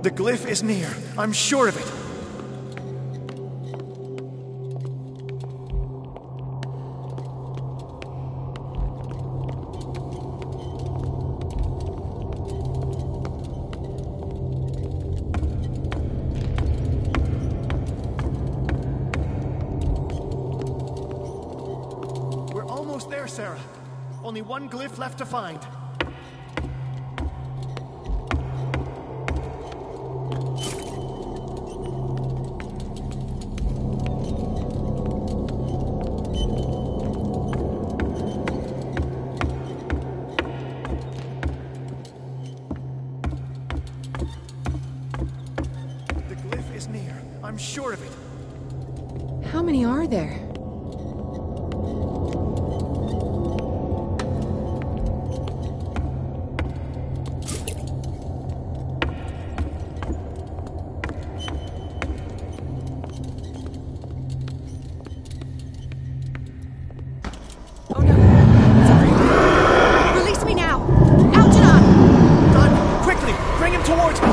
The glyph is near. I'm sure of it. There, Sarah. Only one glyph left to find. The glyph is near. I'm sure of it. How many are there? Towards me!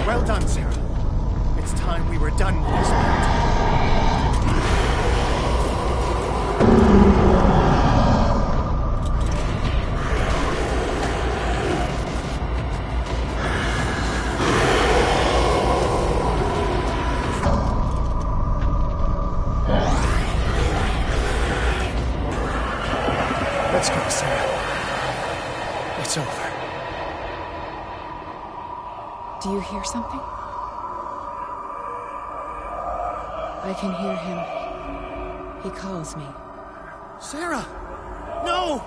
Well done, Sarah. It's time we were done with this fight. Let's go, Sarah. It's over. Do you hear something? I can hear him. He calls me. Sarah! No!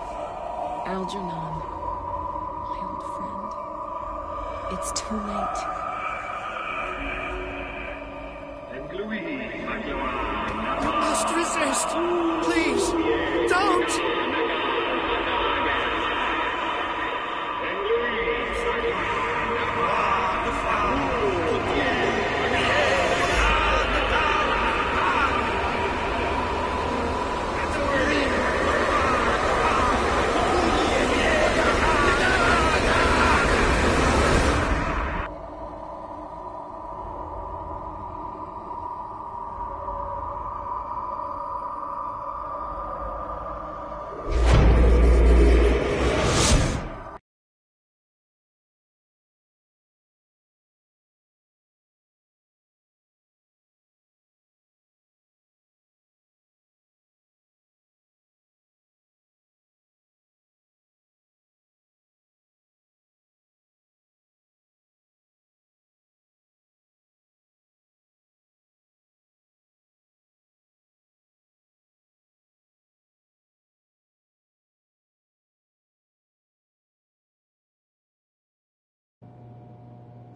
Algernon, my old friend. It's too late. You must resist! Please, don't!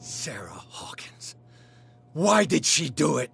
Sarah Hawkins. Why did she do it?